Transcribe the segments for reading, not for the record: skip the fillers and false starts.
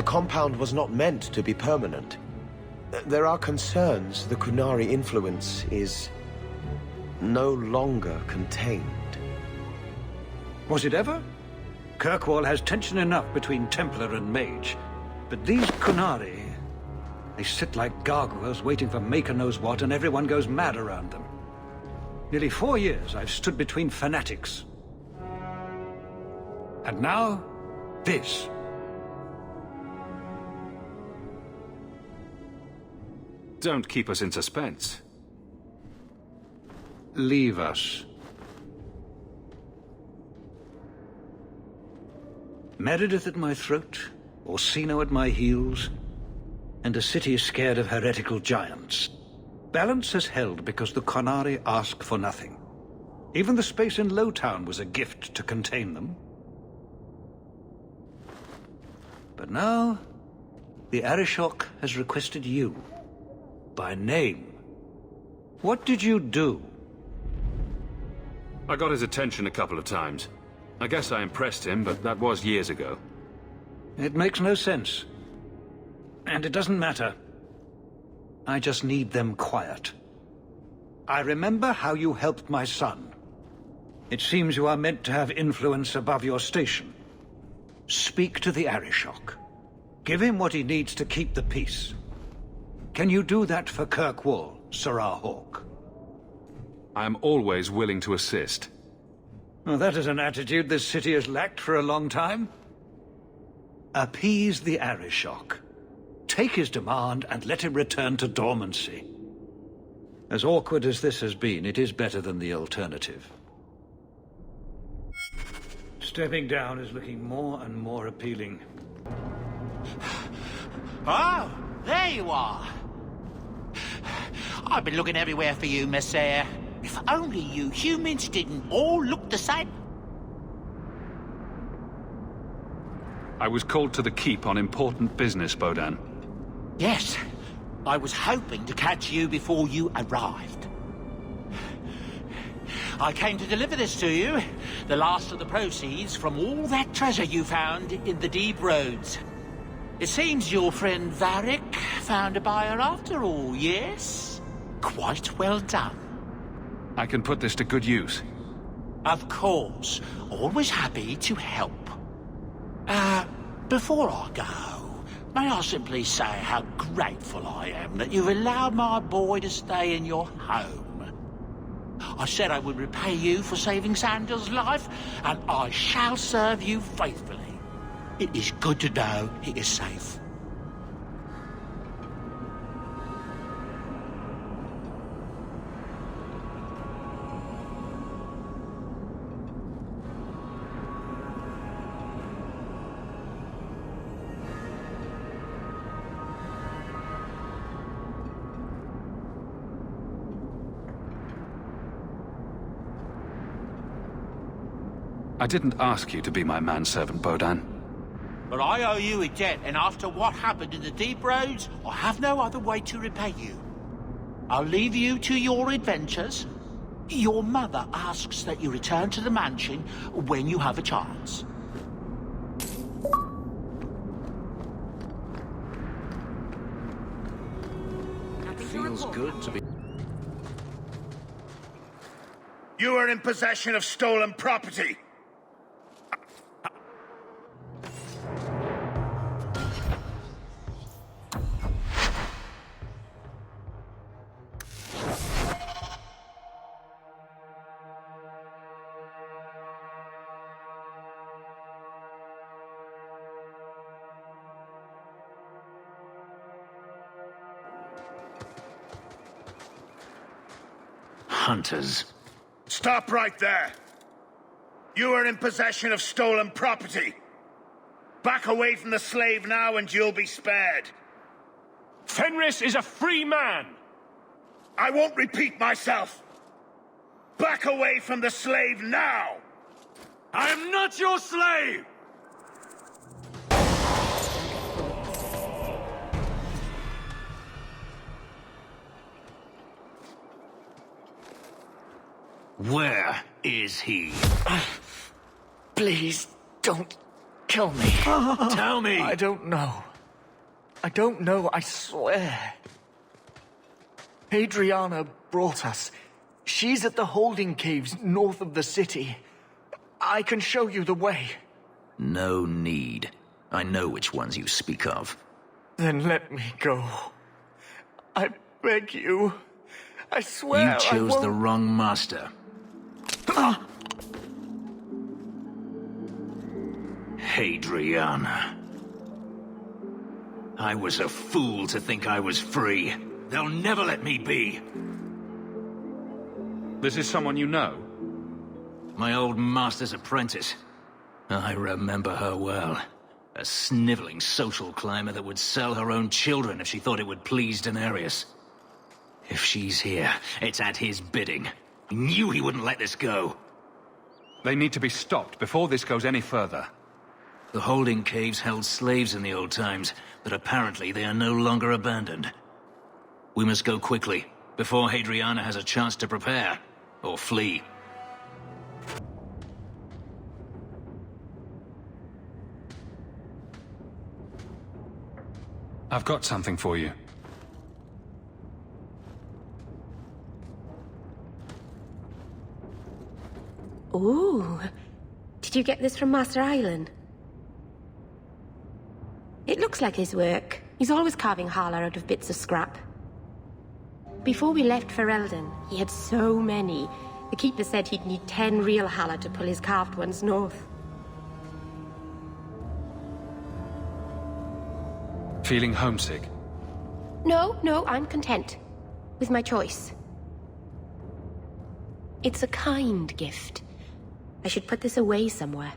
compound was not meant to be permanent. There are concerns the Qunari influence is no longer contained. Was it ever? Kirkwall has tension enough between Templar and Mage. But these Qunari, they sit like gargoyles waiting for Maker knows what, and everyone goes mad around them. Nearly 4 years I've stood between fanatics. And now, this. Don't keep us in suspense. Leave us. Meredith at my throat, Orsino at my heels, and a city scared of heretical giants. Balance has held because the Qunari ask for nothing. Even the space in Lowtown was a gift to contain them. But now, the Arishok has requested you. By name. What did you do? I got his attention a couple of times. I guess I impressed him, but that was years ago. It makes no sense. And it doesn't matter. I just need them quiet. I remember how you helped my son. It seems you are meant to have influence above your station. Speak to the Arishok. Give him what he needs to keep the peace. Can you do that for Kirkwall, Sirrah Hawke? I am always willing to assist. Well, that is an attitude this city has lacked for a long time. Appease the Arishok. Take his demand and let him return to dormancy. As awkward as this has been, it is better than the alternative. Stepping down is looking more and more appealing. Oh, there you are. I've been looking everywhere for you, Messiah. If only you humans didn't all look the same. I was called to the keep on important business, Bodan. Yes, I was hoping to catch you before you arrived. I came to deliver this to you, the last of the proceeds from all that treasure you found in the deep roads. It seems your friend Varric found a buyer after all, yes? Quite well done. I can put this to good use. Of course. Always happy to help. Before I go, may I simply say how grateful I am that you've allowed my boy to stay in your home. I said I would repay you for saving Sandel's life, and I shall serve you faithfully. It is good to know he is safe. I didn't ask you to be my manservant, Bodan. But I owe you a debt, and after what happened in the deep roads, I have no other way to repay you. I'll leave you to your adventures. Your mother asks that you return to the mansion when you have a chance. Feels good to be... You are in possession of stolen property. Hunters. Stop right there. You are in possession of stolen property. Back away from the slave now and you'll be spared. Fenris is a free man! I won't repeat myself. Back away from the slave now! I am not your slave! Where is he? Please, don't kill me. Tell me! I don't know. I don't know, I swear. Adriana brought us. She's at the holding caves north of the city. I can show you the way. No need. I know which ones you speak of. Then let me go. I beg you. I swear You chose I won't... the wrong master. Hadriana. I was a fool to think I was free. They'll never let me be. This is someone you know? My old master's apprentice. I remember her well. A sniveling social climber that would sell her own children if she thought it would please Daenerys. If she's here, it's at his bidding. He knew he wouldn't let this go. They need to be stopped before this goes any further. The holding caves held slaves in the old times, but apparently they are no longer abandoned. We must go quickly, before Hadriana has a chance to prepare, or flee. I've got something for you. Ooh. Did you get this from Master Island? It looks like his work. He's always carving Hala out of bits of scrap. Before we left Ferelden, he had so many. The Keeper said he'd need 10 real Hala to pull his carved ones north. Feeling homesick? No, I'm content. With my choice. It's a kind gift. I should put this away somewhere.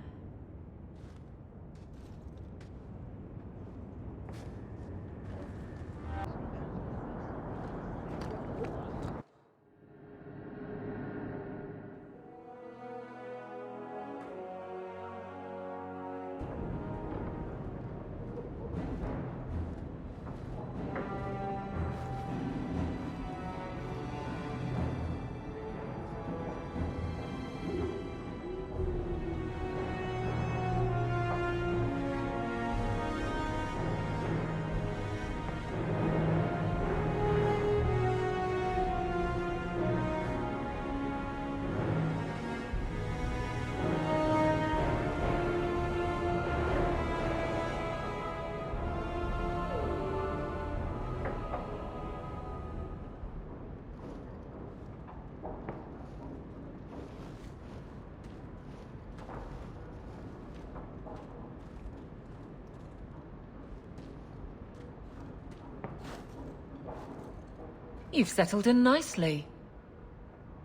You've settled in nicely.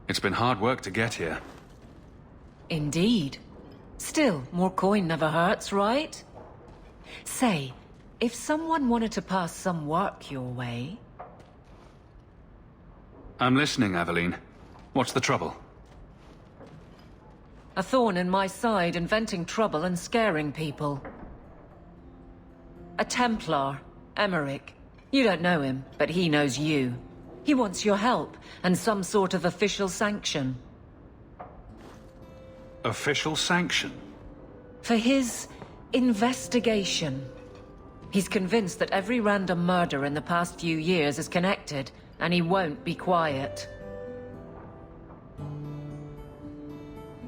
It's been hard work to get here. Indeed. Still, more coin never hurts, right? Say, if someone wanted to pass some work your way... I'm listening, Aveline. What's the trouble? A thorn in my side, inventing trouble and scaring people. A Templar, Emmerich. You don't know him, but he knows you. He wants your help, and some sort of official sanction. Official sanction? For his investigation. He's convinced that every random murder in the past few years is connected, and he won't be quiet.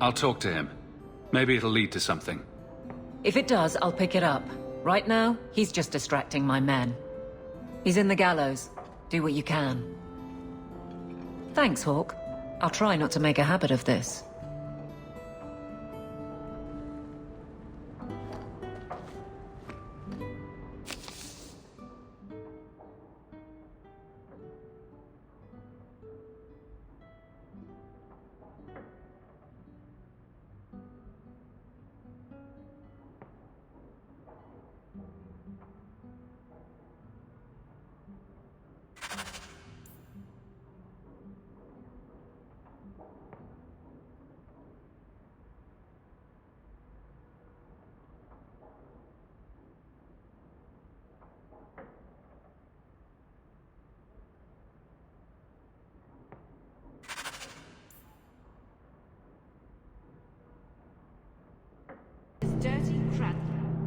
I'll talk to him. Maybe it'll lead to something. If it does, I'll pick it up. Right now, he's just distracting my men. He's in the gallows. Do what you can. Thanks, Hawke. I'll try not to make a habit of this.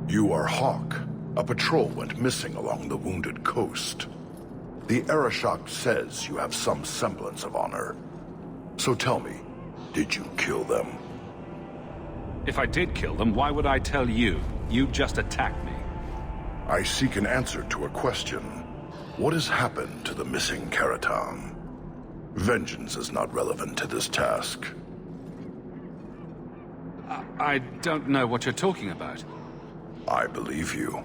You are Hawke. A patrol went missing along the Wounded Coast. The Arashok says you have some semblance of honor. So tell me, did you kill them? If I did kill them, why would I tell you? You just attacked me. I seek an answer to a question. What has happened to the missing Karatam? Vengeance is not relevant to this task. I don't know what you're talking about. I believe you.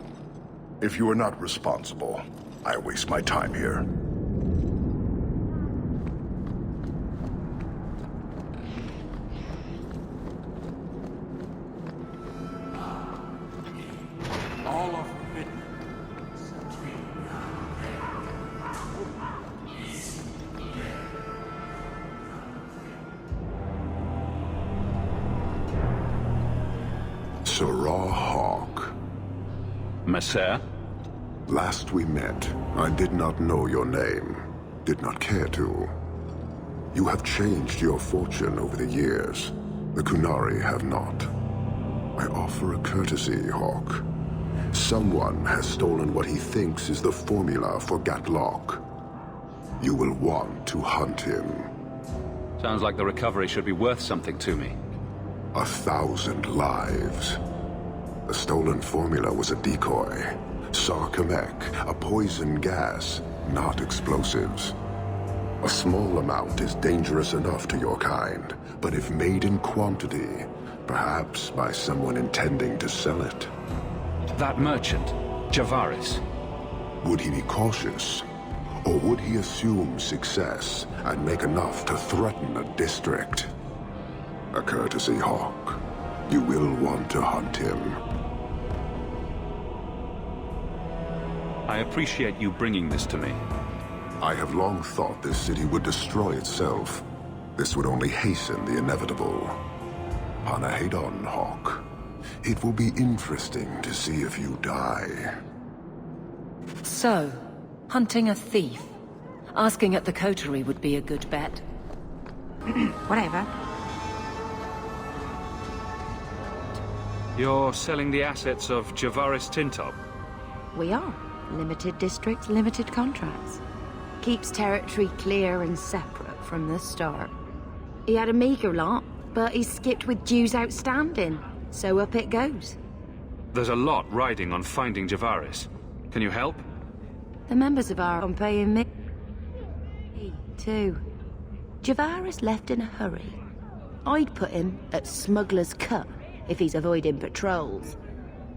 If you are not responsible, I waste my time here. All are forbidden. Sirrah Hawke. Messer? Last we met, I did not know your name. Did not care to. You have changed your fortune over the years. The Qunari have not. I offer a courtesy, Hawke. Someone has stolen what he thinks is the formula for Gatlock. You will want to hunt him. Sounds like the recovery should be worth something to me. 1,000 lives. The stolen formula was a decoy. Sarkamek, a poison gas, not explosives. A small amount is dangerous enough to your kind, but if made in quantity, perhaps by someone intending to sell it. That merchant, Javaris. Would he be cautious? Or would he assume success and make enough to threaten a district? A courtesy, Hawke. You will want to hunt him. I appreciate you bringing this to me. I have long thought this city would destroy itself. This would only hasten the inevitable. Panahedon, Hawke. It will be interesting to see if you die. So, hunting a thief. Asking at the coterie would be a good bet. Whatever. You're selling the assets of Javaris Tintop? We are. Limited districts, limited contracts. Keeps territory clear and separate from the start. He had a meager lot, but he skipped with dues outstanding, so up it goes. There's a lot riding on finding Javaris. Can you help? The members of our are paying me, too. Javaris left in a hurry. I'd put him at Smuggler's Cut, if he's avoiding patrols.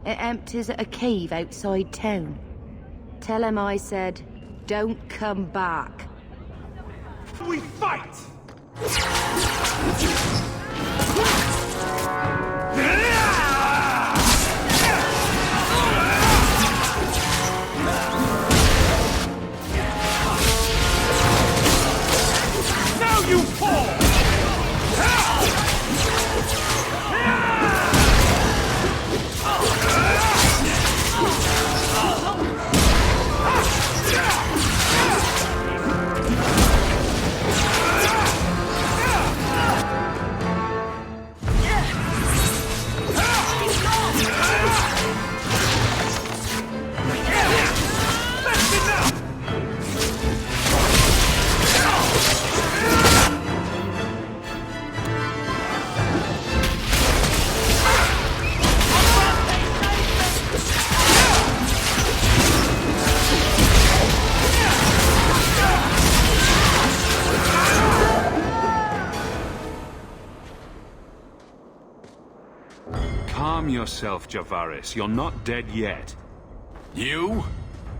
It empties at a cave outside town. Tell him I said, don't come back. We fight! Now you fall! Calm yourself, Javaris. You're not dead yet. You?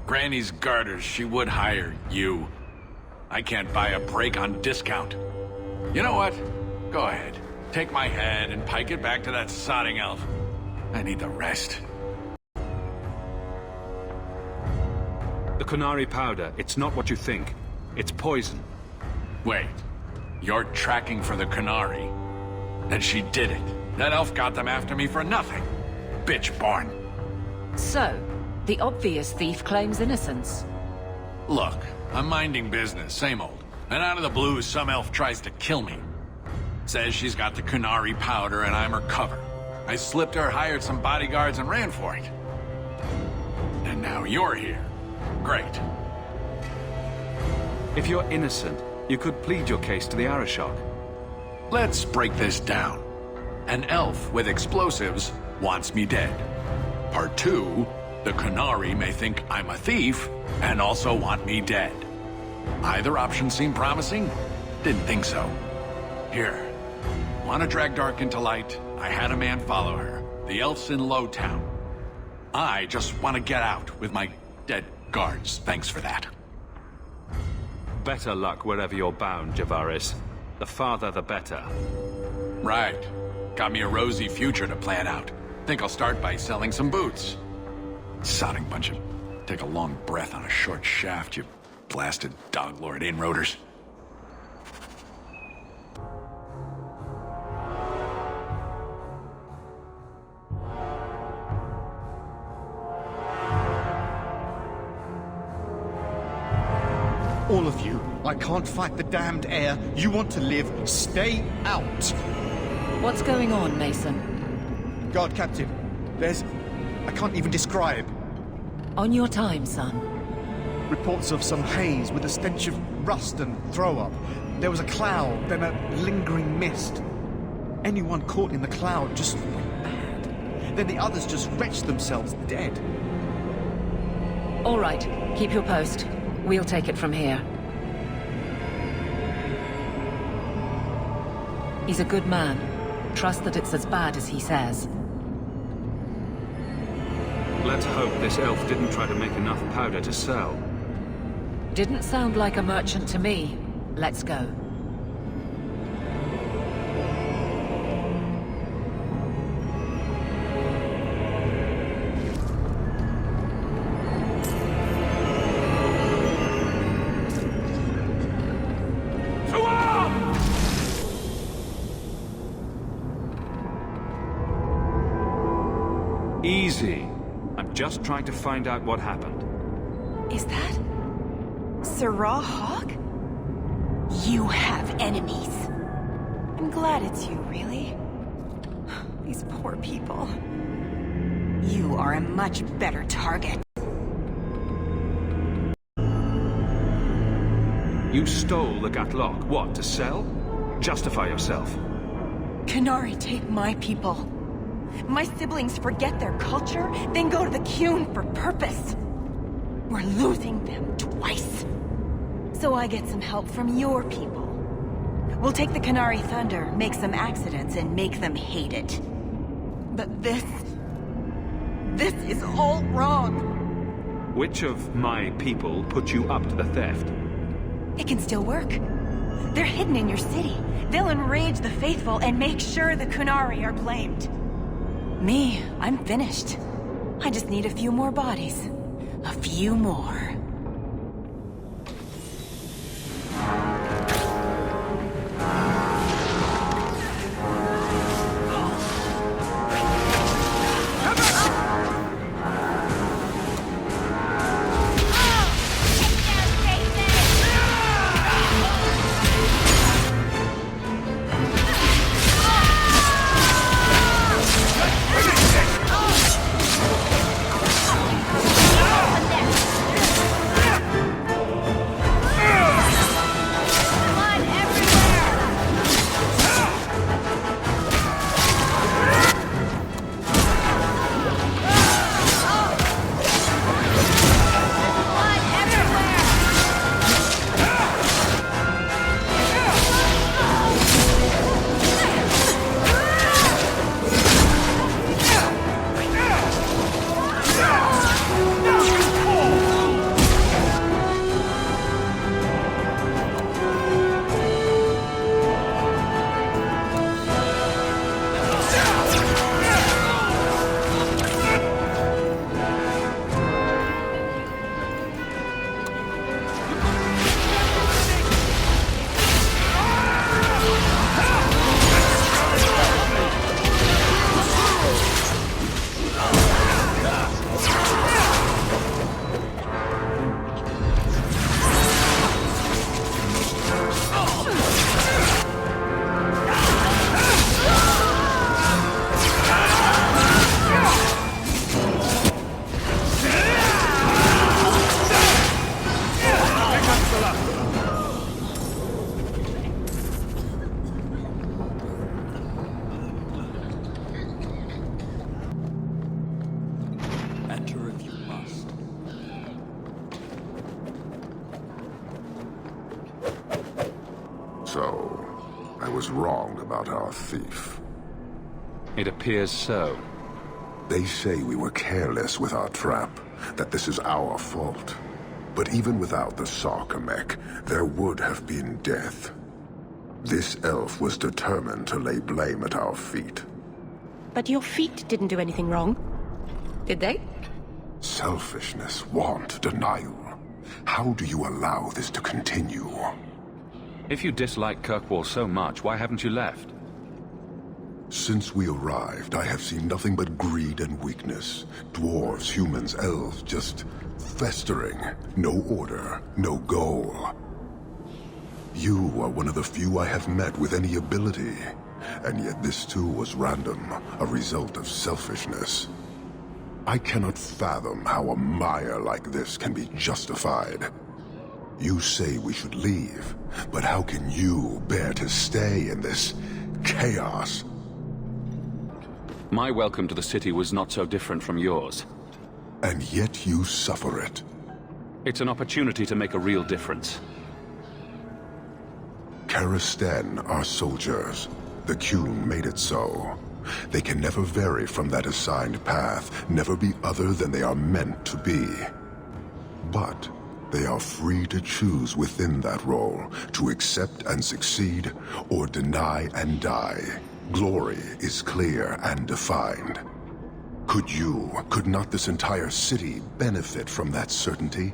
Granny's garters, she would hire you. I can't buy a break on discount. You know what? Go ahead. Take my head and pike it back to that sodding elf. I need the rest. The Qunari powder, it's not what you think. It's poison. Wait. You're tracking for the Qunari? And she did it. That elf got them after me for nothing. Bitch born. So, the obvious thief claims innocence. Look, I'm minding business, same old. And out of the blue, some elf tries to kill me. Says she's got the Qunari powder and I'm her cover. I slipped her, hired some bodyguards, and ran for it. And now you're here. Great. If you're innocent, you could plead your case to the Arishok. Let's break this down. An elf with explosives wants me dead. Part 2, the Qunari may think I'm a thief and also want me dead. Either option seemed promising? Didn't think so. Here. Want to drag Dark into light? I had a man follow her. The elf's in Lowtown. I just want to get out with my dead guards. Thanks for that. Better luck wherever you're bound, Javaris. The farther, the better. Right. Got me a rosy future to plan out. Think I'll start by selling some boots. Sodding bunch of... Take a long breath on a short shaft, you blasted dog-lord inroaders. All of you, I can't fight the damned air. You want to live, stay out. What's going on, Mason? Guard Captain, there's... I can't even describe. On your time, son. Reports of some haze with a stench of rust and throw-up. There was a cloud, then a lingering mist. Anyone caught in the cloud just went bad. Then the others just wretched themselves dead. All right, keep your post. We'll take it from here. He's a good man. Trust that it's as bad as he says. Let's hope this elf didn't try to make enough powder to sell. Didn't sound like a merchant to me. Let's go. Easy. I'm just trying to find out what happened. Is that... Sirrah Hawke? You have enemies. I'm glad it's you, really. These poor people. You are a much better target. You stole the Gatlok. What, to sell? Justify yourself. Qunari take my people. My siblings forget their culture, then go to the Qun for purpose. We're losing them twice. So I get some help from your people. We'll take the Qunari Thunder, make some accidents, and make them hate it. But this is all wrong. Which of my people put you up to the theft? It can still work. They're hidden in your city. They'll enrage the faithful and make sure the Qunari are blamed. Me, I'm finished. I just need a few more bodies. A few more. So, I was wrong about our thief. It appears so. They say we were careless with our trap, that this is our fault. But even without the Sarkamek, there would have been death. This elf was determined to lay blame at our feet. But your feet didn't do anything wrong, did they? Selfishness, want, denial. How do you allow this to continue? If you dislike Kirkwall so much, why haven't you left? Since we arrived, I have seen nothing but greed and weakness. Dwarves, humans, elves, just festering. No order, no goal. You are one of the few I have met with any ability. And yet this too was random, a result of selfishness. I cannot fathom how a mire like this can be justified. You say we should leave, but how can you bear to stay in this chaos? My welcome to the city was not so different from yours. And yet you suffer it. It's an opportunity to make a real difference. Karisten are soldiers. The Qun made it so. They can never vary from that assigned path, never be other than they are meant to be. But they are free to choose within that role, to accept and succeed, or deny and die. Glory is clear and defined. Could not this entire city benefit from that certainty?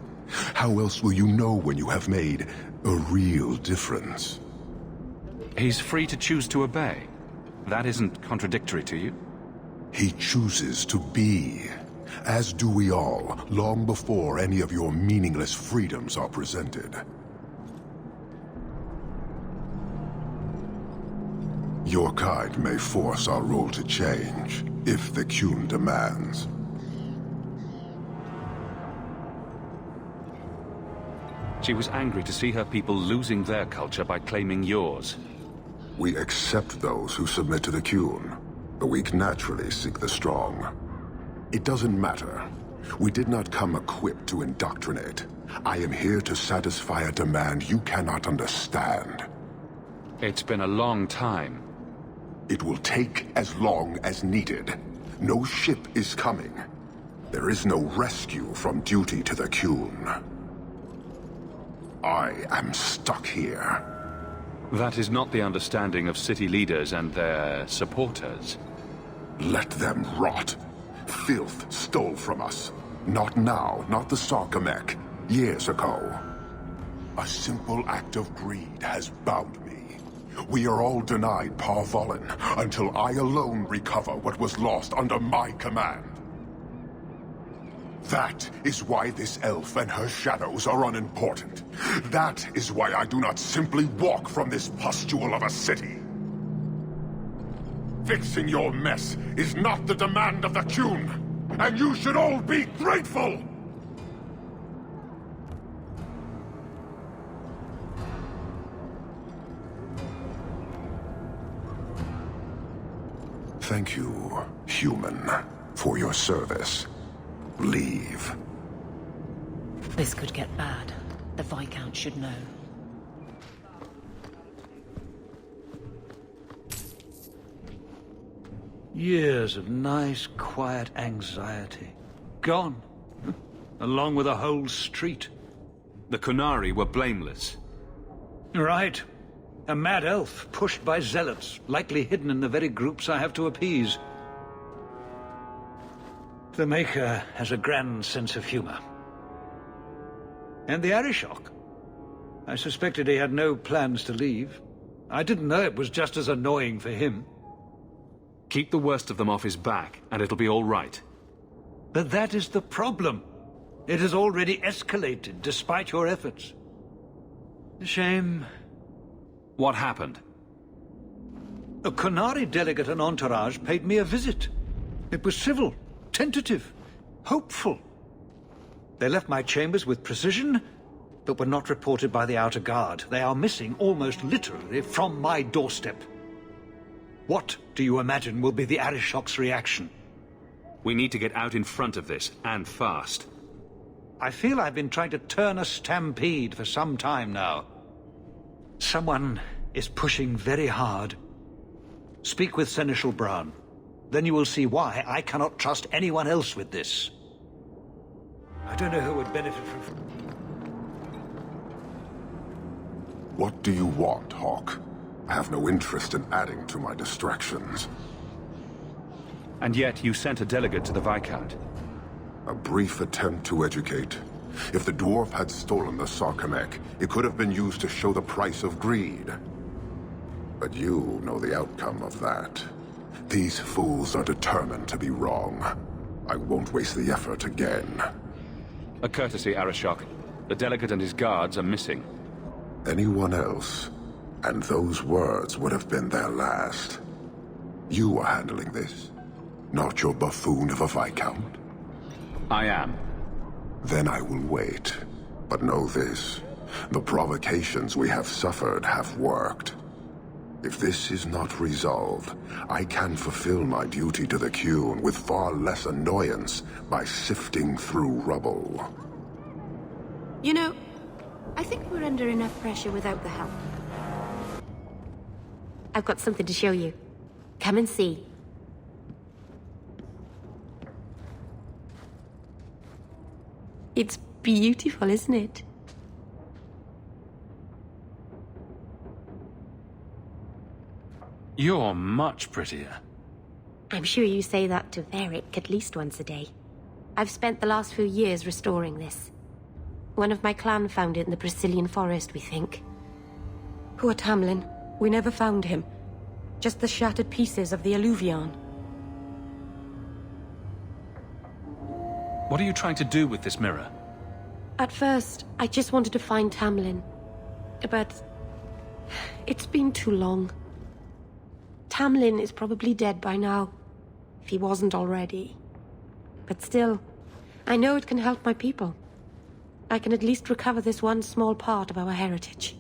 How else will you know when you have made a real difference? He's free to choose to obey. That isn't contradictory to you? He chooses to be. As do we all, long before any of your meaningless freedoms are presented. Your kind may force our role to change, if the Qun demands. She was angry to see her people losing their culture by claiming yours. We accept those who submit to the Qun. The weak naturally seek the strong. It doesn't matter. We did not come equipped to indoctrinate. I am here to satisfy a demand you cannot understand. It's been a long time. It will take as long as needed. No ship is coming. There is no rescue from duty to the Qun. I am stuck here. That is not the understanding of city leaders and their supporters. Let them rot. Filth stole from us. Not now, not the Sarkamek. Years ago. A simple act of greed has bound me. We are all denied Parvolin until I alone recover what was lost under my command. That is why this elf and her shadows are unimportant. That is why I do not simply walk from this pustule of a city. Fixing your mess is not the demand of the Qun, and you should all be grateful! Thank you, human, for your service. Leave. This could get bad. The Viscount should know. Years of nice, quiet anxiety. Gone. Along with a whole street. The Qunari were blameless. Right. A mad elf, pushed by zealots, likely hidden in the very groups I have to appease. The Maker has a grand sense of humor. And the Arishok. I suspected he had no plans to leave. I didn't know it was just as annoying for him. Keep the worst of them off his back, and it'll be all right. But that is the problem. It has already escalated, despite your efforts. A shame. What happened? A Qunari delegate and entourage paid me a visit. It was civil, tentative, hopeful. They left my chambers with precision, but were not reported by the outer guard. They are missing, almost literally, from my doorstep. What do you imagine will be the Arishok's reaction? We need to get out in front of this, and fast. I feel I've been trying to turn a stampede for some time now. Someone is pushing very hard. Speak with Seneschal Bran. Then you will see why I cannot trust anyone else with this. I don't know who would benefit from... What do you want, Hawke? I have no interest in adding to my distractions. And yet you sent a delegate to the Viscount. A brief attempt to educate. If the dwarf had stolen the Sarkanek, it could have been used to show the price of greed. But you know the outcome of that. These fools are determined to be wrong. I won't waste the effort again. A courtesy, Arishok. The delegate and his guards are missing. Anyone else, and those words would have been their last. You are handling this, not your buffoon of a Viscount. I am. Then I will wait. But know this, the provocations we have suffered have worked. If this is not resolved, I can fulfill my duty to the Qun with far less annoyance by sifting through rubble. You know, I think we're under enough pressure without the help. I've got something to show you. Come and see. It's beautiful, isn't it? You're much prettier. I'm sure you say that to Varric at least once a day. I've spent the last few years restoring this. One of my clan found it in the Brazilian forest, we think. Poor Tamlin. We never found him. Just the shattered pieces of the Alluvion. What are you trying to do with this mirror? At first, I just wanted to find Tamlin. But... it's been too long. Tamlin is probably dead by now, if he wasn't already. But still, I know it can help my people. I can at least recover this one small part of our heritage.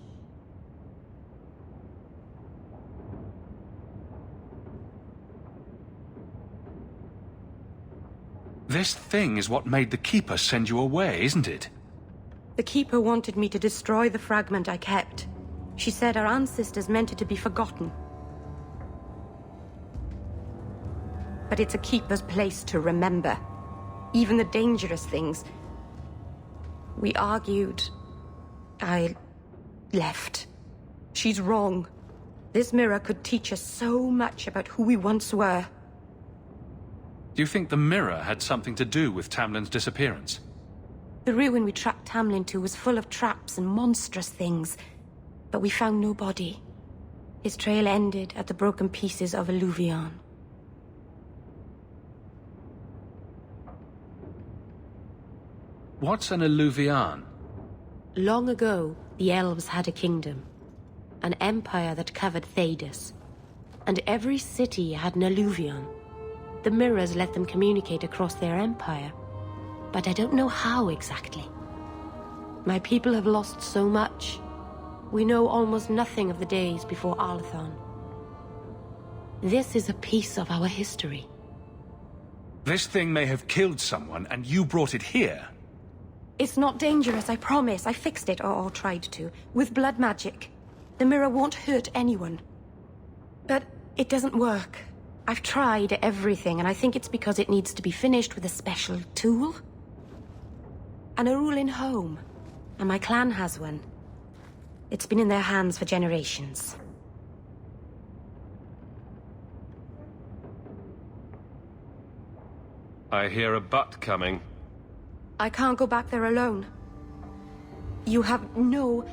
This thing is what made the Keeper send you away, isn't it? The Keeper wanted me to destroy the fragment I kept. She said our ancestors meant it to be forgotten. But it's a Keeper's place to remember. Even the dangerous things. We argued. I left. She's wrong. This mirror could teach us so much about who we once were. Do you think the mirror had something to do with Tamlin's disappearance? The ruin we tracked Tamlin to was full of traps and monstrous things, but we found no body. His trail ended at the broken pieces of Alluvion. What's an Alluvion? Long ago, the elves had a kingdom. An empire that covered Thedas. And every city had an Alluvion. The mirrors let them communicate across their empire. But I don't know how exactly. My people have lost so much. We know almost nothing of the days before Arlathon. This is a piece of our history. This thing may have killed someone, and you brought it here. It's not dangerous, I promise. I fixed it, or tried to, with blood magic. The mirror won't hurt anyone. But it doesn't work. I've tried everything, and I think it's because it needs to be finished with a special tool. An Arulin home. And my clan has one. It's been in their hands for generations. I hear a butt coming. I can't go back there alone. You have no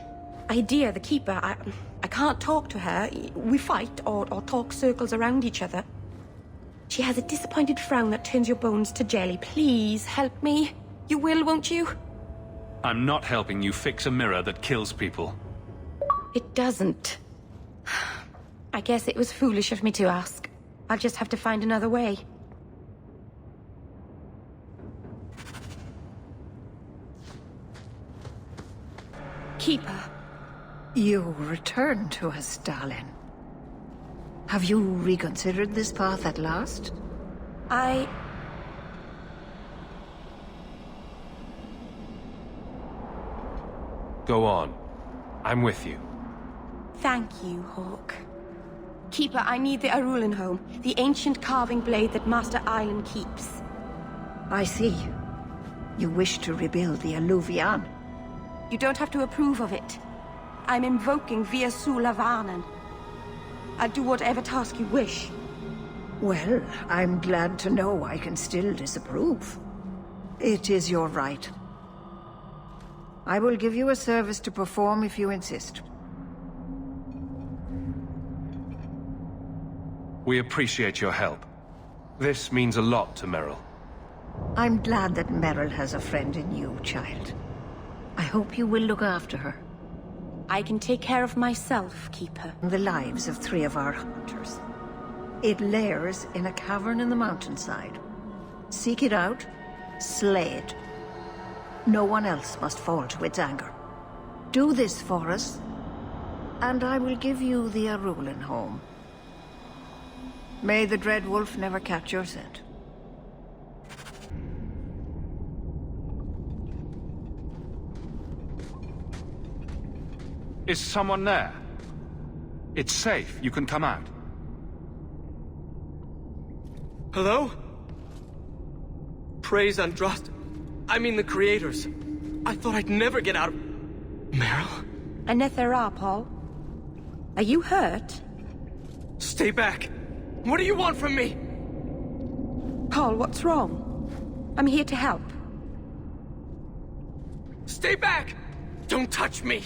idea, the Keeper. I can't talk to her. We fight or talk circles around each other. She has a disappointed frown that turns your bones to jelly. Please, help me. You will, won't you? I'm not helping you fix a mirror that kills people. It doesn't. I guess it was foolish of me to ask. I'll just have to find another way. Keeper. You returned to us, darling. Have you reconsidered this path at last? Go on. I'm with you. Thank you, Hawke. Keeper, I need the Arulan home, the ancient carving blade that Master Island keeps. I see. You wish to rebuild the Alluvian. You don't have to approve of it. I'm invoking Via Sulavanen. I'll do whatever task you wish. Well, I'm glad to know I can still disapprove. It is your right. I will give you a service to perform if you insist. We appreciate your help. This means a lot to Merrill. I'm glad that Merrill has a friend in you, child. I hope you will look after her. I can take care of myself, Keeper. The lives of 3 of our hunters. It lairs in a cavern in the mountainside. Seek it out, slay it. No one else must fall to its anger. Do this for us, and I will give you the Arulan home. May the Dread Wolf never catch your scent. Is someone there? It's safe. You can come out. Hello? Praise Andraste. I mean the creators. I thought I'd never get out of... Merrill? Anethera, Paul. Are you hurt? Stay back. What do you want from me? Paul, what's wrong? I'm here to help. Stay back! Don't touch me!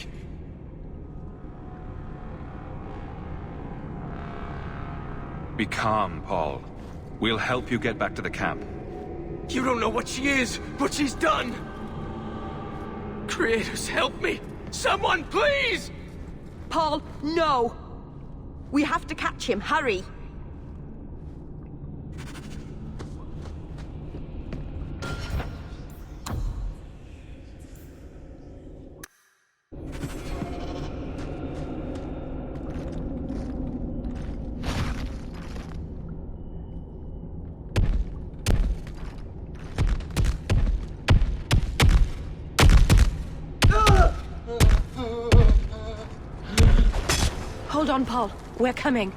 Be calm, Paul. We'll help you get back to the camp. You don't know what she is, what she's done! Creators, help me! Someone, please! Paul, no! We have to catch him, hurry! Hold on, Paul. We're coming.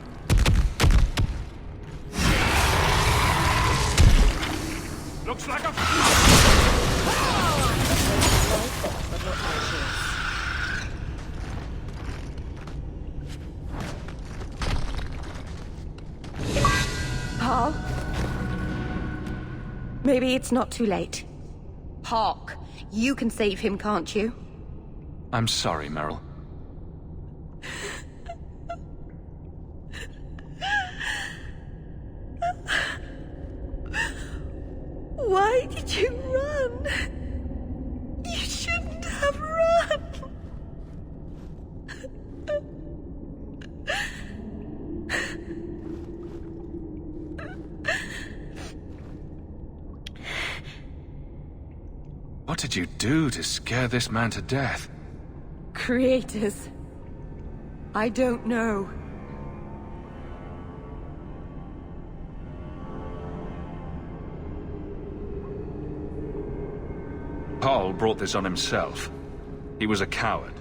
Looks like a... Paul? Maybe it's not too late. Hawke, you can save him, can't you? I'm sorry, Merrill. Why did you run? You shouldn't have run. What did you do to scare this man to death? Creators. I don't know. Paul brought this on himself. He was a coward.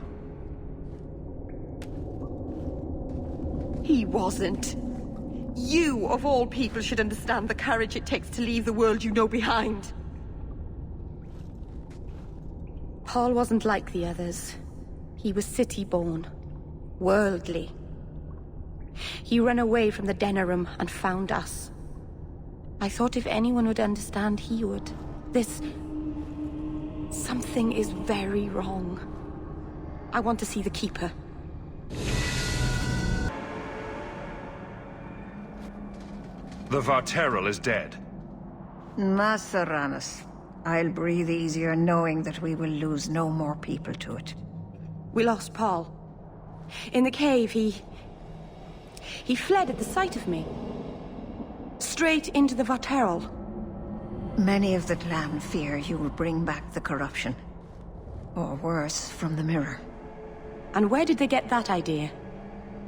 He wasn't. You, of all people, should understand the courage it takes to leave the world you know behind. Paul wasn't like the others. He was city-born, worldly. He ran away from the Denerim and found us. I thought if anyone would understand, he would. Something is very wrong. I want to see the Keeper. The Varterral is dead. Masaranas. I'll breathe easier knowing that we will lose no more people to it. We lost Paul. In the cave, he fled at the sight of me. Straight into the Varterral. Many of the clan fear you will bring back the corruption. Or worse, from the mirror. And where did they get that idea?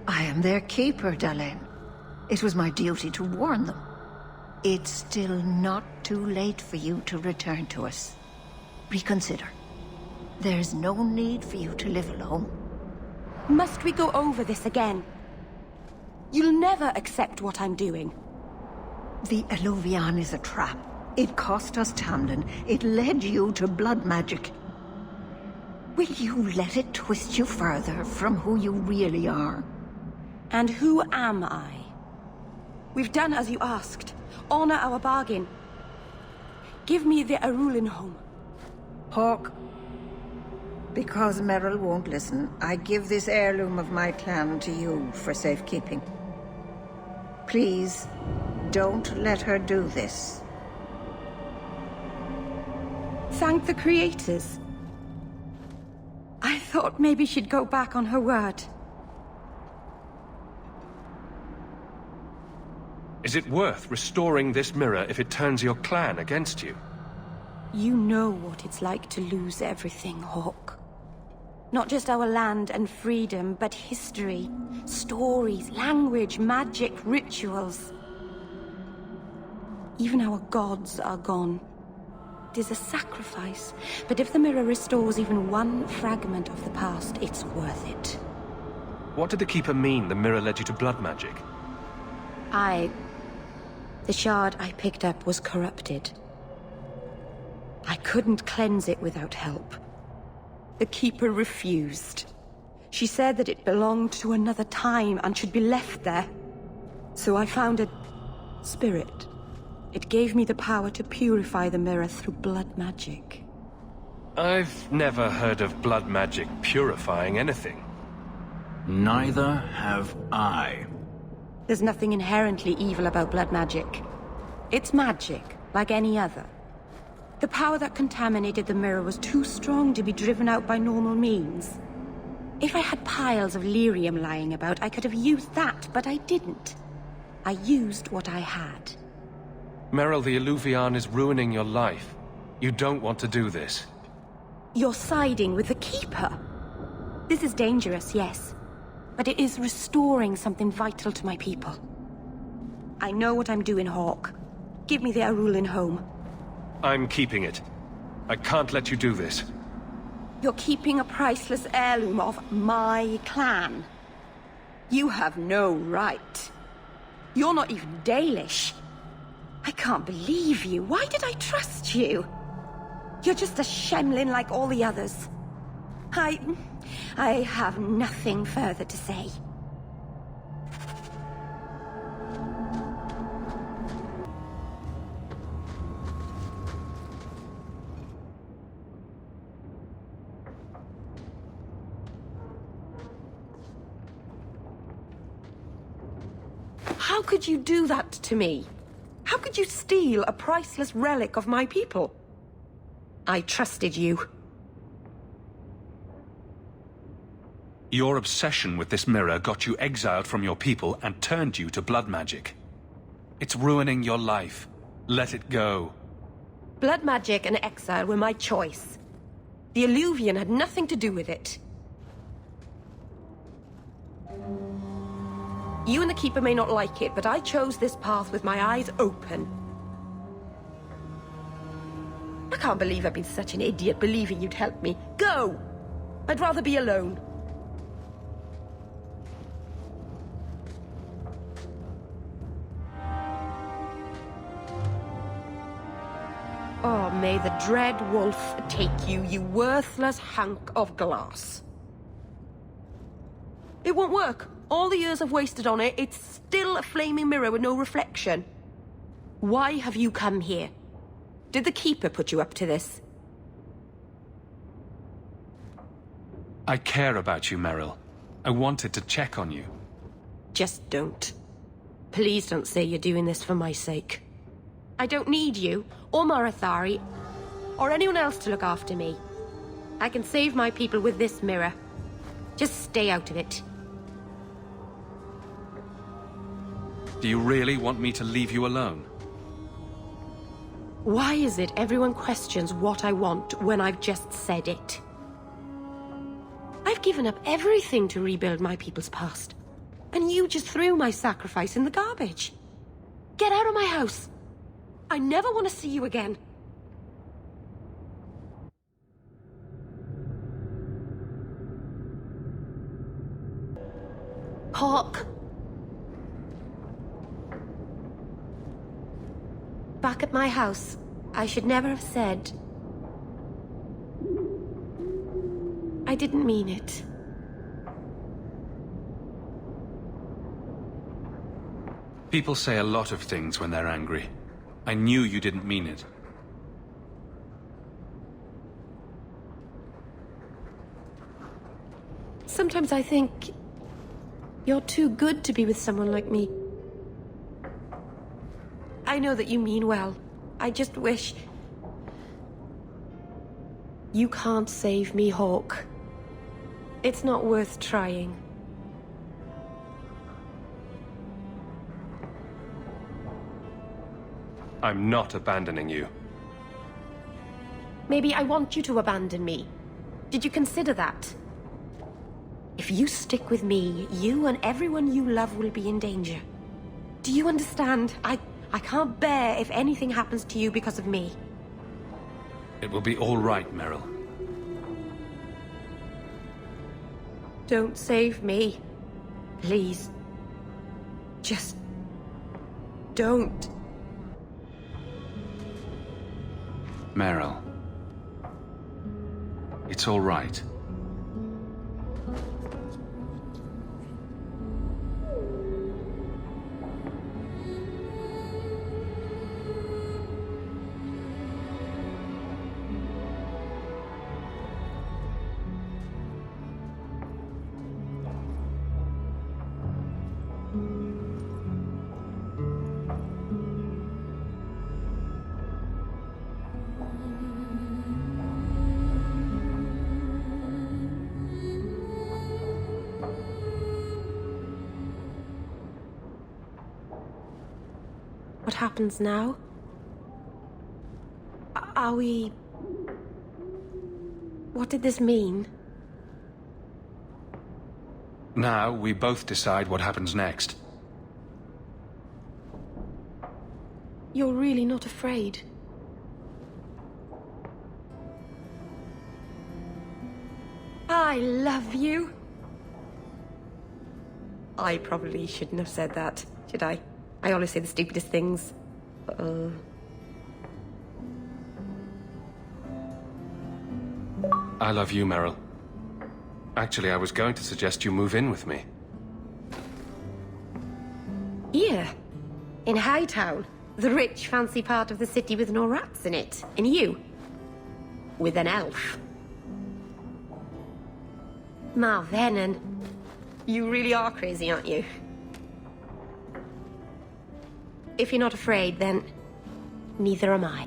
I am their keeper, Dalain. It was my duty to warn them. It's still not too late for you to return to us. Reconsider. There's no need for you to live alone. Must we go over this again? You'll never accept what I'm doing. The Eluvian is a trap. It cost us Tamlin. It led you to blood magic. Will you let it twist you further from who you really are? And who am I? We've done as you asked. Honor our bargain. Give me the Arulin home. Hawke, because Merrill won't listen, I give this heirloom of my clan to you for safekeeping. Please, don't let her do this. Thank the creators. I thought maybe she'd go back on her word. Is it worth restoring this mirror if it turns your clan against you? You know what it's like to lose everything, Hawke. Not just our land and freedom, but history, stories, language, magic, rituals. Even our gods are gone. It is a sacrifice, but if the mirror restores even one fragment of the past, it's worth it. What did the Keeper mean the mirror led you to blood magic? The shard I picked up was corrupted. I couldn't cleanse it without help. The Keeper refused. She said that it belonged to another time and should be left there. So I found a spirit. It gave me the power to purify the mirror through blood magic. I've never heard of blood magic purifying anything. Neither have I. There's nothing inherently evil about blood magic. It's magic, like any other. The power that contaminated the mirror was too strong to be driven out by normal means. If I had piles of lyrium lying about, I could have used that, but I didn't. I used what I had. Merrill, the Eluvian is ruining your life. You don't want to do this. You're siding with the Keeper. This is dangerous, yes. But it is restoring something vital to my people. I know what I'm doing, Hawke. Give me the Arulin home. I'm keeping it. I can't let you do this. You're keeping a priceless heirloom of my clan. You have no right. You're not even Dalish. I can't believe you. Why did I trust you? You're just a shemlin like all the others. I have nothing further to say. How could you do that to me? How could you steal a priceless relic of my people? I trusted you. Your obsession with this mirror got you exiled from your people and turned you to blood magic. It's ruining your life. Let it go. Blood magic and exile were my choice. The Eluvian had nothing to do with it. You and the Keeper may not like it, but I chose this path with my eyes open. I can't believe I've been such an idiot believing you'd help me. Go! I'd rather be alone. Oh, may the dread wolf take you, you worthless hunk of glass. It won't work. All the years I've wasted on it, it's still a flaming mirror with no reflection. Why have you come here? Did the Keeper put you up to this? I care about you, Merrill. I wanted to check on you. Just don't. Please don't say you're doing this for my sake. I don't need you, or Marathari, or anyone else to look after me. I can save my people with this mirror. Just stay out of it. Do you really want me to leave you alone? Why is it everyone questions what I want when I've just said it? I've given up everything to rebuild my people's past. And you just threw my sacrifice in the garbage. Get out of my house. I never want to see you again. Hawke! Back at my house, I should never have said... I didn't mean it. People say a lot of things when they're angry. I knew you didn't mean it. Sometimes I think... you're too good to be with someone like me. I know that you mean well. I just wish... You can't save me, Hawke. It's not worth trying. I'm not abandoning you. Maybe I want you to abandon me. Did you consider that? If you stick with me, you and everyone you love will be in danger. Do you understand? I can't bear if anything happens to you because of me. It will be all right, Meryl. Don't save me. Please. Just... don't. Meryl. It's all right. What happens now? Are we... What did this mean? Now, we both decide what happens next. You're really not afraid? I love you. I probably shouldn't have said that, should I? I always say the stupidest things. I love you, Meryl. Actually, I was going to suggest you move in with me. Here? In Hightown? The rich, fancy part of the city with no rats in it. And you? With an elf. Marvenon. You really are crazy, aren't you? If you're not afraid, then neither am I.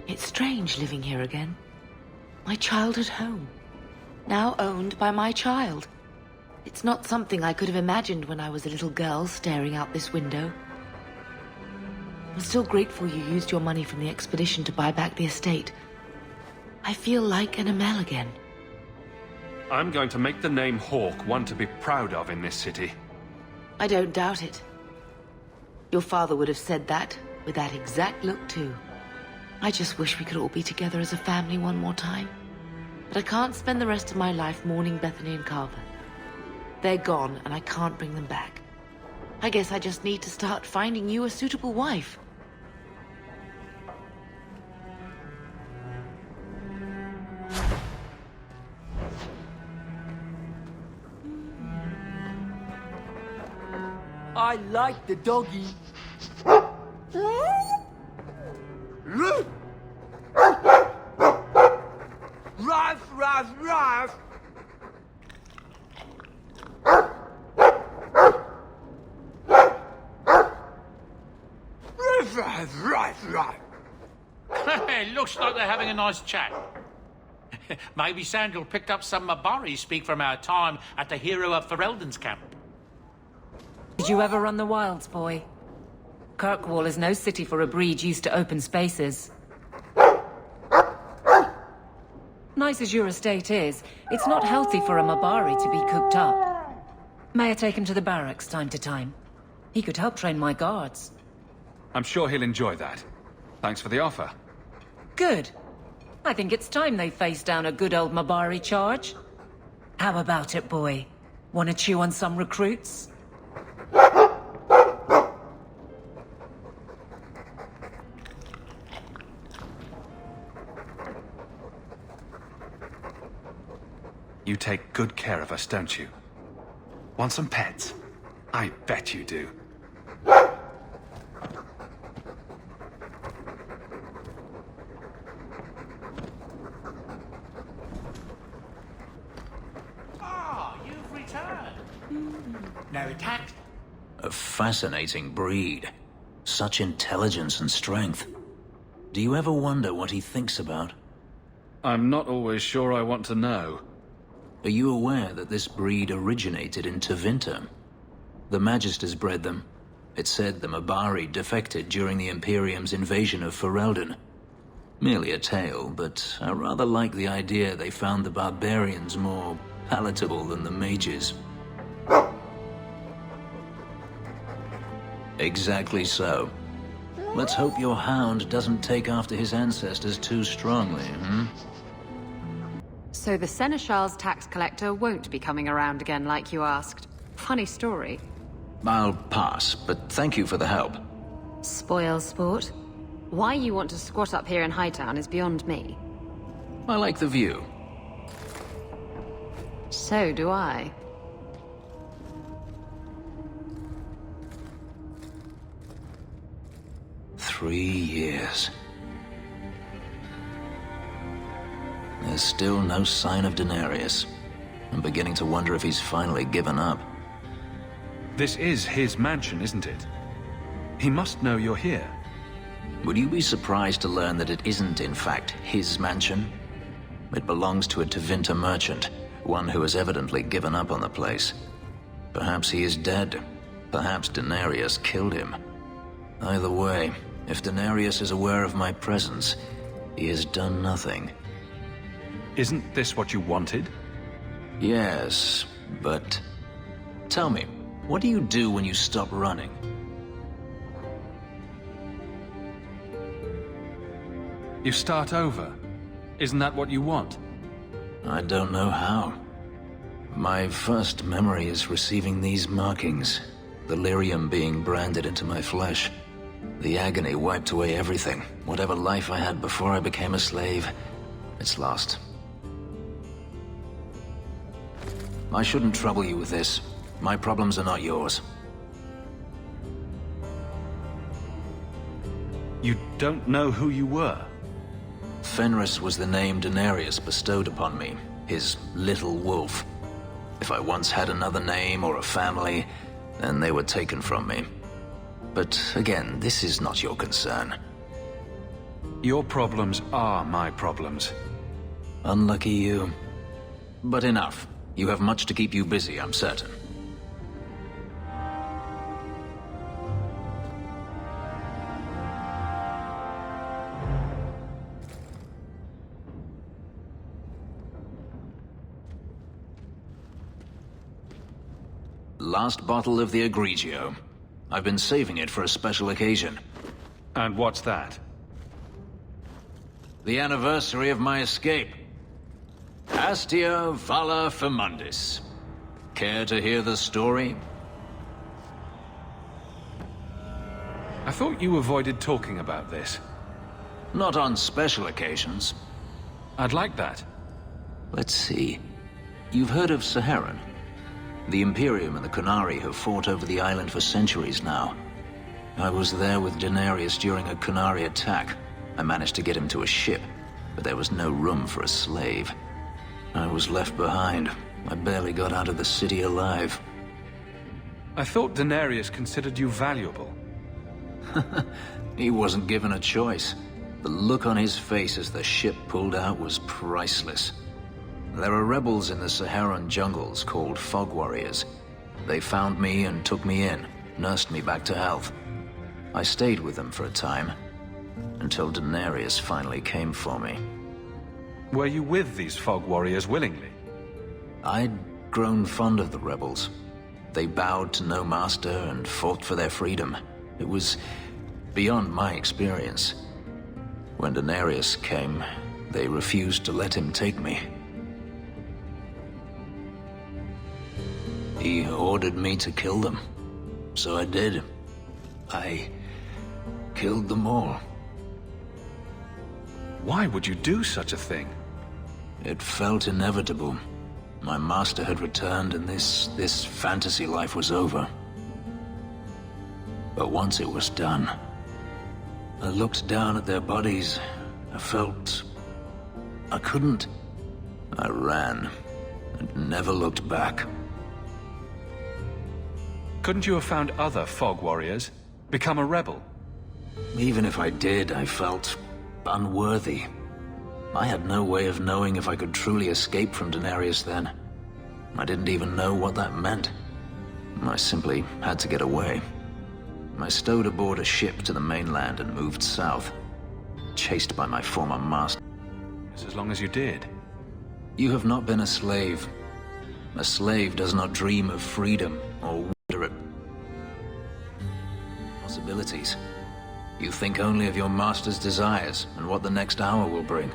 It's strange living here again. My childhood home. Now owned by my child. It's not something I could have imagined when I was a little girl staring out this window. I'm still grateful you used your money from the expedition to buy back the estate. I feel like an Amel again. I'm going to make the name Hawke one to be proud of in this city. I don't doubt it. Your father would have said that, with that exact look too. I just wish we could all be together as a family one more time. But I can't spend the rest of my life mourning Bethany and Carver. They're gone, and I can't bring them back. I guess I just need to start finding you a suitable wife. I like the doggy. Ruff, ruff, ruff. Looks like they're having a nice chat. Maybe Sandal picked up some Mabari speak from our time at the hero of Ferelden's camp. Did you ever run the wilds, boy? Kirkwall is no city for a breed used to open spaces. Nice as your estate is, it's not healthy for a Mabari to be cooped up. May I take him to the barracks time to time? He could help train my guards. I'm sure he'll enjoy that. Thanks for the offer. Good. I think it's time they face down a good old Mabari charge. How about it, boy? Want to chew on some recruits? You take good care of us, don't you? Want some pets? I bet you do. You've returned. No attacks? A fascinating breed. Such intelligence and strength. Do you ever wonder what he thinks about? I'm not always sure I want to know. Are you aware that this breed originated in Tevinter? The Magisters bred them. It said the Mabari defected during the Imperium's invasion of Ferelden. Merely a tale, but I rather like the idea they found the barbarians more palatable than the mages. Exactly so. Let's hope your hound doesn't take after his ancestors too strongly, hmm? So the Seneschal's tax collector won't be coming around again like you asked. Funny story. I'll pass, but thank you for the help. Spoil sport. Why you want to squat up here in Hightown is beyond me. I like the view. So do I. Three years. There's still no sign of Daenerys. I'm beginning to wonder if he's finally given up. This is his mansion, isn't it? He must know you're here. Would you be surprised to learn that it isn't, in fact, his mansion? It belongs to a Tevinter merchant, one who has evidently given up on the place. Perhaps he is dead. Perhaps Daenerys killed him. Either way, if Daenerys is aware of my presence, he has done nothing. Isn't this what you wanted? Yes, but... Tell me, what do you do when you stop running? You start over. Isn't that what you want? I don't know how. My first memory is receiving these markings, the lyrium being branded into my flesh. The agony wiped away everything. Whatever life I had before I became a slave, it's lost. I shouldn't trouble you with this. My problems are not yours. You don't know who you were? Fenris was the name Daenerys bestowed upon me, his little wolf. If I once had another name or a family, then they were taken from me. But again, this is not your concern. Your problems are my problems. Unlucky you. But enough. You have much to keep you busy, I'm certain. Last bottle of the Egregio. I've been saving it for a special occasion. And what's that? The anniversary of my escape. Astia Vala Femundis. Care to hear the story? I thought you avoided talking about this. Not on special occasions. I'd like that. Let's see. You've heard of Saharan? The Imperium and the Qunari have fought over the island for centuries now. I was there with Daenerys during a Qunari attack. I managed to get him to a ship, but there was no room for a slave. I was left behind. I barely got out of the city alive. I thought Daenerys considered you valuable. He wasn't given a choice. The look on his face as the ship pulled out was priceless. There are rebels in the Saharan jungles called Fog Warriors. They found me and took me in, nursed me back to health. I stayed with them for a time, until Daenerys finally came for me. Were you with these Fog Warriors willingly? I'd grown fond of the rebels. They bowed to no master and fought for their freedom. It was beyond my experience. When Daenerys came, they refused to let him take me. He ordered me to kill them. So I did. I killed them all. Why would you do such a thing? It felt inevitable. My master had returned and this fantasy life was over. But once it was done, I looked down at their bodies. I felt I couldn't. I ran and never looked back. Couldn't you have found other Fog Warriors? Become a rebel? Even if I did, I felt unworthy. I had no way of knowing if I could truly escape from Daenerys then. I didn't even know what that meant. I simply had to get away. I stowed aboard a ship to the mainland and moved south, chased by my former master. As long as you did. You have not been a slave. A slave does not dream of freedom or wonder at possibilities. You think only of your master's desires and what the next hour will bring.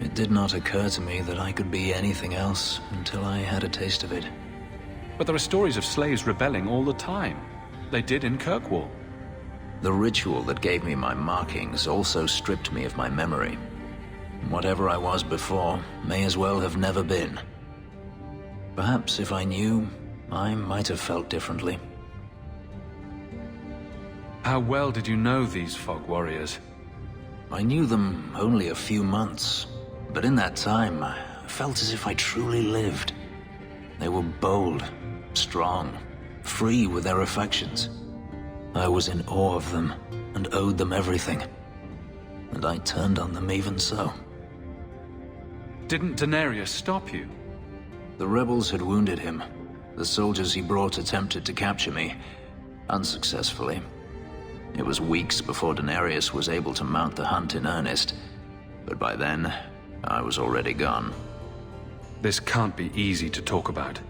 It did not occur to me that I could be anything else until I had a taste of it. But there are stories of slaves rebelling all the time. They did in Kirkwall. The ritual that gave me my markings also stripped me of my memory. Whatever I was before may as well have never been. Perhaps if I knew, I might have felt differently. How well did you know these Fog Warriors? I knew them only a few months, but in that time, I felt as if I truly lived. They were bold, strong, free with their affections. I was in awe of them and owed them everything. And I turned on them even so. Didn't Daenerys stop you? The rebels had wounded him. The soldiers he brought attempted to capture me, unsuccessfully. It was weeks before Daenerys was able to mount the hunt in earnest, but by then, I was already gone. This can't be easy to talk about.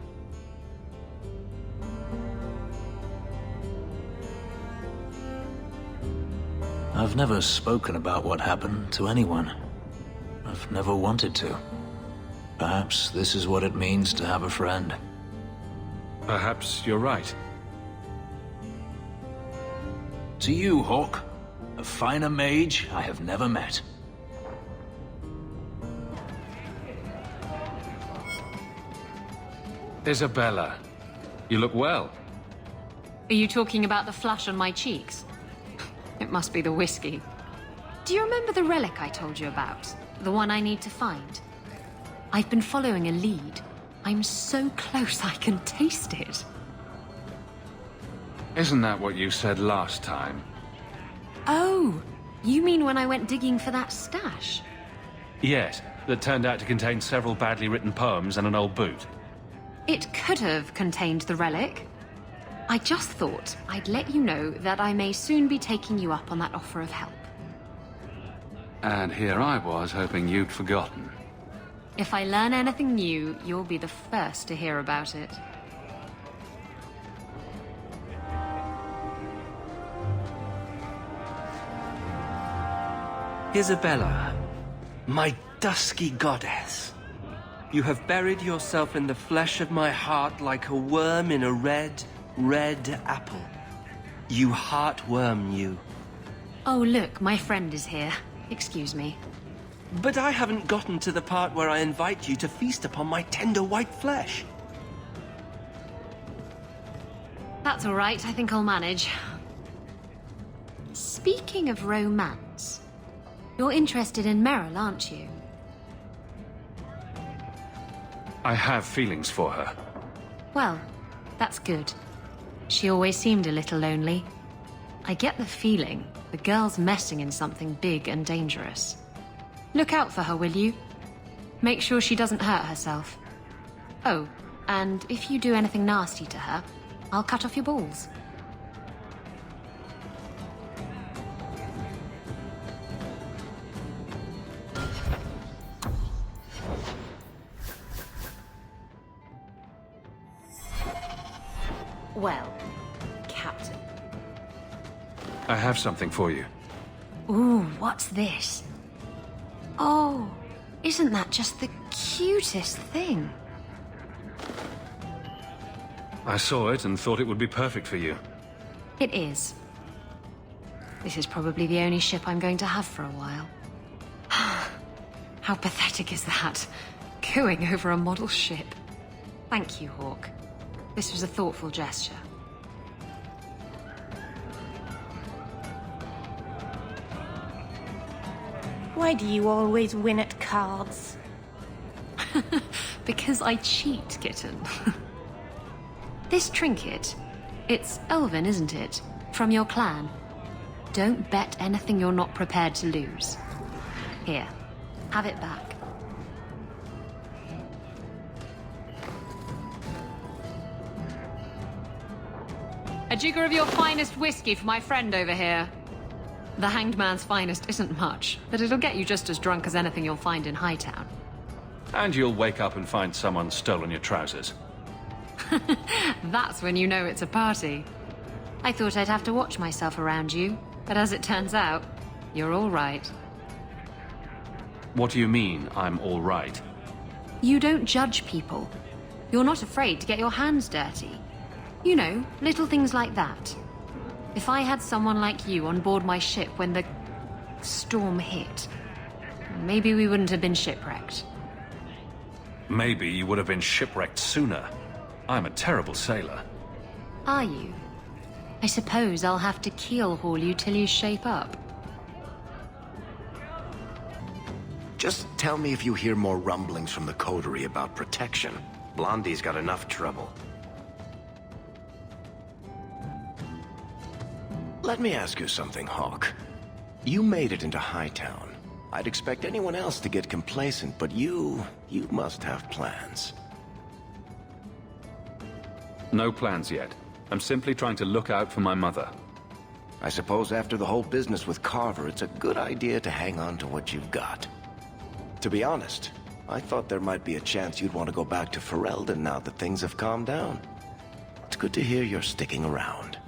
I've never spoken about what happened to anyone. I've never wanted to. Perhaps this is what it means to have a friend. Perhaps you're right. To you, Hawke, a finer mage I have never met. Isabella, you look well. Are you talking about the flush on my cheeks? It must be the whiskey. Do you remember the relic I told you about? The one I need to find? I've been following a lead. I'm so close I can taste it. Isn't that what you said last time? Oh, you mean when I went digging for that stash? Yes, that turned out to contain several badly written poems and an old boot. It could have contained the relic. I just thought I'd let you know that I may soon be taking you up on that offer of help. And here I was hoping you'd forgotten. If I learn anything new, you'll be the first to hear about it. Isabella, my dusky goddess. You have buried yourself in the flesh of my heart like a worm in a red apple. You heartworm, you. Oh, look, my friend is here. Excuse me. But I haven't gotten to the part where I invite you to feast upon my tender white flesh. That's all right. I think I'll manage. Speaking of romance, you're interested in Meryl, aren't you? I have feelings for her. Well, that's good. She always seemed a little lonely. I get the feeling the girl's messing in something big and dangerous. Look out for her, will you? Make sure she doesn't hurt herself. Oh, and if you do anything nasty to her, I'll cut off your balls. Well, Captain. I have something for you. Ooh, what's this? Oh, isn't that just the cutest thing? I saw it and thought it would be perfect for you. It is. This is probably the only ship I'm going to have for a while. How pathetic is that? Going over a model ship. Thank you, Hawke. This was a thoughtful gesture. Why do you always win at cards? Because I cheat, kitten. This trinket, it's elven, isn't it? From your clan. Don't bet anything you're not prepared to lose. Here, have it back. A jigger of your finest whiskey for my friend over here. The Hanged Man's finest isn't much, but it'll get you just as drunk as anything you'll find in Hightown. And you'll wake up and find someone stolen your trousers. That's when you know it's a party. I thought I'd have to watch myself around you, but as it turns out, you're all right. What do you mean, I'm all right? You don't judge people. You're not afraid to get your hands dirty. You know, little things like that. If I had someone like you on board my ship when the storm hit, maybe we wouldn't have been shipwrecked. Maybe you would have been shipwrecked sooner. I'm a terrible sailor. Are you? I suppose I'll have to keel haul you till you shape up. Just tell me if you hear more rumblings from the coterie about protection. Blondie's got enough trouble. Let me ask you something, Hawke. You made it into Hightown. I'd expect anyone else to get complacent, but you must have plans. No plans yet. I'm simply trying to look out for my mother. I suppose after the whole business with Carver, it's a good idea to hang on to what you've got. To be honest, I thought there might be a chance you'd want to go back to Ferelden now that things have calmed down. It's good to hear you're sticking around.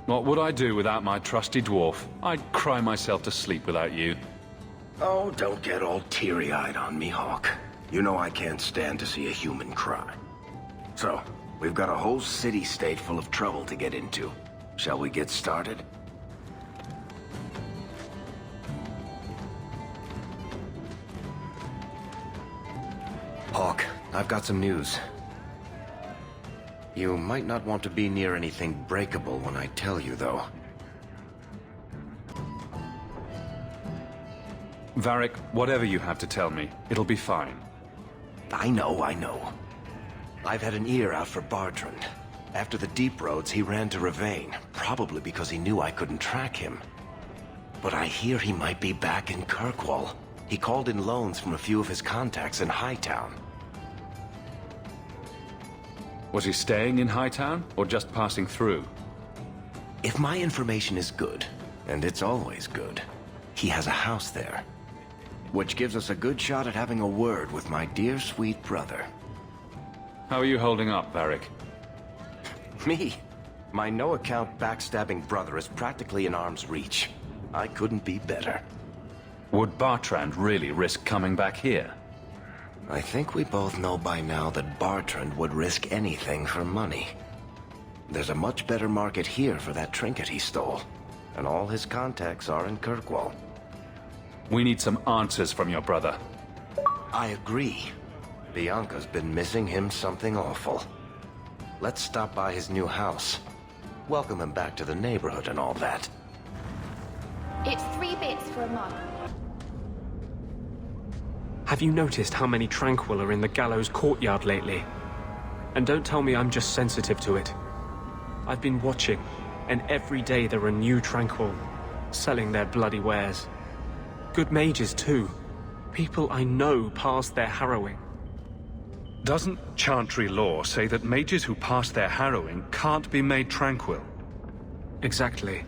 What would I do without my trusty dwarf? I'd cry myself to sleep without you. Oh, don't get all teary-eyed on me, Hawke. You know I can't stand to see a human cry. So, we've got a whole city-state full of trouble to get into. Shall we get started? Hawke, I've got some news. You might not want to be near anything breakable when I tell you, though. Varric, whatever you have to tell me, it'll be fine. I know. I've had an ear out for Bartrand. After the Deep Roads, he ran to Ravain, probably because he knew I couldn't track him. But I hear he might be back in Kirkwall. He called in loans from a few of his contacts in Hightown. Was he staying in Hightown, or just passing through? If my information is good, and it's always good, he has a house there. Which gives us a good shot at having a word with my dear sweet brother. How are you holding up, Varric? Me? My no-account backstabbing brother is practically in arm's reach. I couldn't be better. Would Bartrand really risk coming back here? I think we both know by now that Bartrand would risk anything for money. There's a much better market here for that trinket he stole, and all his contacts are in Kirkwall. We need some answers from your brother. I agree. Bianca's been missing him something awful. Let's stop by his new house. Welcome him back to the neighborhood and all that. It's 3 bits for a month. Have you noticed how many Tranquil are in the gallows courtyard lately? And don't tell me I'm just sensitive to it. I've been watching, and every day there are new Tranquil, selling their bloody wares. Good mages, too. People I know pass their harrowing. Doesn't Chantry law say that mages who pass their harrowing can't be made tranquil? Exactly.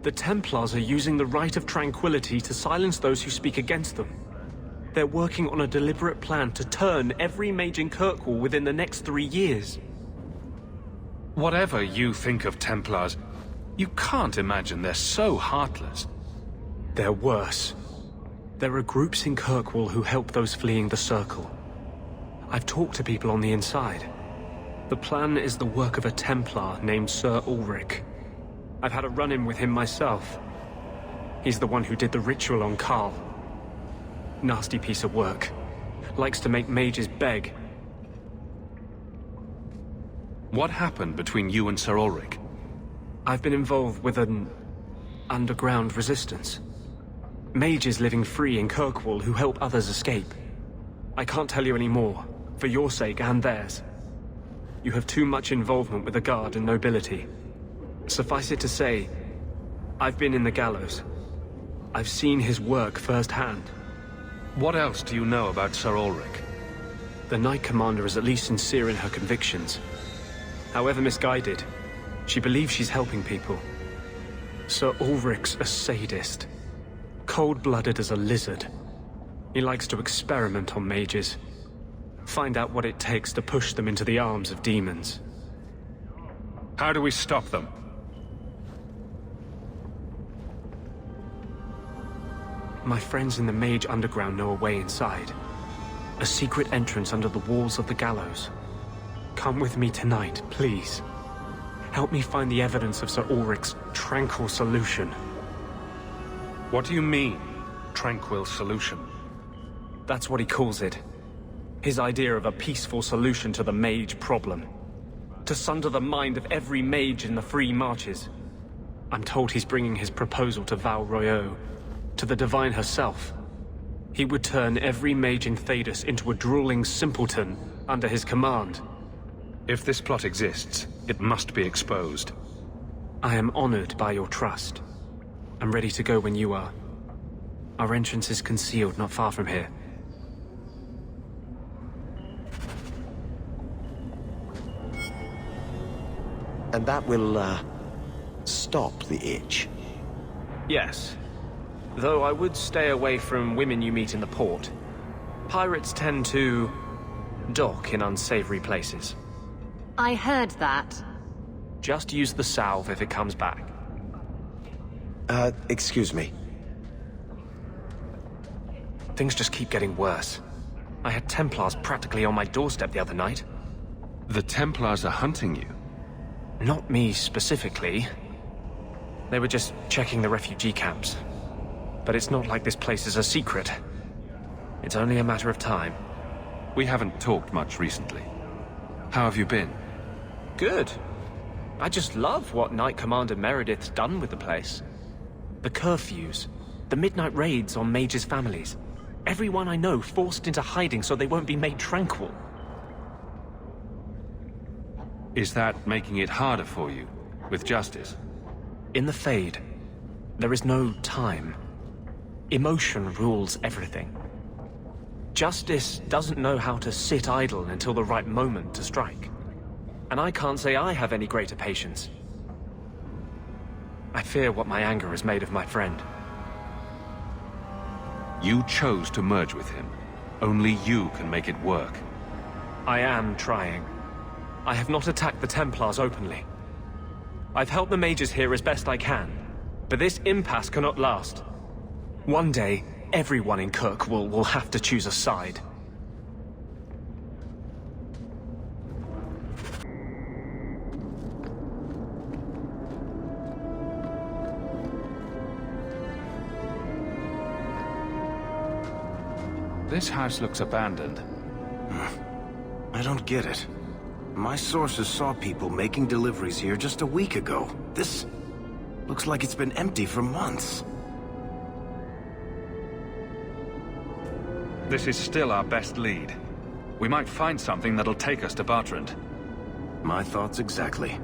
The Templars are using the right of tranquility to silence those who speak against them. They're working on a deliberate plan to turn every mage in Kirkwall within the next 3 years. Whatever you think of Templars, you can't imagine they're so heartless. They're worse. There are groups in Kirkwall who help those fleeing the Circle. I've talked to people on the inside. The plan is the work of a Templar named Sir Ulrich. I've had a run-in with him myself. He's the one who did the ritual on Karl. Nasty piece of work. Likes to make mages beg. What happened between you and Sir Ulrich? I've been involved with an underground resistance. Mages living free in Kirkwall who help others escape. I can't tell you any more, for your sake and theirs. You have too much involvement with the Guard and nobility. Suffice it to say, I've been in the gallows. I've seen his work firsthand. What else do you know about Sir Ulrich? The Knight Commander is at least sincere in her convictions. However misguided, she believes she's helping people. Sir Ulrich's a sadist. Cold-blooded as a lizard. He likes to experiment on mages. Find out what it takes to push them into the arms of demons. How do we stop them? My friends in the Mage Underground know a way inside. A secret entrance under the walls of the gallows. Come with me tonight, please. Help me find the evidence of Sir Ulrich's tranquil solution. What do you mean, tranquil solution? That's what he calls it. His idea of a peaceful solution to the mage problem. To sunder the mind of every mage in the Free Marches. I'm told he's bringing his proposal to Val Royeaux, to the Divine herself. He would turn every mage in Thedas into a drooling simpleton under his command. If this plot exists, it must be exposed. I am honored by your trust. I'm ready to go when you are. Our entrance is concealed not far from here. And that will, stop the itch. Yes. Though I would stay away from women you meet in the port. Pirates tend to dock in unsavory places. I heard that. Just use the salve if it comes back. Excuse me. Things just keep getting worse. I had Templars practically on my doorstep the other night. The Templars are hunting you? Not me specifically. They were just checking the refugee camps. But it's not like this place is a secret. It's only a matter of time. We haven't talked much recently. How have you been? Good. I just love what Knight Commander Meredith's done with the place. The curfews, the midnight raids on mages' families. Everyone I know forced into hiding so they won't be made tranquil. Is that making it harder for you, with justice? In the Fade, there is no time. Emotion rules everything. Justice doesn't know how to sit idle until the right moment to strike. And I can't say I have any greater patience. I fear what my anger has made of my friend. You chose to merge with him. Only you can make it work. I am trying. I have not attacked the Templars openly. I've helped the mages here as best I can, but this impasse cannot last. One day, everyone in Kirkwall will have to choose a side. This house looks abandoned. I don't get it. My sources saw people making deliveries here just a week ago. This looks like it's been empty for months. This is still our best lead. We might find something that'll take us to Bartrand. My thoughts exactly.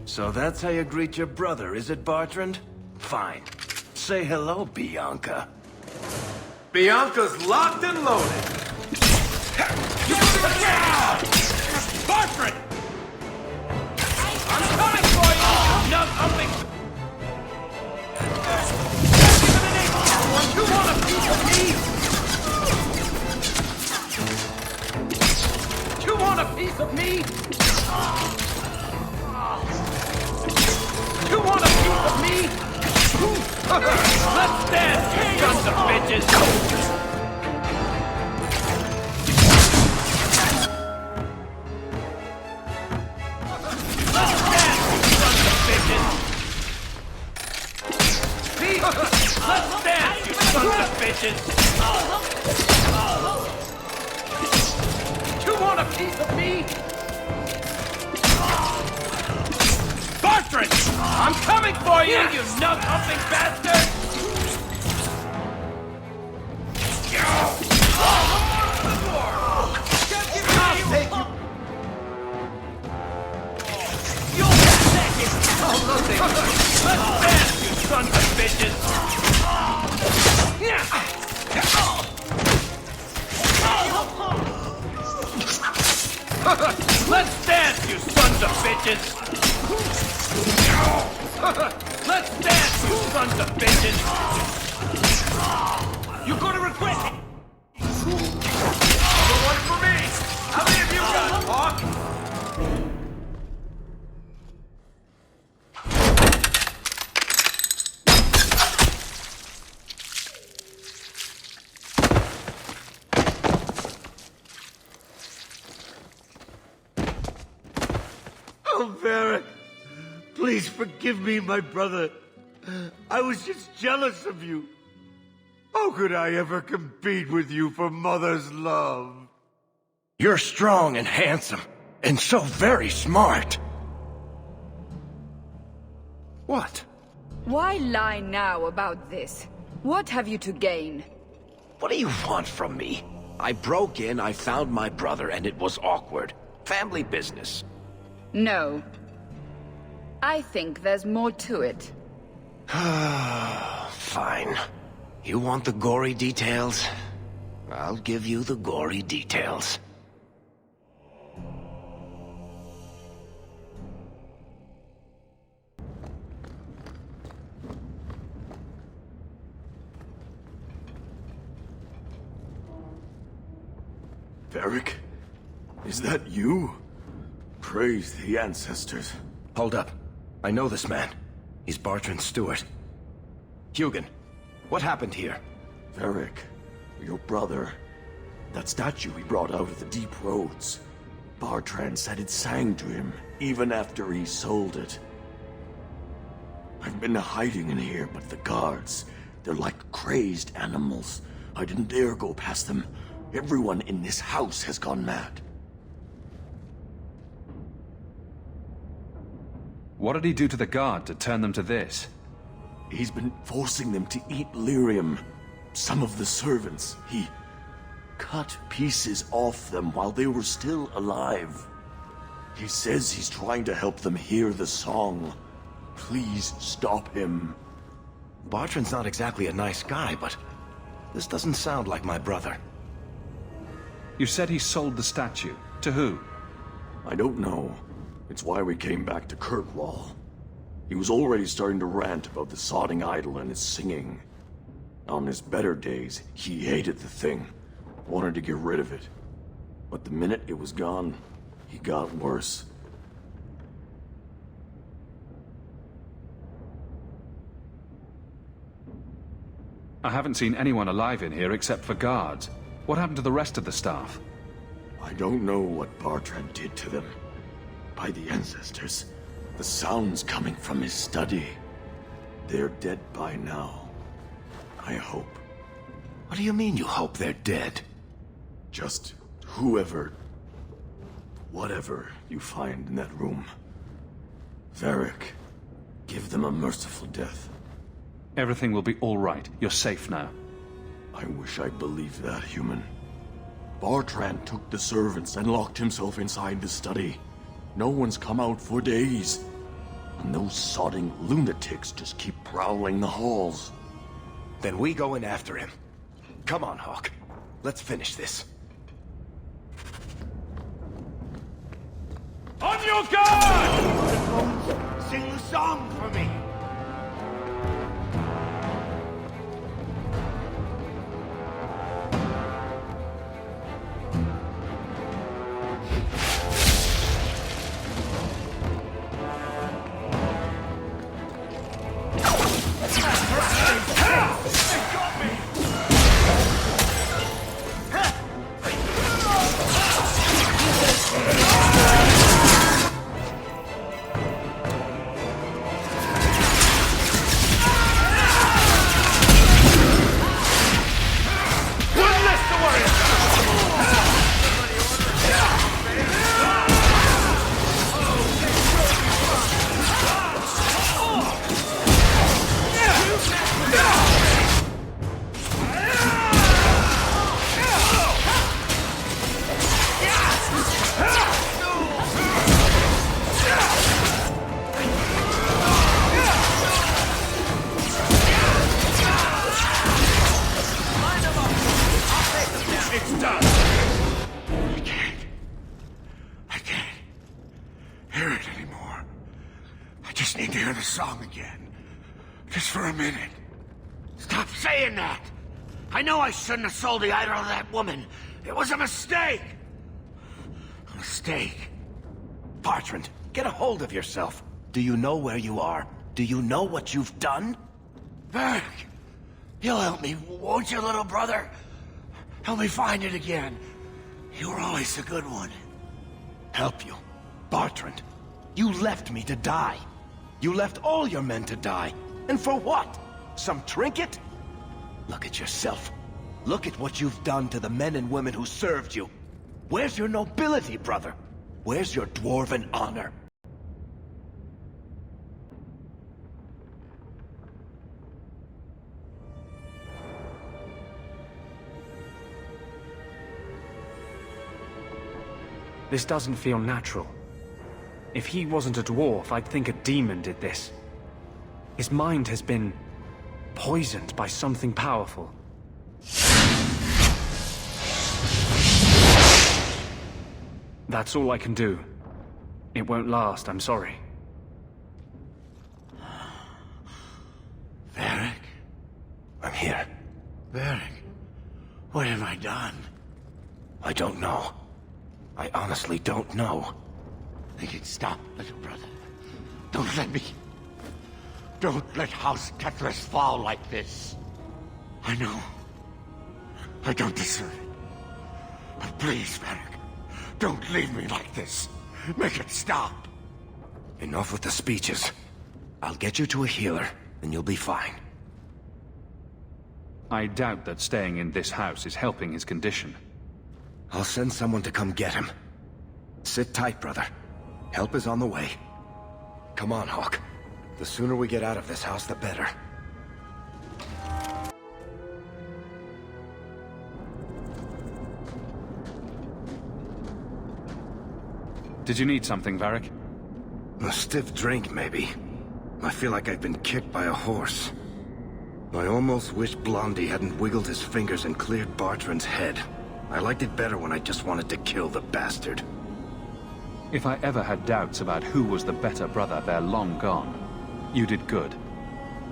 So that's how you greet your brother, is it, Bartrand? Fine. Say hello, Bianca. Bianca's locked and loaded. Bartran! I'm coming for you! Nug-humping! You want a piece of me? You want a piece of me? You want a piece of me? Let's dance, you sons of bitches! Let's dance, you sons of bitches! Let's dance, you sons of bitches! You want a piece of me? Bartran! I'm coming for you, you nug-humping bastard! I'll take you! You'll get naked! Let's dance, you sons of bitches! Let's dance, you sons of bitches! Let's dance, you sons of bitches! You're gonna regret it! One for me! How many of you got, Hawke? Oh, Varric! Please forgive me, my brother. I was just jealous of you. How could I ever compete with you for Mother's love? You're strong and handsome, and so very smart. What? Why lie now about this? What have you to gain? What do you want from me? I broke in, I found my brother, and it was awkward. Family business. No. I think there's more to it. Fine. You want the gory details? I'll give you the gory details. Varric? Is that you? Praise the ancestors. Hold up. I know this man. He's Bartran's steward. Hugin, what happened here? Varric, your brother. That statue he brought out of the deep roads. Bartran said it sang to him, even after he sold it. I've been hiding in here, but the guards, they're like crazed animals. I didn't dare go past them. Everyone in this house has gone mad. What did he do to the guard to turn them to this? He's been forcing them to eat lyrium. Some of the servants, he cut pieces off them while they were still alive. He says he's trying to help them hear the song. Please stop him. Bartran's not exactly a nice guy, but this doesn't sound like my brother. You said he sold the statue. To who? I don't know. It's why we came back to Kirkwall. He was already starting to rant about the sodding idol and his singing. On his better days, he hated the thing, wanted to get rid of it. But the minute it was gone, he got worse. I haven't seen anyone alive in here except for guards. What happened to the rest of the staff? I don't know what Bartran did to them. By the ancestors, the sounds coming from his study. They're dead by now. I hope. What do you mean you hope they're dead? Just whoever, whatever you find in that room. Varric, give them a merciful death. Everything will be all right. You're safe now. I wish I believed that, human. Bartran took the servants and locked himself inside the study. No one's come out for days. And those sodding lunatics just keep prowling the halls. Then we go in after him. Come on, Hawke. Let's finish this. On your guard! Sing the song for me. I shouldn't have sold the idol to that woman. It was a mistake. A mistake. Bertrand, get a hold of yourself. Do you know where you are? Do you know what you've done? Varric, you'll help me, won't you, little brother? Help me find it again. You were always a good one. Help you? Bertrand, you left me to die. You left all your men to die. And for what? Some trinket? Look at yourself. Look at what you've done to the men and women who served you. Where's your nobility, brother? Where's your dwarven honor? This doesn't feel natural. If he wasn't a dwarf, I'd think a demon did this. His mind has been poisoned by something powerful. That's all I can do. It won't last, I'm sorry. Varric? I'm here. Varric, what have I done? I don't know. I honestly don't know. Make it stop, little brother. Don't let House Kethris fall like this. I know. I don't deserve it. But please, Varric, don't leave me like this. Make it stop. Enough with the speeches. I'll get you to a healer, and you'll be fine. I doubt that staying in this house is helping his condition. I'll send someone to come get him. Sit tight, brother. Help is on the way. Come on, Hawke. The sooner we get out of this house, the better. Did you need something, Varric? A stiff drink, maybe. I feel like I've been kicked by a horse. I almost wish Blondie hadn't wiggled his fingers and cleared Bertrand's head. I liked it better when I just wanted to kill the bastard. If I ever had doubts about who was the better brother, they're long gone. You did good.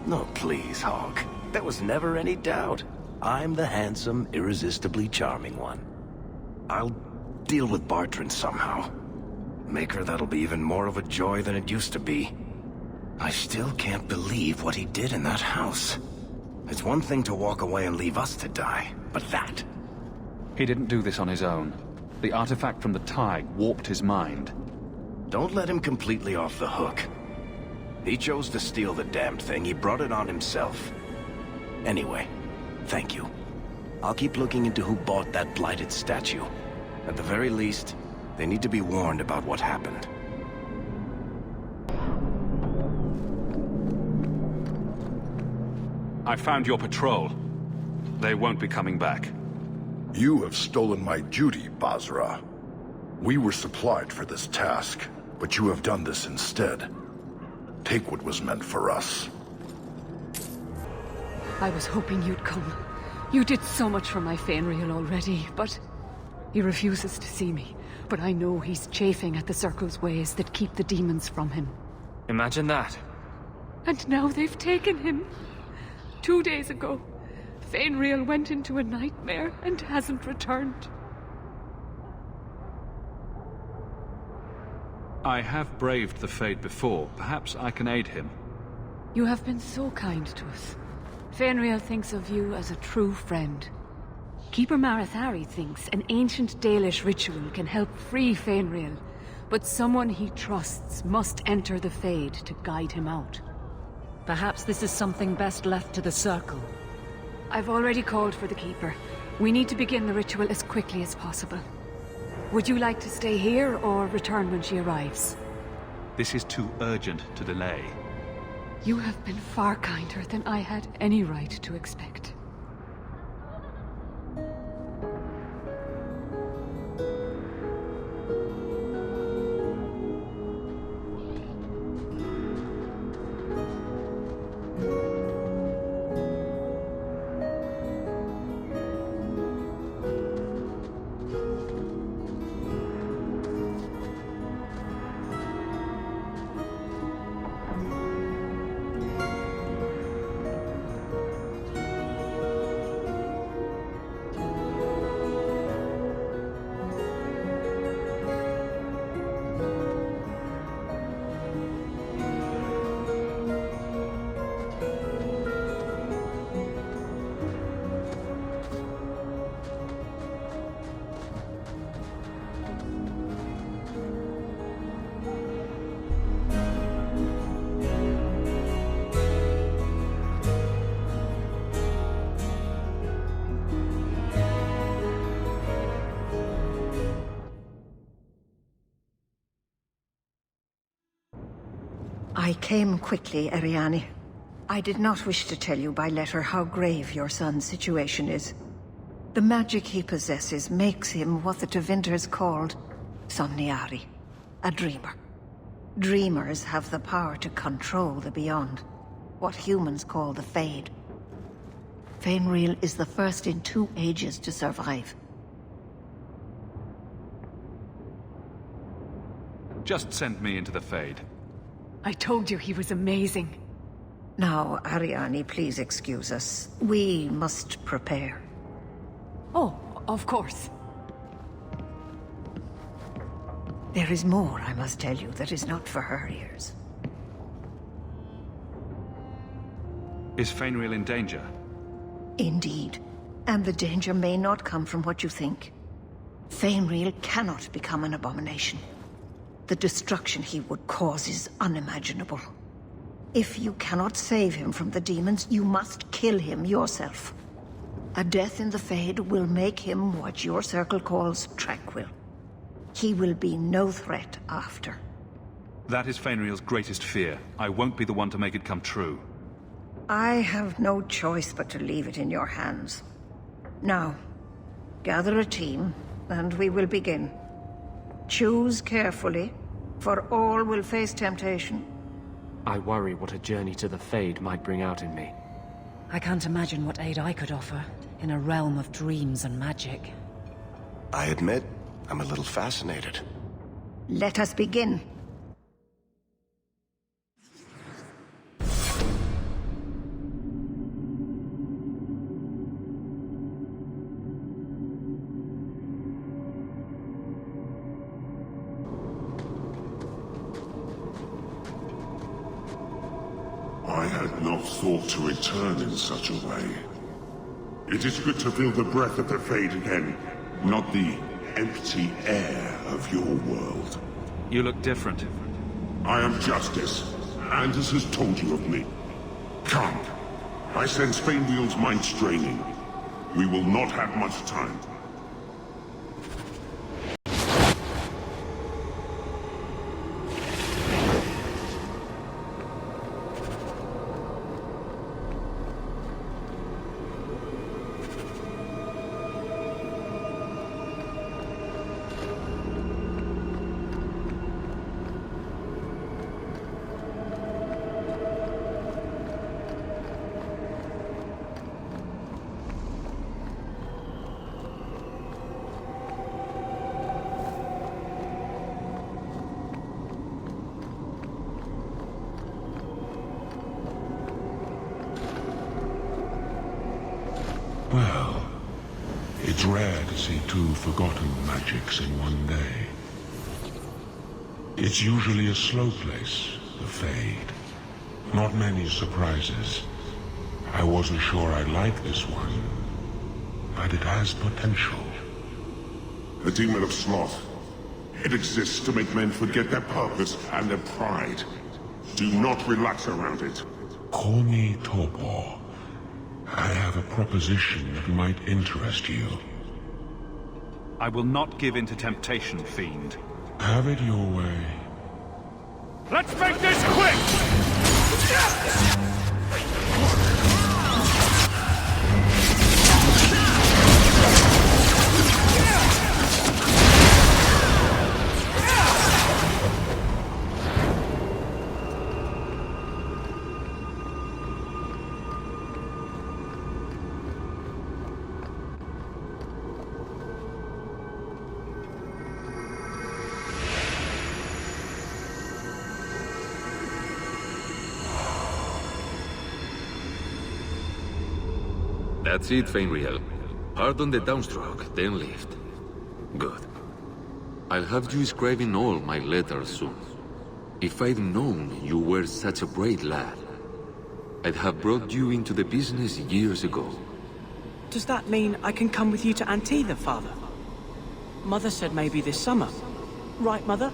No, please, Hawke. There was never any doubt. I'm the handsome, irresistibly charming one. I'll deal with Bertrand somehow. Make her that'll be even more of a joy than it used to be. I still can't believe what he did in that house. It's one thing to walk away and leave us to die, but that... He didn't do this on his own. The artifact from the Tide warped his mind. Don't let him completely off the hook. He chose to steal the damned thing. He brought it on himself. Anyway, thank you. I'll keep looking into who bought that blighted statue. At the very least, they need to be warned about what happened. I found your patrol. They won't be coming back. You have stolen my duty, Basra. We were supplied for this task, but you have done this instead. Take what was meant for us. I was hoping you'd come. You did so much for my Fenrir already, but he refuses to see me. But I know he's chafing at the Circle's ways that keep the demons from him. Imagine that. And now they've taken him. 2 days ago, Fenrir went into a nightmare and hasn't returned. I have braved the Fade before. Perhaps I can aid him. You have been so kind to us. Fenrir thinks of you as a true friend. Keeper Marathari thinks an ancient Dalish ritual can help free Fenrir, but someone he trusts must enter the Fade to guide him out. Perhaps this is something best left to the Circle. I've already called for the Keeper. We need to begin the ritual as quickly as possible. Would you like to stay here or return when she arrives? This is too urgent to delay. You have been far kinder than I had any right to expect. I came quickly, Ariane. I did not wish to tell you by letter how grave your son's situation is. The magic he possesses makes him what the Tevinters called Somniari, a dreamer. Dreamers have the power to control the beyond, what humans call the Fade. Fenrir is the first in 2 ages to survive. Just send me into the Fade. I told you he was amazing. Now, Ariane, please excuse us. We must prepare. Oh, of course. There is more, I must tell you, that is not for her ears. Is Fenrir in danger? Indeed. And the danger may not come from what you think. Fenrir cannot become an abomination. The destruction he would cause is unimaginable. If you cannot save him from the demons, you must kill him yourself. A death in the Fade will make him what your circle calls tranquil. He will be no threat after. That is Fenrir's greatest fear. I won't be the one to make it come true. I have no choice but to leave it in your hands. Now, gather a team, and we will begin. Choose carefully, for all will face temptation. I worry what a journey to the Fade might bring out in me. I can't imagine what aid I could offer, in a realm of dreams and magic. I admit, I'm a little fascinated. Let us begin. I had not thought to return in such a way. It is good to feel the breath of the Fade again, not the empty air of your world. You look different. I am Justice. Anders has told you of me. Come. I sense Fenrir's mind straining. We will not have much time. It's rare to see two forgotten magics in one day. It's usually a slow place, the Fade. Not many surprises. I wasn't sure I'd like this one, but it has potential. The demon of sloth. It exists to make men forget their purpose and their pride. Do not relax around it. Call me Torpor. I have a proposition that might interest you. I will not give in to temptation, fiend. Have it your way. Let's make this quick! That's it, Fenriel. Hard on the downstroke, then lift. Good. I'll have you scribing all my letters soon. If I'd known you were such a brave lad, I'd have brought you into the business years ago. Does that mean I can come with you to Antitha, Father? Mother said maybe this summer. Right, Mother?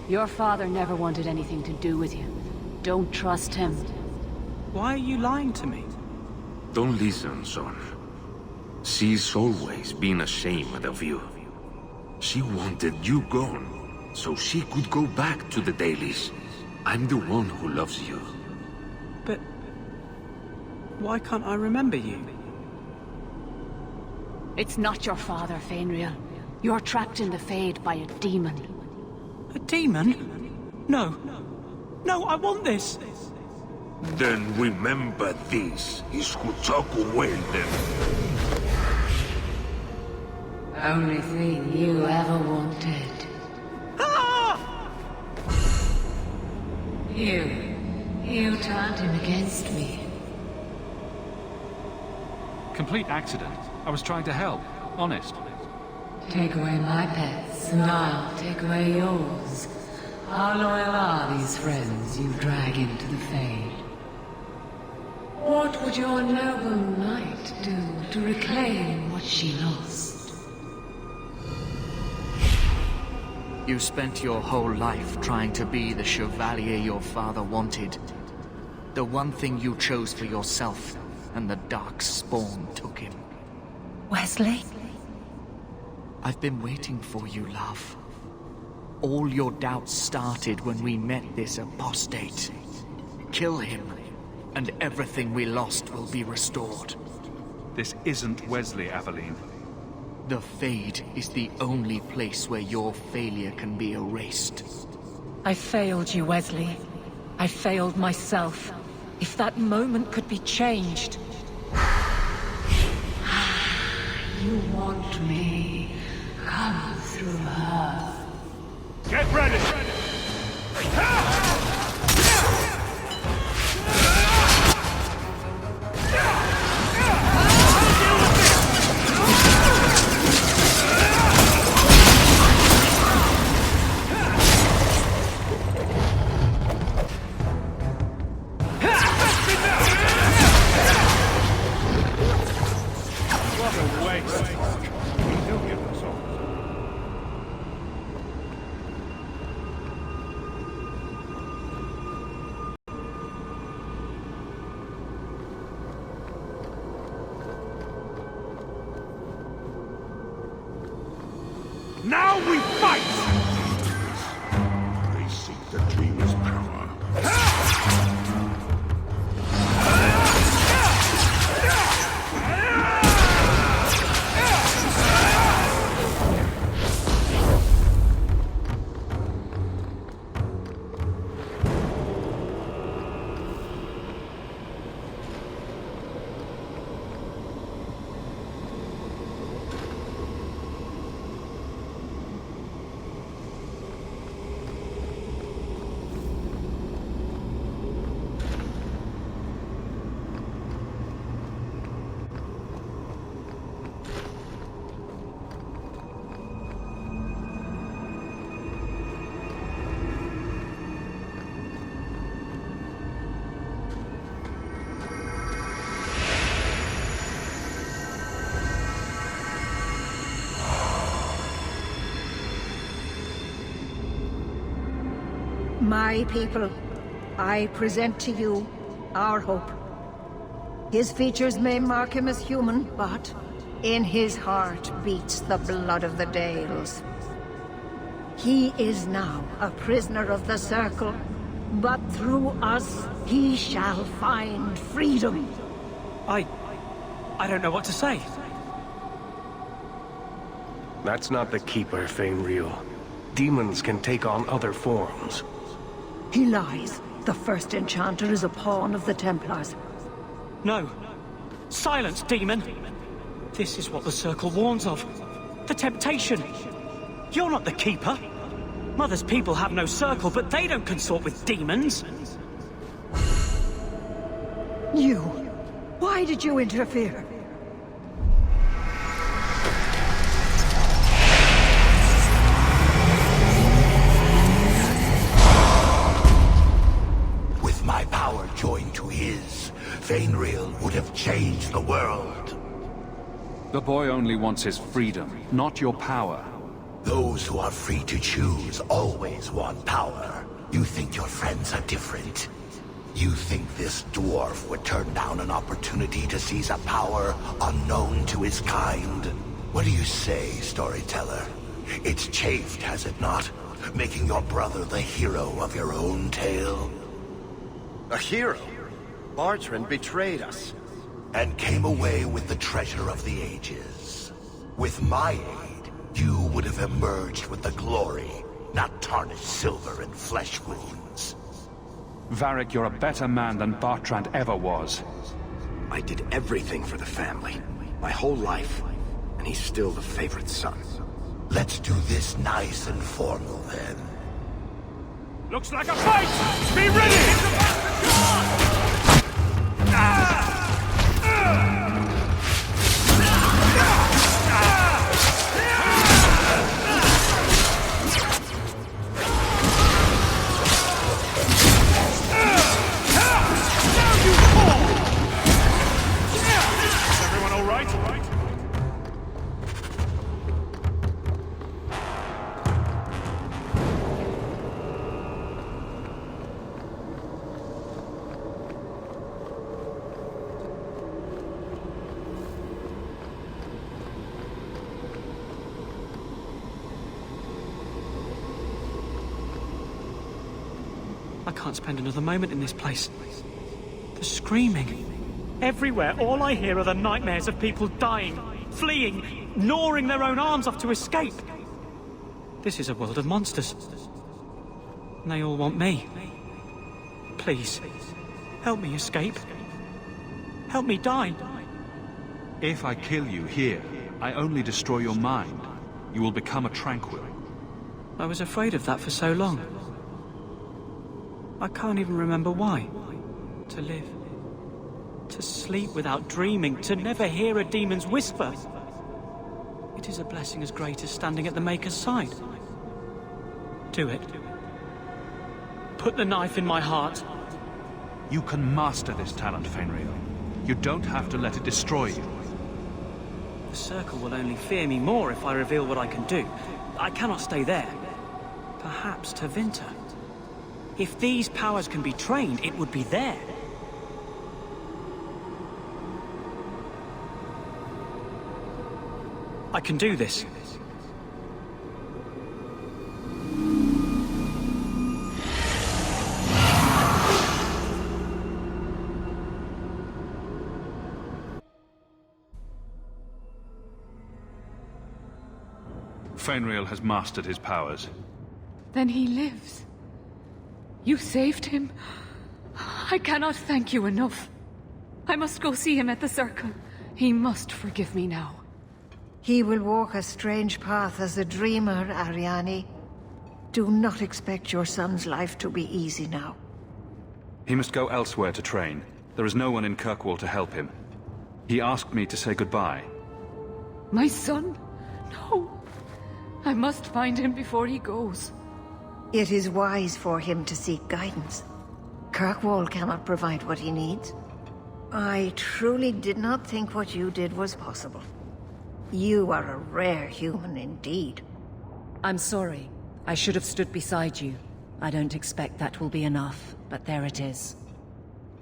Your father never wanted anything to do with you. Don't trust him. Why are you lying to me? Don't listen, son. She's always been ashamed of you. She wanted you gone, so she could go back to the dailies. I'm the one who loves you. But why can't I remember you? It's not your father, Fenriel. You're trapped in the Fade by a demon. A demon? No. No, I want this! Then remember this is who took away them. Only thing you ever wanted. Ah! You turned him against me. Complete accident. I was trying to help. Honest. Take away my pets, and I'll take away yours. How loyal are these friends you drag into the Fade? What would your noble knight do to reclaim what she lost? You spent your whole life trying to be the chevalier your father wanted. The one thing you chose for yourself, and the dark spawn took him. Wesley? I've been waiting for you, love. All your doubts started when we met this apostate. Kill him, and everything we lost will be restored. This isn't Wesley, Aveline. The Fade is the only place where your failure can be erased. I failed you, Wesley. I failed myself. If that moment could be changed. You want me? Come through her. Get ready! What a waste. He'll give us all. Now we fight! They seek the dreamer's power. My people, I present to you our hope. His features may mark him as human, but in his heart beats the blood of the Dales. He is now a prisoner of the Circle, but through us, he shall find freedom. I don't know what to say. That's not the Keeper, Fainreal. Demons can take on other forms. He lies. The first Enchanter is a pawn of the Templars. No. Silence, demon! This is what the Circle warns of. The temptation. You're not the Keeper. Mother's people have no Circle, but they don't consort with demons. You. Why did you interfere? With my power joined to his, Fainreal would have changed the world. The boy only wants his freedom, not your power. Those who are free to choose always want power. You think your friends are different? You think this dwarf would turn down an opportunity to seize a power unknown to his kind? What do you say, storyteller? It's chafed, has it not? Making your brother the hero of your own tale? A hero? Bartrand betrayed us. And came away with the treasure of the ages. With my aid, you would have emerged with the glory, not tarnished silver and flesh wounds. Varric, you're a better man than Bartrand ever was. I did everything for the family, my whole life, and he's still the favorite son. Let's do this nice and formal then. Looks like a fight! Be ready! I can't spend another moment in this place. The screaming. Everywhere, all I hear are the nightmares of people dying, fleeing, gnawing their own arms off to escape. This is a world of monsters. And they all want me. Please, help me escape. Help me die. If I kill you here, I only destroy your mind. You will become a tranquil. I was afraid of that for so long. I can't even remember why. To live. To sleep without dreaming. To never hear a demon's whisper. It is a blessing as great as standing at the Maker's side. Do it. Put the knife in my heart. You can master this talent, Fainreal. You don't have to let it destroy you. The Circle will only fear me more if I reveal what I can do. I cannot stay there. Perhaps to Winter. If these powers can be trained, it would be there. I can do this. Fainreal has mastered his powers. Then he lives. You saved him. I cannot thank you enough. I must go see him at the Circle. He must forgive me now. He will walk a strange path as a dreamer, Ariani. Do not expect your son's life to be easy now. He must go elsewhere to train. There is no one in Kirkwall to help him. He asked me to say goodbye. My son? No. I must find him before he goes. It is wise for him to seek guidance. Kirkwall cannot provide what he needs. I truly did not think what you did was possible. You are a rare human indeed. I'm sorry. I should have stood beside you. I don't expect that will be enough, but there it is.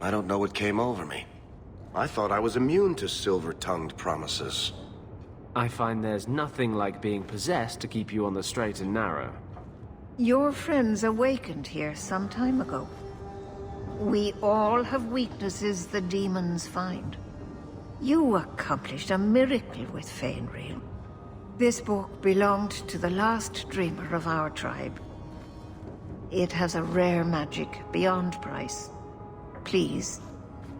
I don't know what came over me. I thought I was immune to silver-tongued promises. I find there's nothing like being possessed to keep you on the straight and narrow. Your friends awakened here some time ago. We all have weaknesses the demons find. You accomplished a miracle with Feynriel. This book belonged to the last dreamer of our tribe. It has a rare magic beyond price. Please,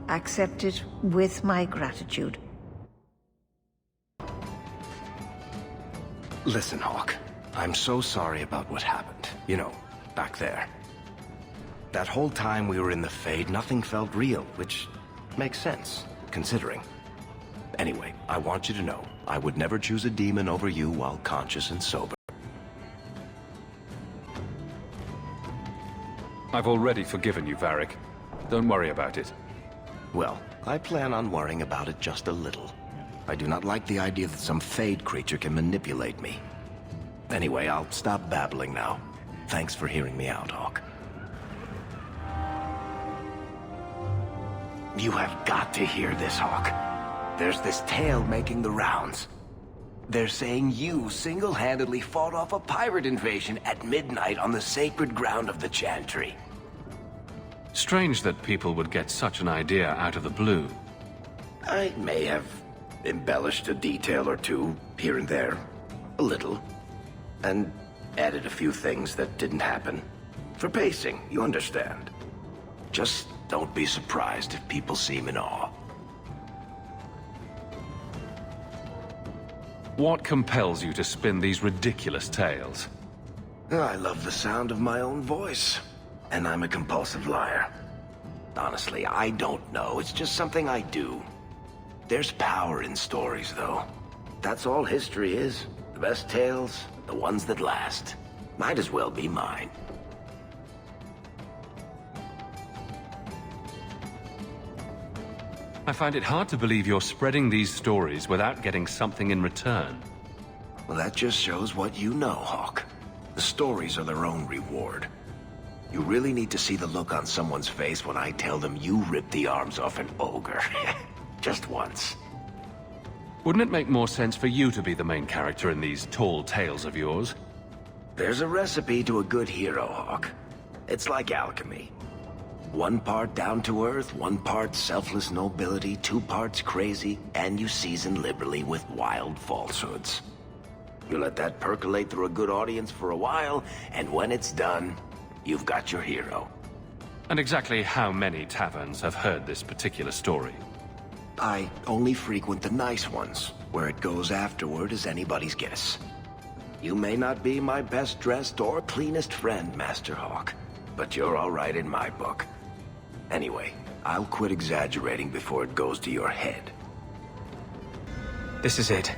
accept it with my gratitude. Listen, Hawke. I'm so sorry about what happened. You know, back there. That whole time we were in the Fade, nothing felt real, which makes sense, considering. Anyway, I want you to know, I would never choose a demon over you while conscious and sober. I've already forgiven you, Varric. Don't worry about it. Well, I plan on worrying about it just a little. I do not like the idea that some Fade creature can manipulate me. Anyway, I'll stop babbling now. Thanks for hearing me out, Hawke. You have got to hear this, Hawke. There's this tale making the rounds. They're saying you single-handedly fought off a pirate invasion at midnight on the sacred ground of the Chantry. Strange that people would get such an idea out of the blue. I may have embellished a detail or two, here and there. A little. And added a few things that didn't happen. For pacing, you understand. Just don't be surprised if people seem in awe. What compels you to spin these ridiculous tales? I love the sound of my own voice. And I'm a compulsive liar. Honestly, I don't know. It's just something I do. There's power in stories, though. That's all history is. The best tales, the ones that last. Might as well be mine. I find it hard to believe you're spreading these stories without getting something in return. Well, that just shows what you know, Hawke. The stories are their own reward. You really need to see the look on someone's face when I tell them you ripped the arms off an ogre. Just once. Wouldn't it make more sense for you to be the main character in these tall tales of yours? There's a recipe to a good hero, Hawke. It's like alchemy. 1 part down to earth, 1 part selfless nobility, 2 parts crazy, and you season liberally with wild falsehoods. You let that percolate through a good audience for a while, and when it's done, you've got your hero. And exactly how many taverns have heard this particular story? I only frequent the nice ones. Where it goes afterward is anybody's guess. You may not be my best dressed or cleanest friend, Master Hawke, but you're all right in my book. Anyway, I'll quit exaggerating before it goes to your head. This is it.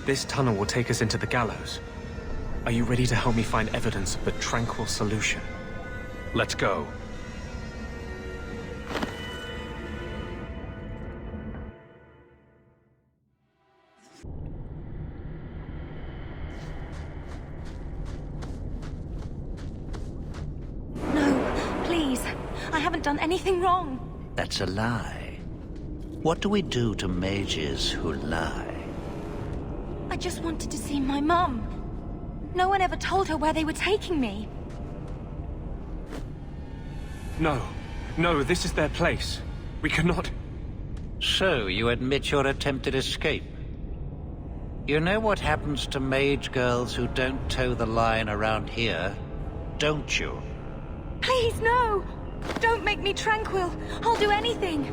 This tunnel will take us into the gallows. Are you ready to help me find evidence of the tranquil solution? Let's go. No, please. I haven't done anything wrong. That's a lie. What do we do to mages who lie? I just wanted to see my mum. No one ever told her where they were taking me. No. No, this is their place. We cannot... So, you admit your attempted escape? You know what happens to mage girls who don't toe the line around here, don't you? Please, no! Don't make me tranquil. I'll do anything.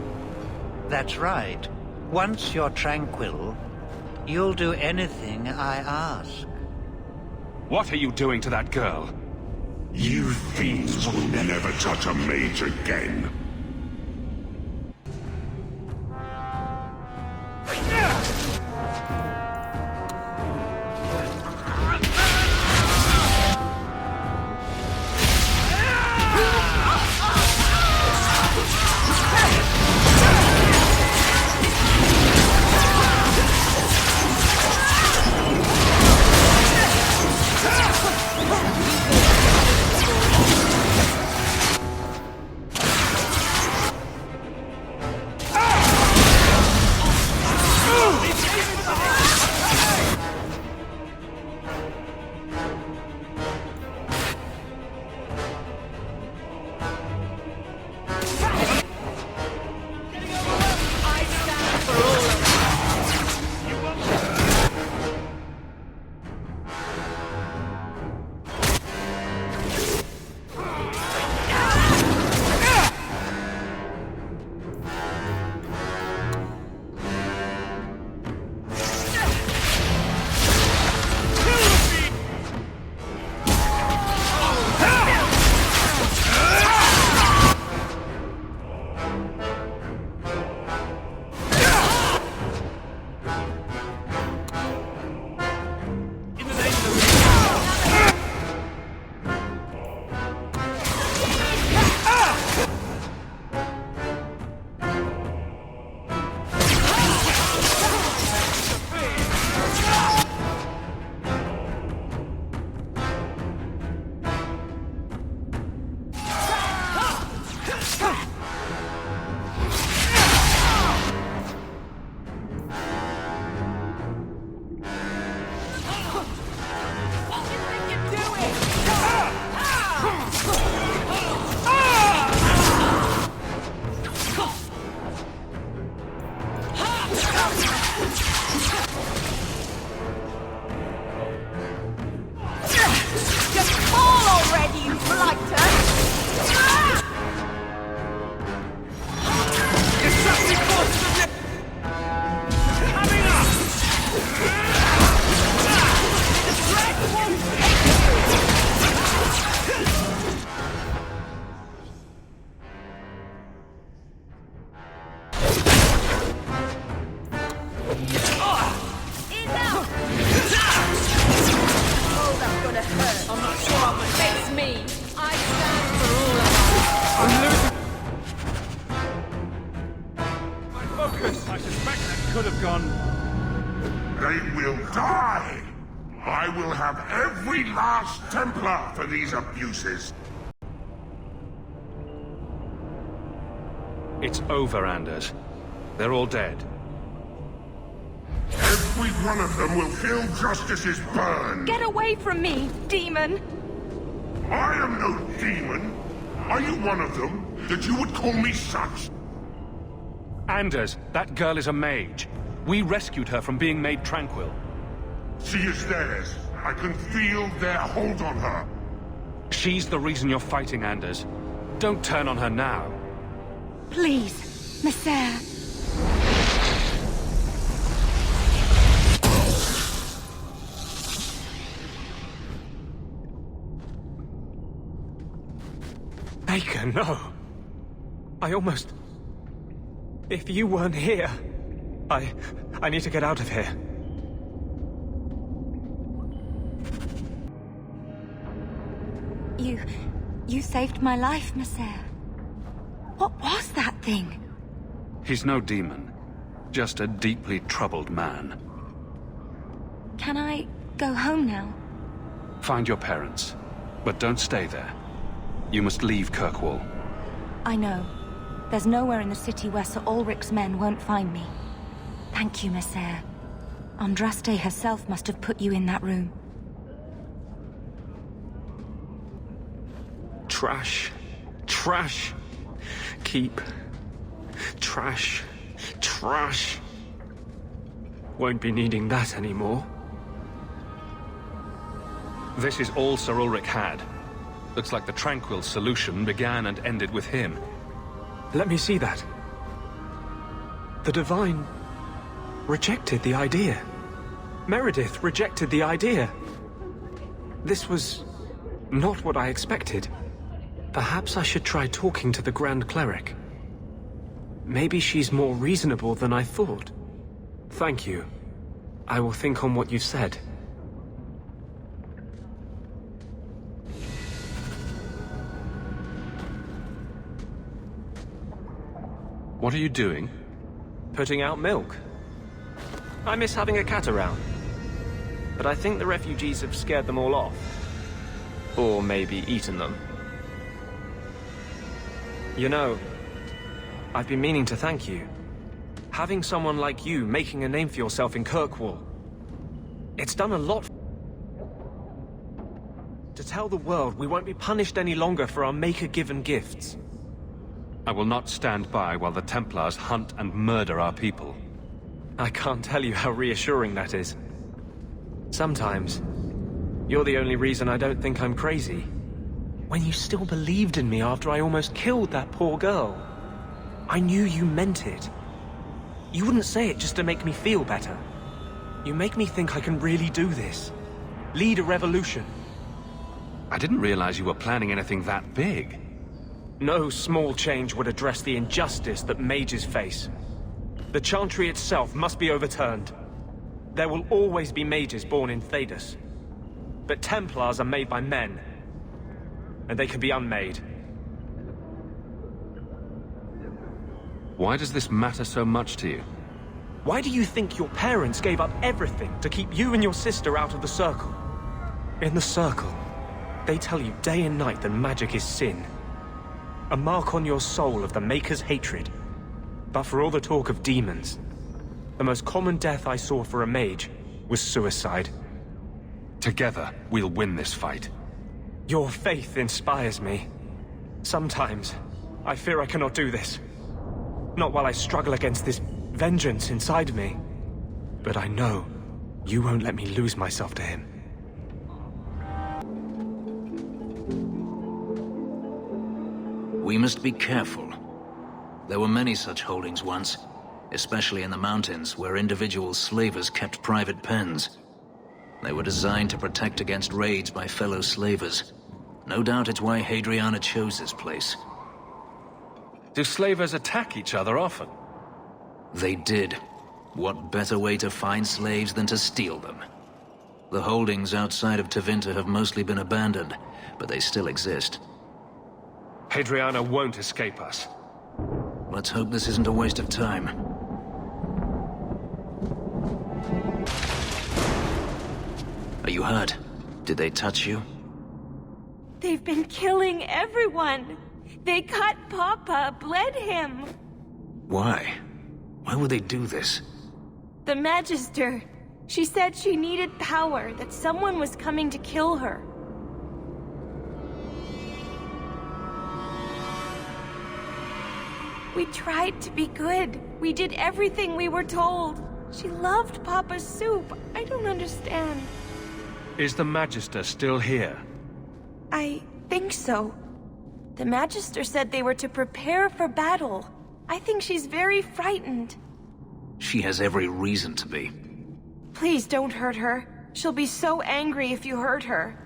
That's right. Once you're tranquil, you'll do anything I ask. What are you doing to that girl? You fiends will never touch a mage again. Just fall already, you blighter! Coming up! Oh, that's gonna hurt. I'm not sure I'm face me. I stand for all of us. I'm losing my focus. I suspect that could have gone. They will die! I will have every last Templar for these abuses. It's over, Anders. They're all dead. Every one of them will feel justice's burn. Get away from me, demon! I am no demon. Are you one of them, that you would call me such? Anders, that girl is a mage. We rescued her from being made tranquil. She is theirs. I can feel their hold on her. She's the reason you're fighting, Anders. Don't turn on her now. Please, Messer. Baker, no. I almost... If you weren't here... I need to get out of here. You saved my life, Messer. What was that thing? He's no demon. Just a deeply troubled man. Can I go home now? Find your parents. But don't stay there. You must leave Kirkwall. I know. There's nowhere in the city where Sir Ulrich's men won't find me. Thank you, Messer. Andraste herself must have put you in that room. Trash. Trash. Keep. Trash. Trash. Won't be needing that anymore. This is all Sir Ulrich had. Looks like the Tranquil solution began and ended with him. Let me see that. The Divine rejected the idea. Meredith rejected the idea. This was not what I expected. Perhaps I should try talking to the Grand Cleric. Maybe she's more reasonable than I thought. Thank you. I will think on what you've said. What are you doing? Putting out milk. I miss having a cat around. But I think the refugees have scared them all off. Or maybe eaten them. You know, I've been meaning to thank you. Having someone like you making a name for yourself in Kirkwall. It's done a lot. To tell the world we won't be punished any longer for our Maker-given gifts. I will not stand by while the Templars hunt and murder our people. I can't tell you how reassuring that is. Sometimes, you're the only reason I don't think I'm crazy. When you still believed in me after I almost killed that poor girl. I knew you meant it. You wouldn't say it just to make me feel better. You make me think I can really do this. Lead a revolution. I didn't realize you were planning anything that big. No small change would address the injustice that mages face. The Chantry itself must be overturned. There will always be mages born in Thedas. But Templars are made by men. And they can be unmade. Why does this matter so much to you? Why do you think your parents gave up everything to keep you and your sister out of the Circle? In the Circle, they tell you day and night that magic is sin. A mark on your soul of the Maker's hatred. But for all the talk of demons, the most common death I saw for a mage was suicide. Together, we'll win this fight. Your faith inspires me. Sometimes, I fear I cannot do this. Not while I struggle against this vengeance inside me. But I know you won't let me lose myself to him. We must be careful. There were many such holdings once, especially in the mountains where individual slavers kept private pens. They were designed to protect against raids by fellow slavers. No doubt it's why Hadriana chose this place. Do slavers attack each other often? They did. What better way to find slaves than to steal them? The holdings outside of Tevinter have mostly been abandoned, but they still exist. Hadriana won't escape us. Let's hope this isn't a waste of time. Are you hurt? Did they touch you? They've been killing everyone. They cut Papa, bled him. Why? Why would they do this? The Magister. She said she needed power, that someone was coming to kill her. We tried to be good. We did everything we were told. She loved Papa's soup. I don't understand. Is the Magister still here? I think so. The Magister said they were to prepare for battle. I think she's very frightened. She has every reason to be. Please don't hurt her. She'll be so angry if you hurt her.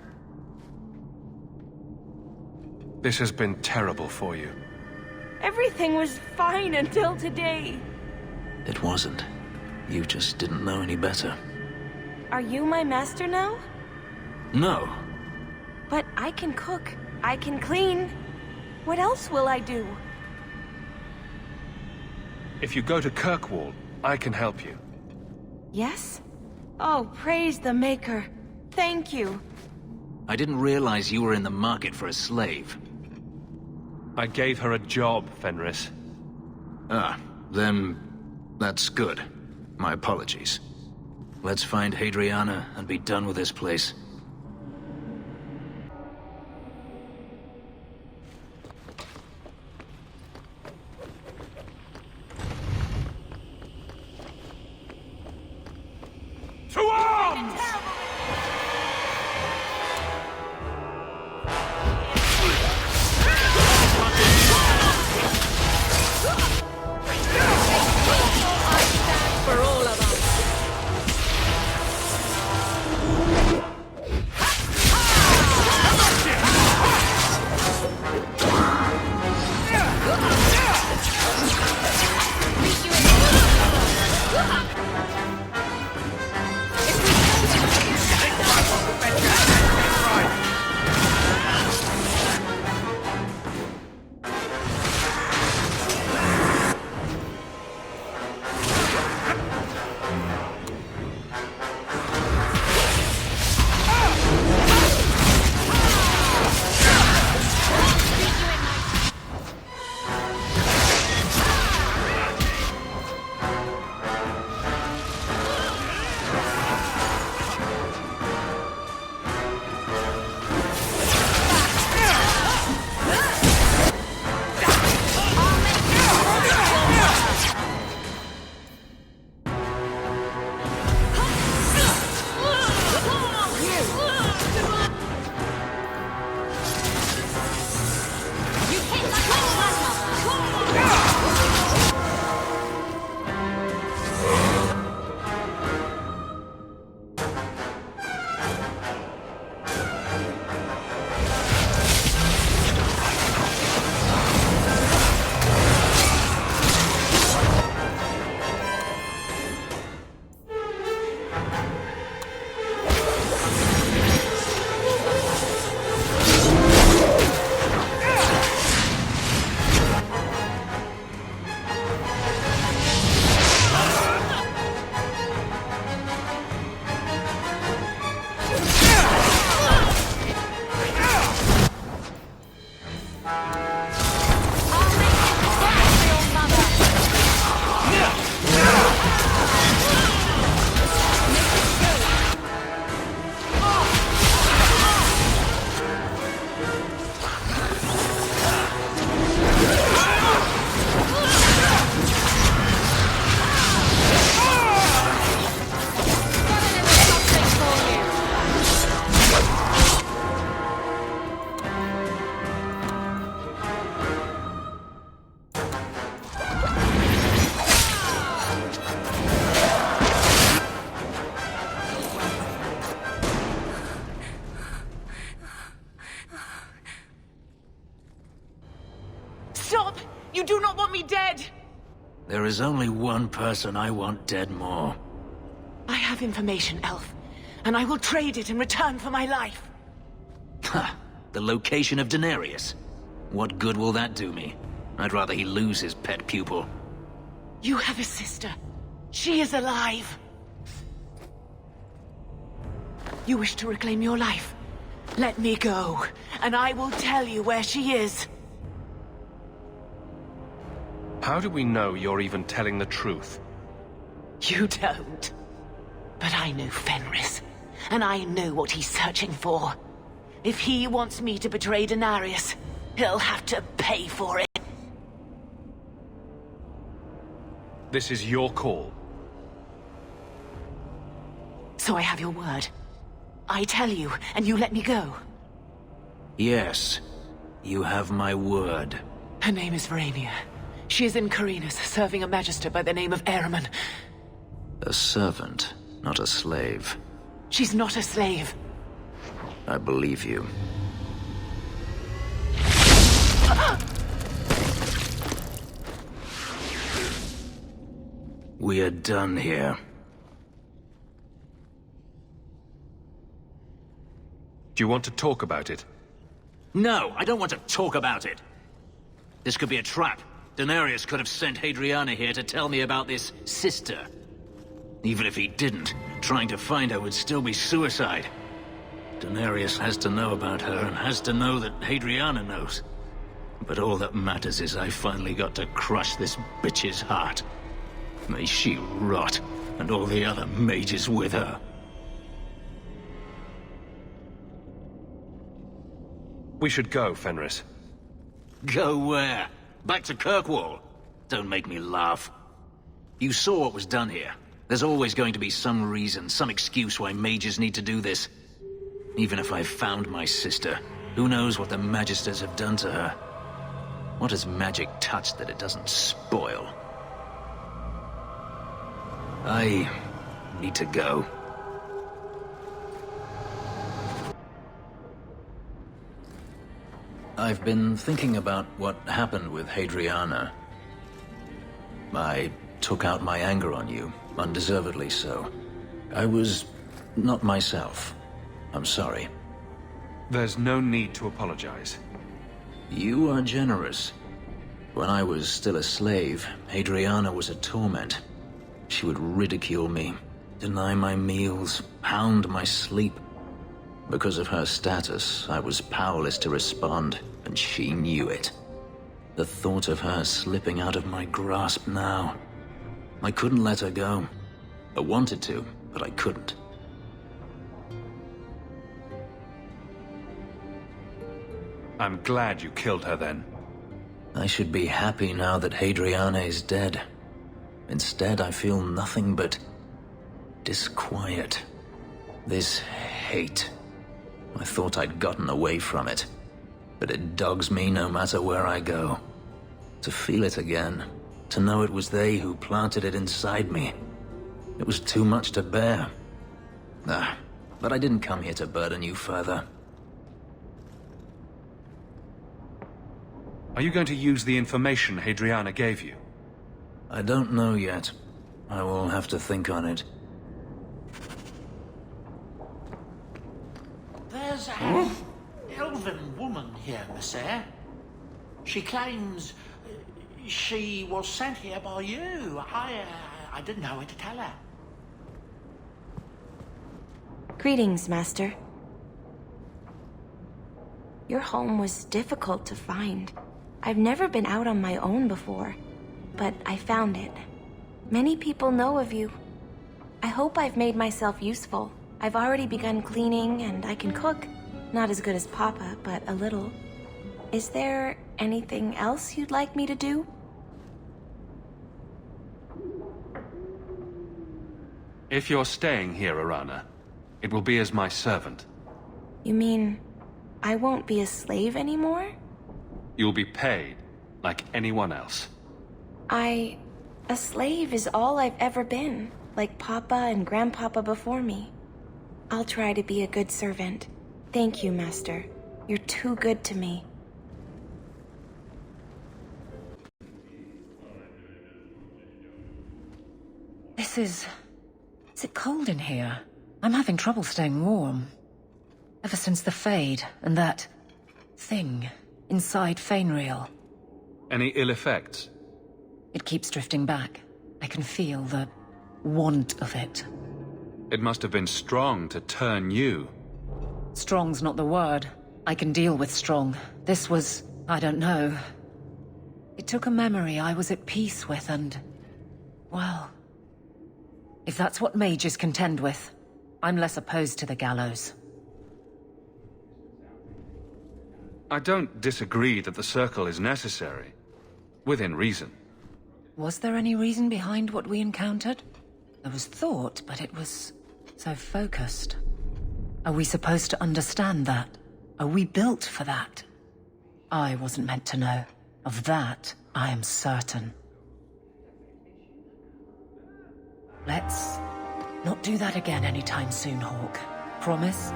This has been terrible for you. Everything was fine until today. It wasn't. You just didn't know any better. Are you my master now? No. But I can cook. I can clean. What else will I do? If you go to Kirkwall, I can help you. Yes? Oh, praise the Maker. Thank you. I didn't realize you were in the market for a slave. I gave her a job, Fenris. Ah, then that's good. My apologies. Let's find Hadriana and be done with this place. To arms! For all of us. There is only one person I want dead more. I have information, Elf, and I will trade it in return for my life. Ha! The location of Denarius. What good will that do me? I'd rather he lose his pet pupil. You have a sister. She is alive. You wish to reclaim your life? Let me go, and I will tell you where she is. How do we know you're even telling the truth? You don't. But I know Fenris, and I know what he's searching for. If he wants me to betray Denarius, he'll have to pay for it. This is your call. So I have your word. I tell you, and you let me go. Yes, you have my word. Her name is Verania. She is in Carinus, serving a magister by the name of Ehrman. A servant, not a slave. She's not a slave. I believe you. We are done here. Do you want to talk about it? No, I don't want to talk about it. This could be a trap. Denarius could have sent Hadriana here to tell me about this sister. Even if he didn't, trying to find her would still be suicide. Denarius has to know about her and has to know that Hadriana knows. But all that matters is I finally got to crush this bitch's heart. May she rot, and all the other mages with her. We should go, Fenris. Go where? Back to Kirkwall? Don't make me laugh. You saw what was done here. There's always going to be some reason, some excuse why mages need to do this. Even if I found my sister, who knows what the Magisters have done to her? What has magic touched that it doesn't spoil? I need to go. I've been thinking about what happened with Hadriana. I took out my anger on you, undeservedly so. I was not myself. I'm sorry. There's no need to apologize. You are generous. When I was still a slave, Hadriana was a torment. She would ridicule me, deny my meals, hound my sleep. Because of her status, I was powerless to respond, and she knew it. The thought of her slipping out of my grasp now. I couldn't let her go. I wanted to, but I couldn't. I'm glad you killed her then. I should be happy now that Hadriana is dead. Instead, I feel nothing but disquiet. This hate. I thought I'd gotten away from it, but it dogs me no matter where I go. To feel it again, to know it was they who planted it inside me. It was too much to bear. But I didn't come here to burden you further. Are you going to use the information Hadriana gave you? I don't know yet. I will have to think on it. There's an elven woman here, Monsieur. She claims she was sent here by you. I didn't know what to tell her. Greetings, Master. Your home was difficult to find. I've never been out on my own before, but I found it. Many people know of you. I hope I've made myself useful. I've already begun cleaning and I can cook. Not as good as Papa, but a little. Is there anything else you'd like me to do? If you're staying here, Arana, it will be as my servant. You mean I won't be a slave anymore? You'll be paid like anyone else. A slave is all I've ever been, like Papa and Grandpapa before me. I'll try to be a good servant. Thank you, Master. You're too good to me. Is it cold in here? I'm having trouble staying warm. Ever since the Fade and that thing inside Fainreal. Any ill effects? It keeps drifting back. I can feel the want of it. It must have been strong to turn you. Strong's not the word. I can deal with strong. This was, I don't know. It took a memory I was at peace with and, well, if that's what mages contend with, I'm less opposed to the gallows. I don't disagree that the circle is necessary. Within reason. Was there any reason behind what we encountered? There was thought, but it was so focused. Are we supposed to understand that? Are we built for that? I wasn't meant to know. Of that, I am certain. Let's not do that again anytime soon, Hawke. Promise?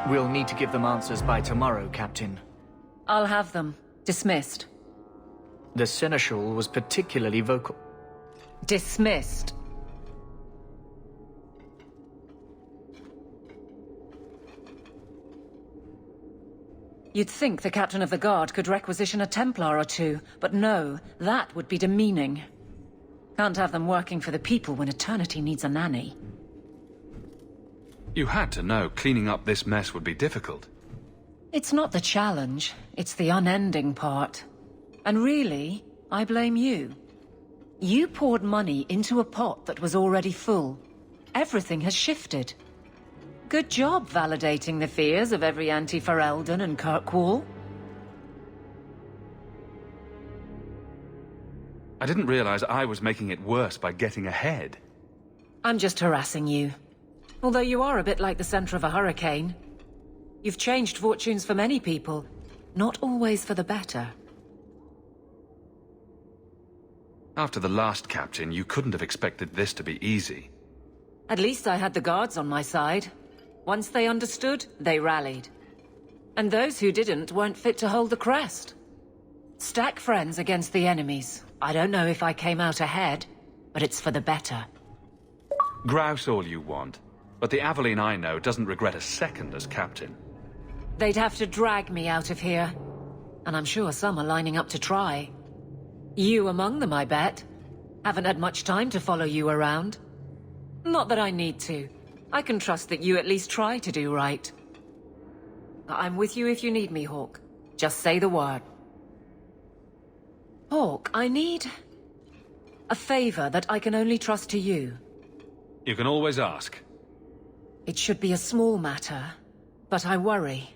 We'll need to give them answers by tomorrow, Captain. I'll have them. Dismissed. The Seneschal was particularly vocal. Dismissed. You'd think the Captain of the Guard could requisition a Templar or two, but no, that would be demeaning. Can't have them working for the people when eternity needs a nanny. You had to know cleaning up this mess would be difficult. It's not the challenge, it's the unending part. And really, I blame you. You poured money into a pot that was already full. Everything has shifted. Good job validating the fears of every anti-Ferelden and Kirkwall. I didn't realize I was making it worse by getting ahead. I'm just harassing you. Although you are a bit like the center of a hurricane. You've changed fortunes for many people, not always for the better. After the last captain, you couldn't have expected this to be easy. At least I had the guards on my side. Once they understood, they rallied. And those who didn't weren't fit to hold the crest. Stack friends against the enemies. I don't know if I came out ahead, but it's for the better. Grouse all you want, but the Aveline I know doesn't regret a second as captain. They'd have to drag me out of here. And I'm sure some are lining up to try. You among them, I bet. Haven't had much time to follow you around. Not that I need to. I can trust that you at least try to do right. I'm with you if you need me, Hawke. Just say the word. Hawke, I need a favor that I can only trust to you. You can always ask. It should be a small matter, but I worry.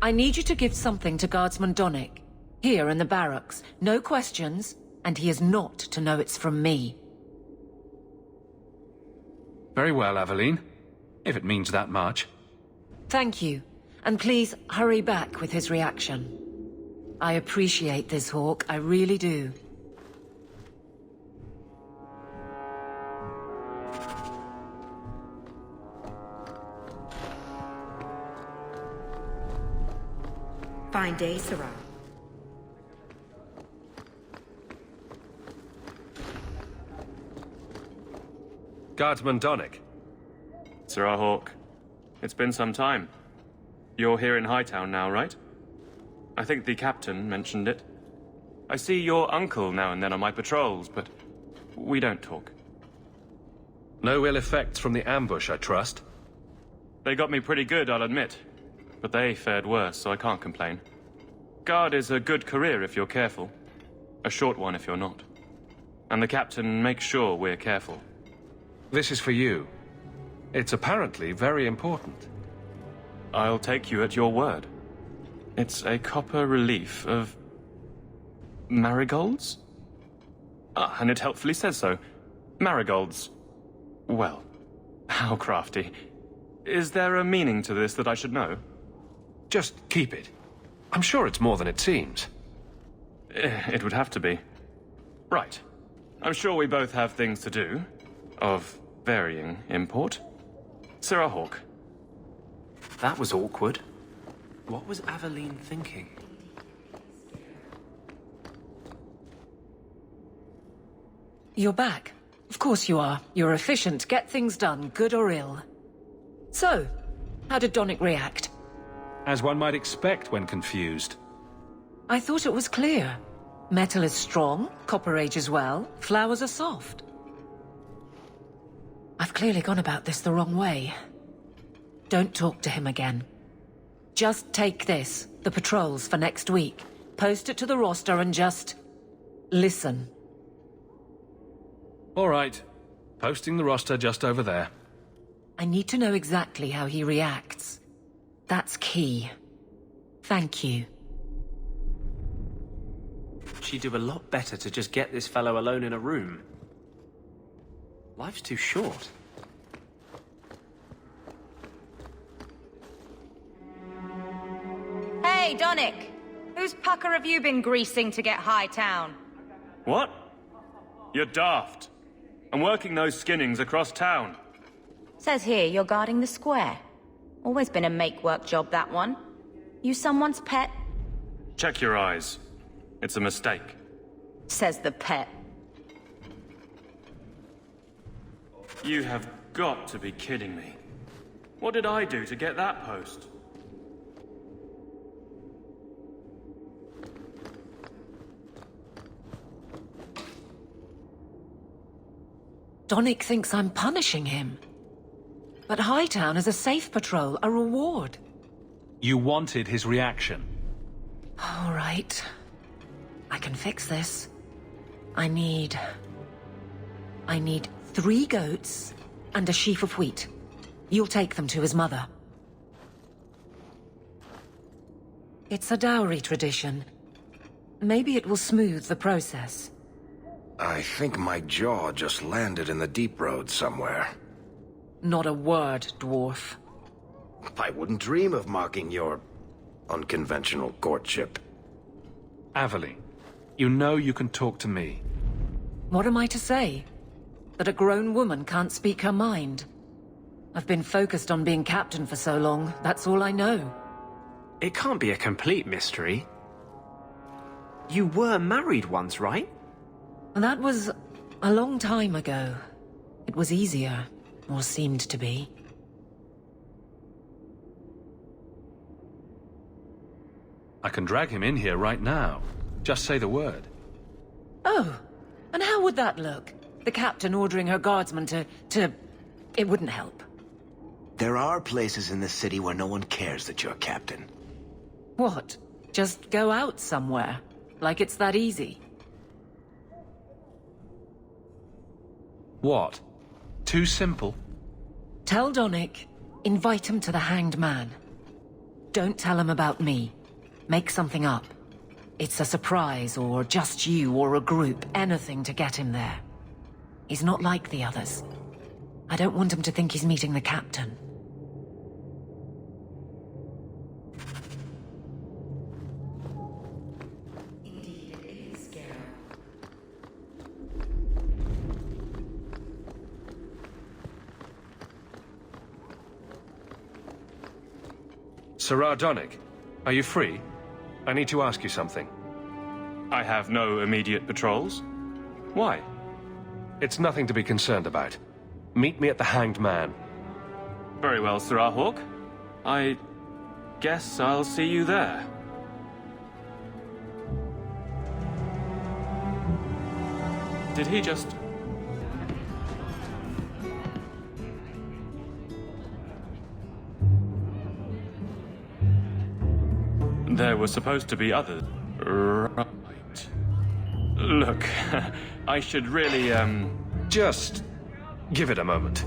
I need you to give something to Guardsman Donnic, here in the barracks. No questions, and he is not to know it's from me. Very well, Aveline. If it means that much. Thank you, and please hurry back with his reaction. I appreciate this, Hawke, I really do. Fine day, Sarah. Guardsman Donnic. Sir Hawke, it's been some time. You're here in Hightown now, right? I think the captain mentioned it. I see your uncle now and then on my patrols, but we don't talk. No ill effects from the ambush, I trust? They got me pretty good, I'll admit. But they fared worse, so I can't complain. Guard is a good career if you're careful. A short one if you're not. And the captain makes sure we're careful. This is for you. It's apparently very important. I'll take you at your word. It's a copper relief of marigolds? Ah, and it helpfully says so. Marigolds. Well, how crafty. Is there a meaning to this that I should know? Just keep it. I'm sure it's more than it seems. It would have to be. Right. I'm sure we both have things to do. Of varying import. Sir Hawke. That was awkward. What was Aveline thinking? You're back. Of course you are. You're efficient, get things done, good or ill. So, how did Donnic react? As one might expect when confused. I thought it was clear. Metal is strong, copper ages well, flowers are soft. I've clearly gone about this the wrong way. Don't talk to him again. Just take this, the patrols for next week. Post it to the roster and just... listen. All right. Posting the roster just over there. I need to know exactly how he reacts. That's key. Thank you. She'd do a lot better to just get this fellow alone in a room. Life's too short. Hey, Donnic! Whose pucker have you been greasing to get Hightown? What? You're daft. I'm working those skinnings across town. Says here you're guarding the square. Always been a make-work job, that one. You someone's pet? Check your eyes. It's a mistake. Says the pet. You have got to be kidding me. What did I do to get that post? Donnic thinks I'm punishing him. But Hightown is a safe patrol, a reward. You wanted his reaction. All right. I can fix this. I need 3 goats and a sheaf of wheat. You'll take them to his mother. It's a dowry tradition. Maybe it will smooth the process. I think my jaw just landed in the deep road somewhere. Not a word, dwarf. I wouldn't dream of mocking your unconventional courtship. Aveline, you know you can talk to me. What am I to say? That a grown woman can't speak her mind? I've been focused on being captain for so long, that's all I know. It can't be a complete mystery. You were married once, right? That was a long time ago. It was easier, or seemed to be. I can drag him in here right now. Just say the word. Oh, and how would that look? The captain ordering her guardsmen to... It wouldn't help. There are places in this city where no one cares that you're captain. What? Just go out somewhere? Like it's that easy? What? Too simple? Tell Donnic, invite him to the Hanged Man. Don't tell him about me. Make something up. It's a surprise, or just you, or a group, anything to get him there. He's not like the others. I don't want him to think he's meeting the captain. Sirrah Donnic, are you free? I need to ask you something. I have no immediate patrols. Why? It's nothing to be concerned about. Meet me at the Hanged Man. Very well, Sirrah Hawke. I guess I'll see you there. Did he just... There were supposed to be others. Right. Look, I should really, Just... give it a moment.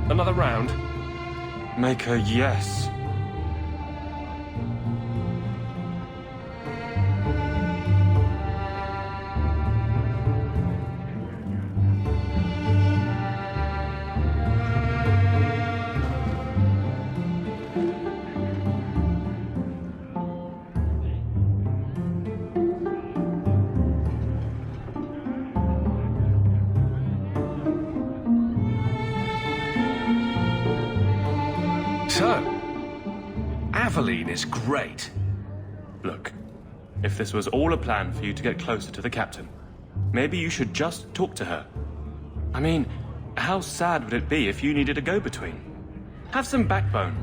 Another round? Make a yes. So, Aveline is great. Look, if this was all a plan for you to get closer to the captain, maybe you should just talk to her. I mean, how sad would it be if you needed a go-between? Have some backbone.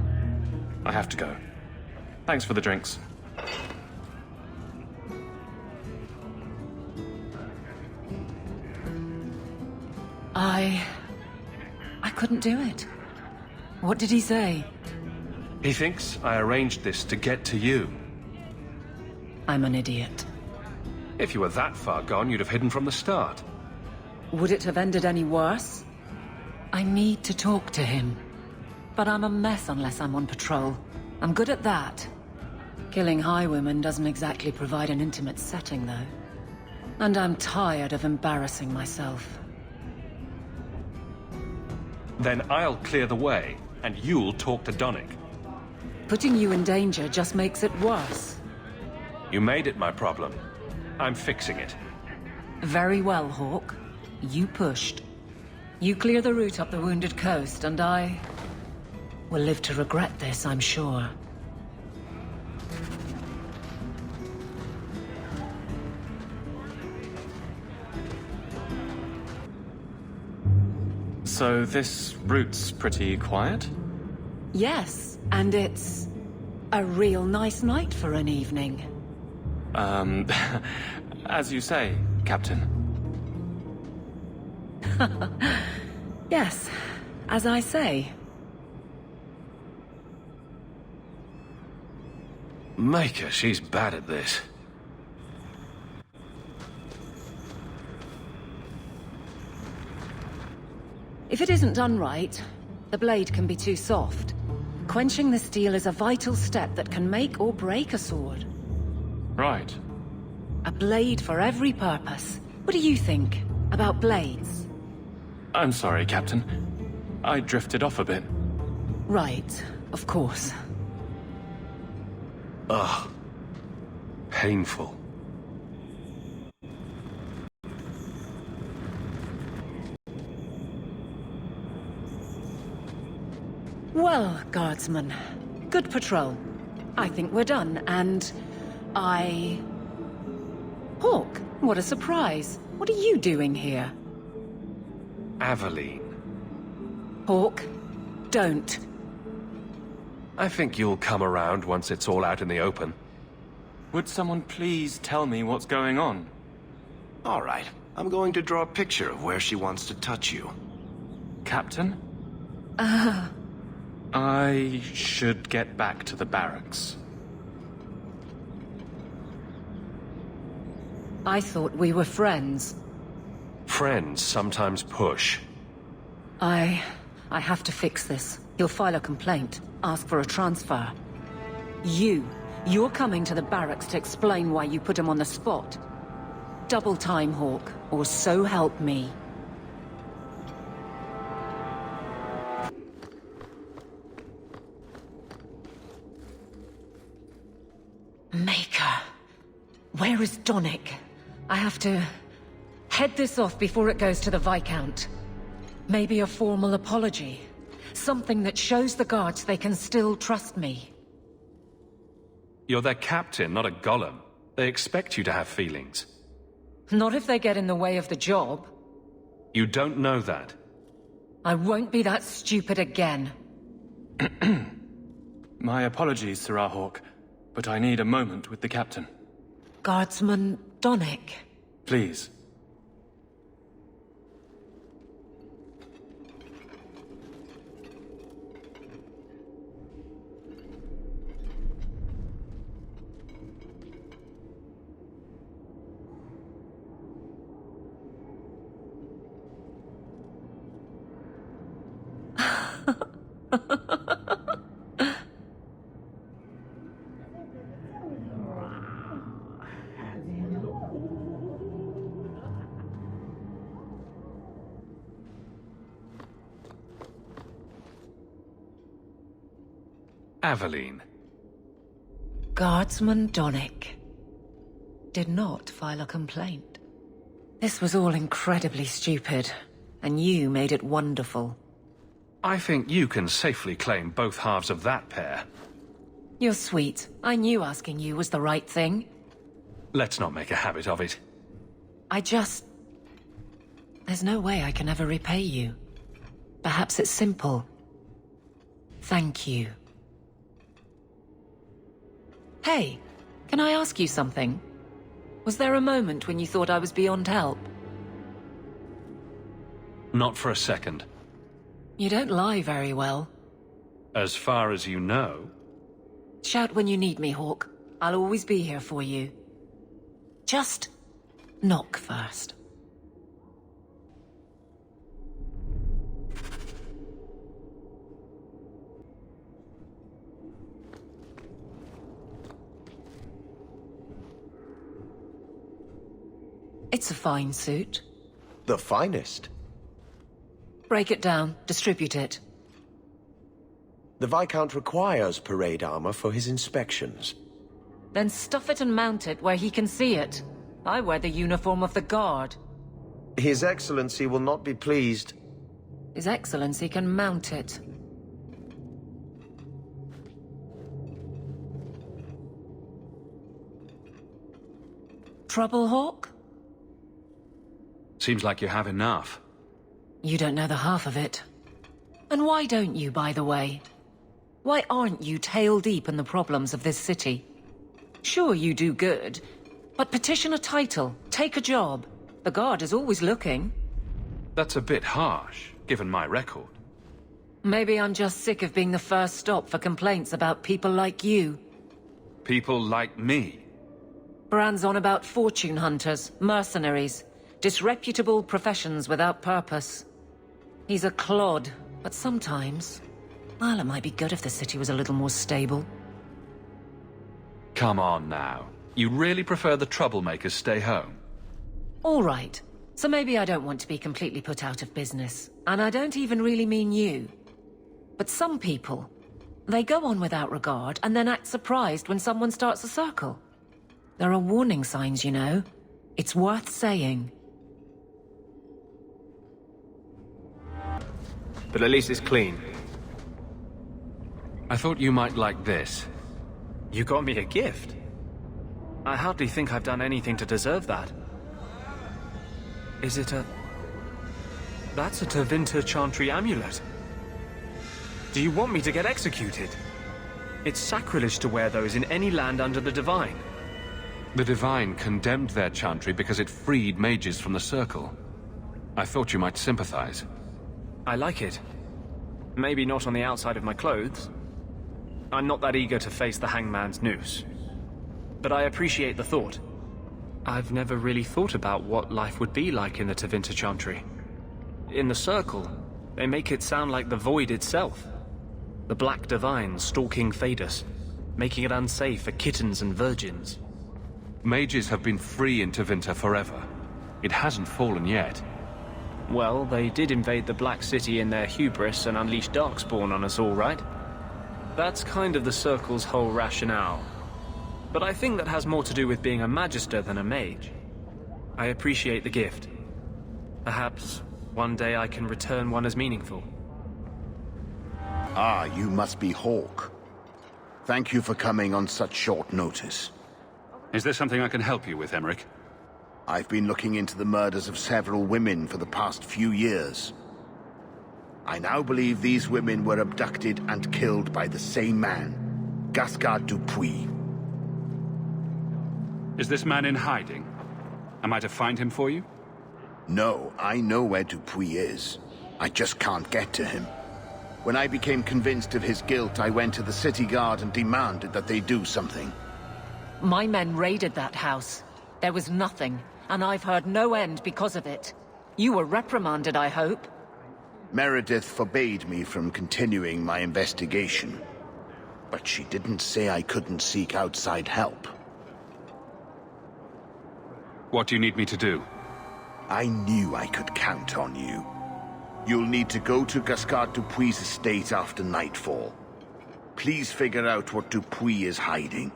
I have to go. Thanks for the drinks. I couldn't do it. What did he say? He thinks I arranged this to get to you. I'm an idiot. If you were that far gone, you'd have hidden from the start. Would it have ended any worse? I need to talk to him. But I'm a mess unless I'm on patrol. I'm good at that. Killing highwaymen doesn't exactly provide an intimate setting, though. And I'm tired of embarrassing myself. Then I'll clear the way, and you'll talk to Donnic. Putting you in danger just makes it worse. You made it my problem. I'm fixing it. Very well, Hawke. You pushed. You clear the route up the Wounded Coast, and I will live to regret this, I'm sure. So this route's pretty quiet? Yes, and it's a real nice night for an evening. As you say, Captain. Yes, as I say. Maker, she's bad at this. If it isn't done right, the blade can be too soft. Quenching the steel is a vital step that can make or break a sword. Right. A blade for every purpose. What do you think about blades? I'm sorry, Captain. I drifted off a bit. Right, of course. Ugh. Painful. Well, Guardsman, good patrol. I think we're done, and Hawke, what a surprise. What are you doing here? Aveline. Hawke, don't. I think you'll come around once it's all out in the open. Would someone please tell me what's going on? All right. I'm going to draw a picture of where she wants to touch you. Captain? I should get back to the barracks. I thought we were friends. Friends sometimes push. I have to fix this. He'll file a complaint, ask for a transfer. You're coming to the barracks to explain why you put him on the spot. Double time, Hawke, or so help me. Maker. Where is Donnic? I have to head this off before it goes to the Viscount. Maybe a formal apology. Something that shows the guards they can still trust me. You're their captain, not a golem. They expect you to have feelings. Not if they get in the way of the job. You don't know that. I won't be that stupid again. My apologies, Sir Hawke, but I need a moment with the captain. Guardsman Donnic. Please. Aveline. Guardsman Donnic did not file a complaint. This was all incredibly stupid, and you made it wonderful. I think you can safely claim both halves of that pair. You're sweet. I knew asking you was the right thing. Let's not make a habit of it. There's no way I can ever repay you. Perhaps it's simple. Thank you. Hey, can I ask you something? Was there a moment when you thought I was beyond help? Not for a second. You don't lie very well. As far as you know. Shout when you need me, Hawke. I'll always be here for you. Just knock first. It's a fine suit. The finest. Break it down, distribute it. The Viscount requires parade armor for his inspections. Then stuff it and mount it where he can see it. I wear the uniform of the Guard. His Excellency will not be pleased. His Excellency can mount it. Trouble, Hawke? Seems like you have enough. You don't know the half of it. And why don't you, by the way? Why aren't you tail deep in the problems of this city? Sure, you do good, but petition a title, take a job. The Guard is always looking. That's a bit harsh, given my record. Maybe I'm just sick of being the first stop for complaints about people like you. People like me? Brand's on about fortune hunters, mercenaries, disreputable professions without purpose. He's a clod, but sometimes... well, it might be good if the city was a little more stable. Come on now. You really prefer the troublemakers stay home? All right. So maybe I don't want to be completely put out of business. And I don't even really mean you. But some people, they go on without regard and then act surprised when someone starts a circle. There are warning signs, you know. It's worth saying. But at least it's clean. I thought you might like this. You got me a gift? I hardly think I've done anything to deserve that. Is it a... That's a Tevinter Chantry amulet. Do you want me to get executed? It's sacrilege to wear those in any land under the Divine. The Divine condemned their chantry because it freed mages from the Circle. I thought you might sympathize. I like it. Maybe not on the outside of my clothes. I'm not that eager to face the hangman's noose. But I appreciate the thought. I've never really thought about what life would be like in the Tevinter Chantry. In the Circle, they make it sound like the Void itself. The Black Divine stalking Thedas, making it unsafe for kittens and virgins. Mages have been free in Tevinter forever. It hasn't fallen yet. Well, they did invade the Black City in their hubris and unleash Darkspawn on us all, right? That's kind of the Circle's whole rationale. But I think that has more to do with being a Magister than a mage. I appreciate the gift. Perhaps one day I can return one as meaningful. Ah, you must be Hawke. Thank you for coming on such short notice. Is there something I can help you with, Emmerich? I've been looking into the murders of several women for the past few years. I now believe these women were abducted and killed by the same man, Gascard Dupuis. Is this man in hiding? Am I to find him for you? No, I know where Dupuis is. I just can't get to him. When I became convinced of his guilt, I went to the city guard and demanded that they do something. My men raided that house. There was nothing, and I've heard no end because of it. You were reprimanded, I hope? Meredith forbade me from continuing my investigation. But she didn't say I couldn't seek outside help. What do you need me to do? I knew I could count on you. You'll need to go to Gascard Dupuis' estate after nightfall. Please figure out what Dupuis is hiding.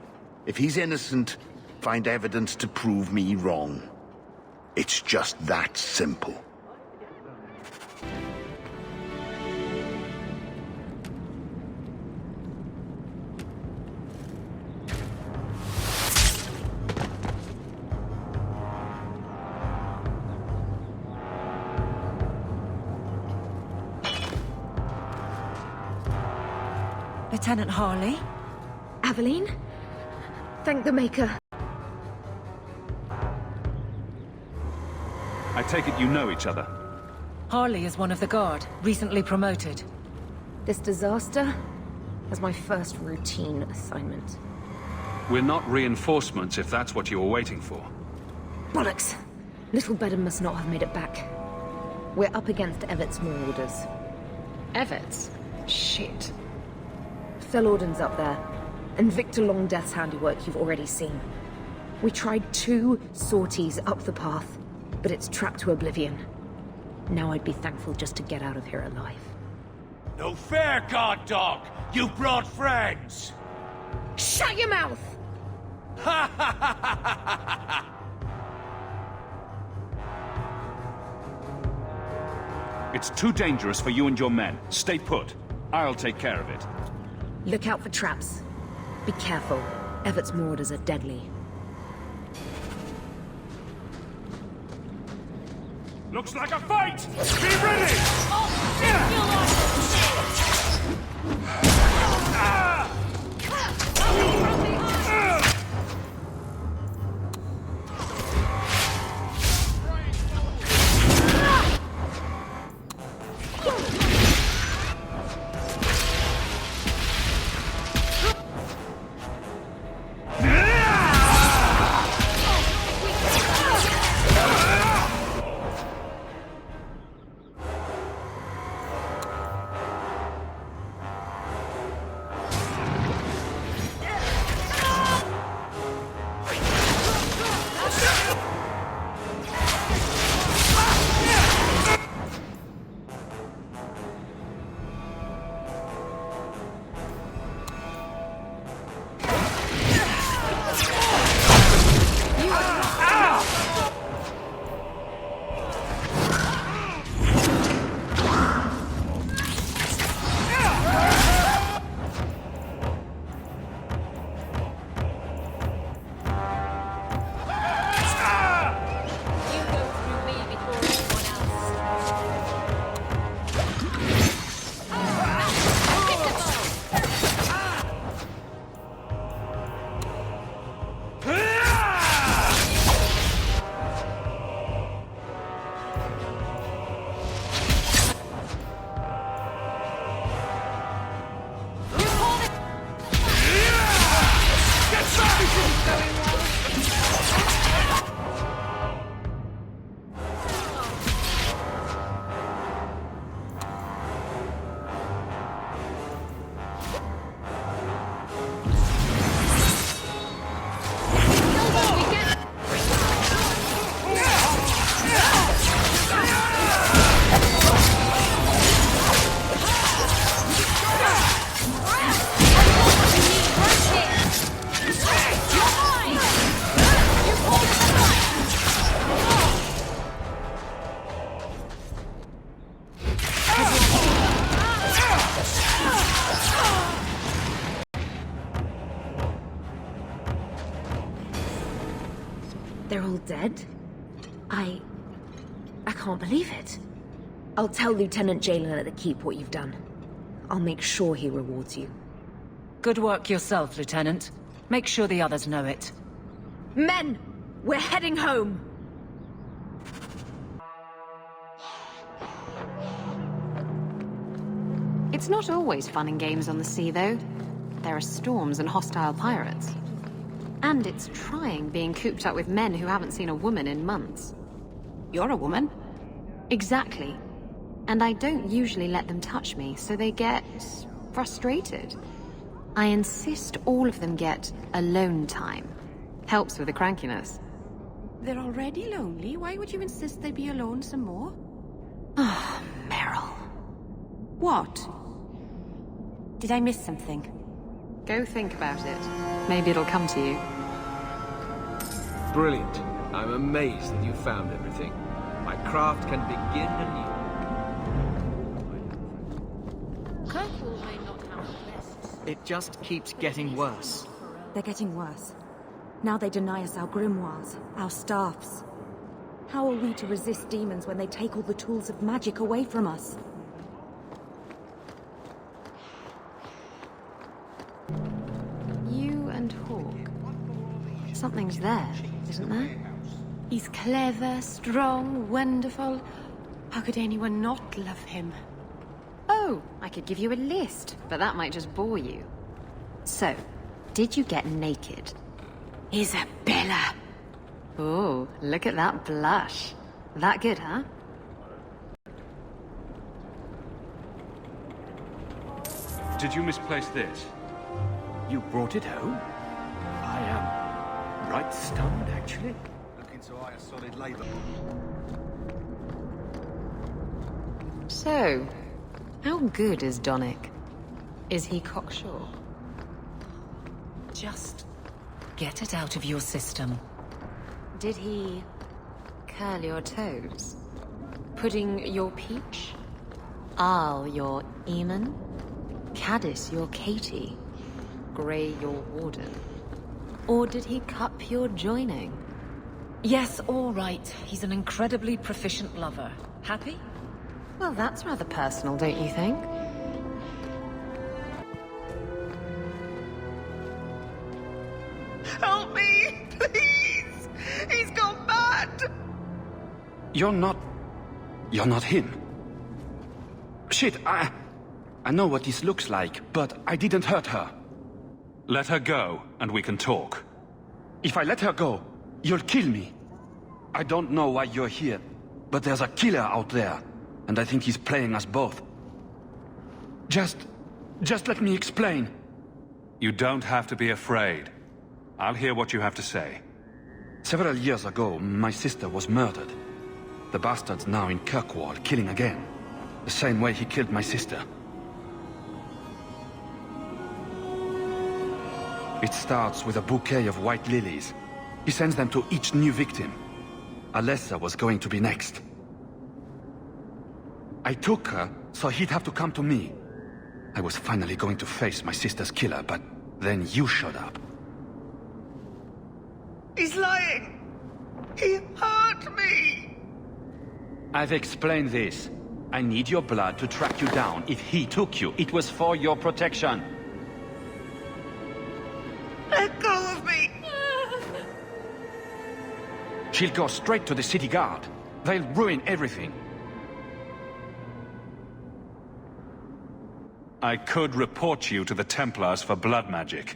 If he's innocent, find evidence to prove me wrong. It's just that simple. Lieutenant Harley? Aveline? Thank the Maker. I take it you know each other. Harley is one of the Guard, recently promoted. This disaster is my first routine assignment. We're not reinforcements if that's what you were waiting for. Bollocks! Little Bedham must not have made it back. We're up against Evert's marauders. Evert's? Shit. Ferelden's up there, and Victor Longdeath's handiwork you've already seen. We tried 2 sorties up the path, but it's trapped to oblivion. Now I'd be thankful just to get out of here alive. No fair, guard dog! You brought friends! Shut your mouth! It's too dangerous for you and your men. Stay put. I'll take care of it. Look out for traps. Be careful. Evert's marauders are deadly. Looks like a fight! Be ready! They're all dead? I can't believe it. I'll tell Lieutenant Jalen at the Keep what you've done. I'll make sure he rewards you. Good work yourself, Lieutenant. Make sure the others know it. Men! We're heading home! It's not always fun and games on the sea, though. There are storms and hostile pirates. And it's trying being cooped up with men who haven't seen a woman in months. You're a woman. Exactly. And I don't usually let them touch me, so they get frustrated. I insist all of them get alone time. Helps with the crankiness. They're already lonely. Why would you insist they be alone some more? Oh, Meryl. What? Did I miss something? Go think about it. Maybe it'll come to you. Brilliant. I'm amazed that you found everything. My craft can begin anew. Kirkwall may not have the best. It just keeps getting worse. They're getting worse. Now they deny us our grimoires, our staffs. How are we to resist demons when they take all the tools of magic away from us? Something's there, isn't there? He's clever, strong, wonderful. How could anyone not love him? Oh, I could give you a list, but that might just bore you. So, did you get naked? Isabella! Oh, look at that blush. That good, huh? Did you misplace this? You brought it home? I am right stunned, actually. Looking to hire solid labor. So, how good is Donnick? Is he cocksure? Just get it out of your system. Did he curl your toes? Pudding your peach? Arl your Eamon? Caddis your Katie? Grey your Warden? Or did he cup your joining? Yes, all right. He's an incredibly proficient lover. Happy? Well, that's rather personal, don't you think? Help me, please! He's gone mad! You're not him. Shit, I know what this looks like, but I didn't hurt her. Let her go, and we can talk. If I let her go, you'll kill me. I don't know why you're here, but there's a killer out there, and I think he's playing us both. Just let me explain. You don't have to be afraid. I'll hear what you have to say. Several years ago, my sister was murdered. The bastard's now in Kirkwall, killing again. The same way he killed my sister. It starts with a bouquet of white lilies. He sends them to each new victim. Alessa was going to be next. I took her, so he'd have to come to me. I was finally going to face my sister's killer, but then you showed up. He's lying! He hurt me! I've explained this. I need your blood to track you down. If he took you, it was for your protection. Let go of me! She'll go straight to the city guard. They'll ruin everything. I could report you to the Templars for blood magic.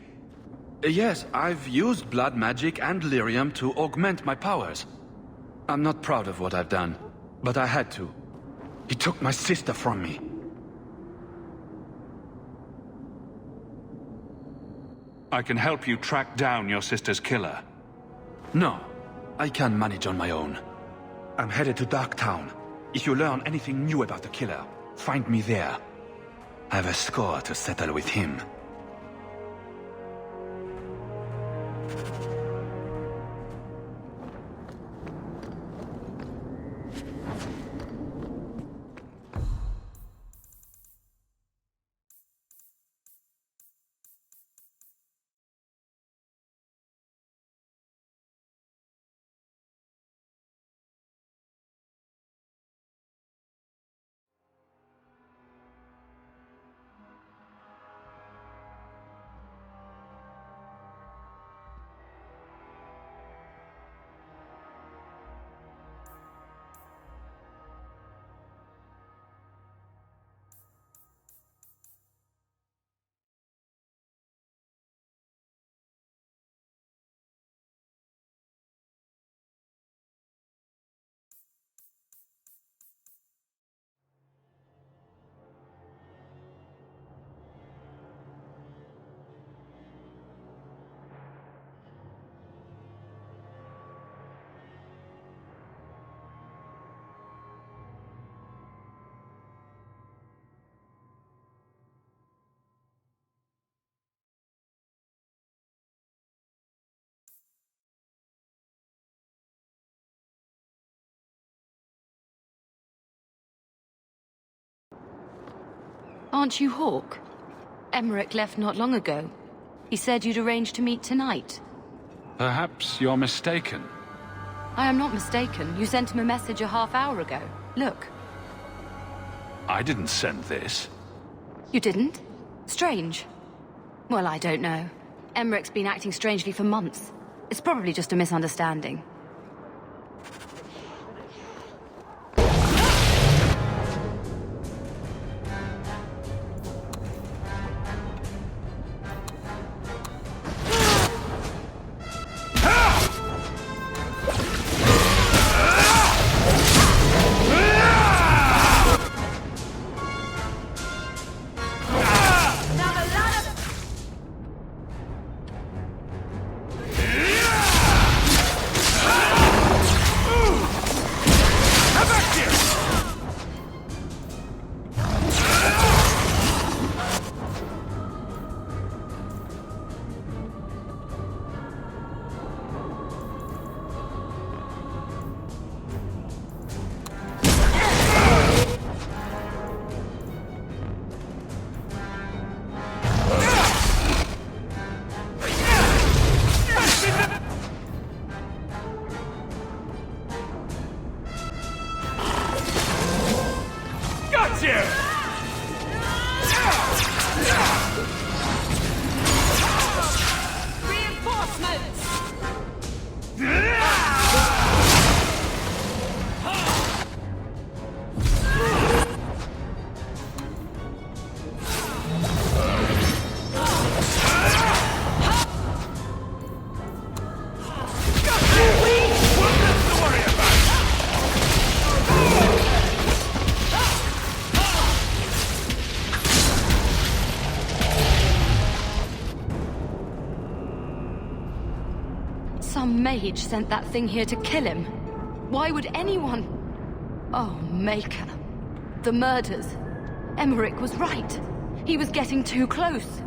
Yes, I've used blood magic and lyrium to augment my powers. I'm not proud of what I've done, but I had to. He took my sister from me. I can help you track down your sister's killer. No, I can manage on my own. I'm headed to Darktown. If you learn anything new about the killer, find me there. I have a score to settle with him. Aren't you Hawke? Emmerich left not long ago. He said you'd arranged to meet tonight. Perhaps you're mistaken. I am not mistaken. You sent him a message a half hour ago. Look. I didn't send this. You didn't? Strange. Well, I don't know. Emmerich's been acting strangely for months. It's probably just a misunderstanding. Some mage sent that thing here to kill him. Why would anyone... Oh, Maker. The murders. Emmerich was right. He was getting too close.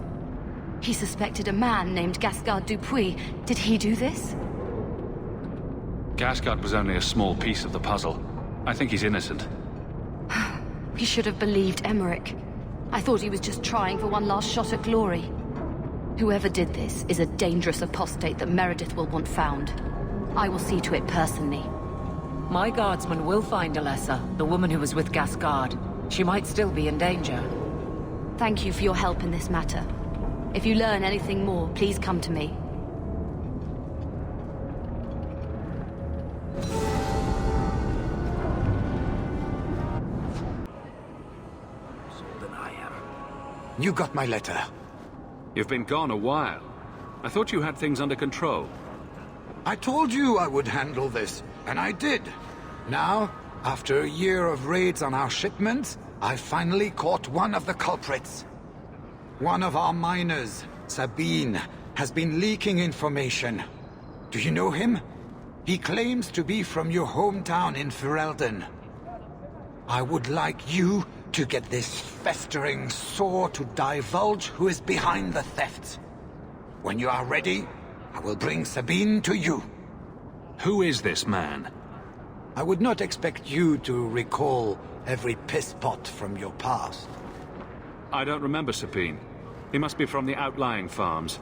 He suspected a man named Gascard Dupuis. Did he do this? Gascard was only a small piece of the puzzle. I think he's innocent. We should have believed Emmerich. I thought he was just trying for one last shot at glory. Whoever did this is a dangerous apostate that Meredith will want found. I will see to it personally. My guardsman will find Alessa, the woman who was with Gascard. She might still be in danger. Thank you for your help in this matter. If you learn anything more, please come to me. You got my letter. You've been gone a while. I thought you had things under control. I told you I would handle this, and I did. Now, after a year of raids on our shipments, I finally caught one of the culprits. One of our miners, Sabine, has been leaking information. Do you know him? He claims to be from your hometown in Ferelden. I would like you to get this festering sore to divulge who is behind the thefts. When you are ready, I will bring Sabine to you. Who is this man? I would not expect you to recall every pisspot from your past. I don't remember Sabine. He must be from the outlying farms.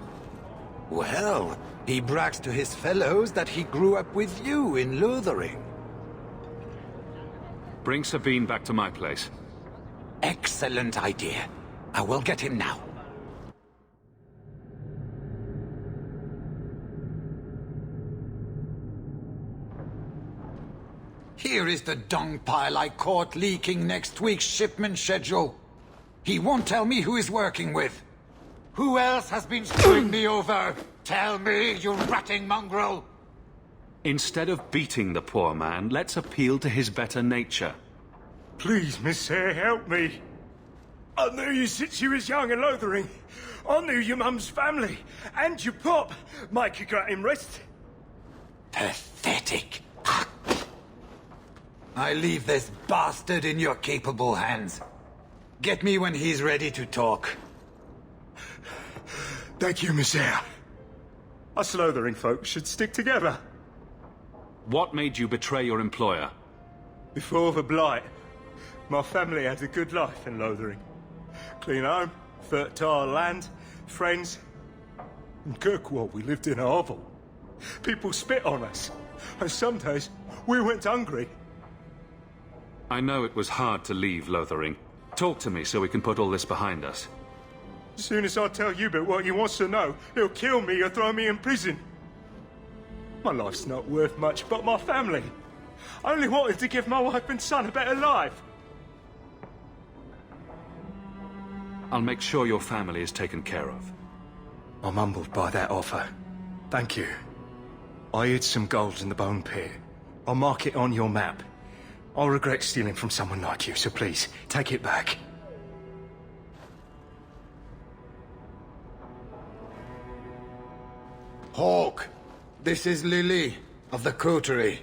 Well, he brags to his fellows that he grew up with you in Lothering. Bring Sabine back to my place. Excellent idea. I will get him now. Here is the dung pile I caught leaking next week's shipment schedule. He won't tell me who he's working with. Who else has been screwing me over? Tell me, you ratting mongrel! Instead of beating the poor man, let's appeal to his better nature. Please, Miss Hare, help me. I knew you since you was young and Lothering. I knew your mum's family, and your pop. Mike got him rest. Pathetic. I leave this bastard in your capable hands. Get me when he's ready to talk. Thank you, Miss Hare. Us Lothering folks should stick together. What made you betray your employer? Before the Blight, my family had a good life in Lothering. Clean home, fertile land, friends. In Kirkwall, we lived in a hovel. People spit on us, and some days we went hungry. I know it was hard to leave Lothering. Talk to me so we can put all this behind us. As soon as I tell Hubert what he wants to know, he'll kill me or throw me in prison. My life's not worth much, but my family. I only wanted to give my wife and son a better life. I'll make sure your family is taken care of. I'm humbled by that offer. Thank you. I hid some gold in the bone pit. I'll mark it on your map. I'll regret stealing from someone like you, so please, take it back. Hawke, this is Lily of the Qunari.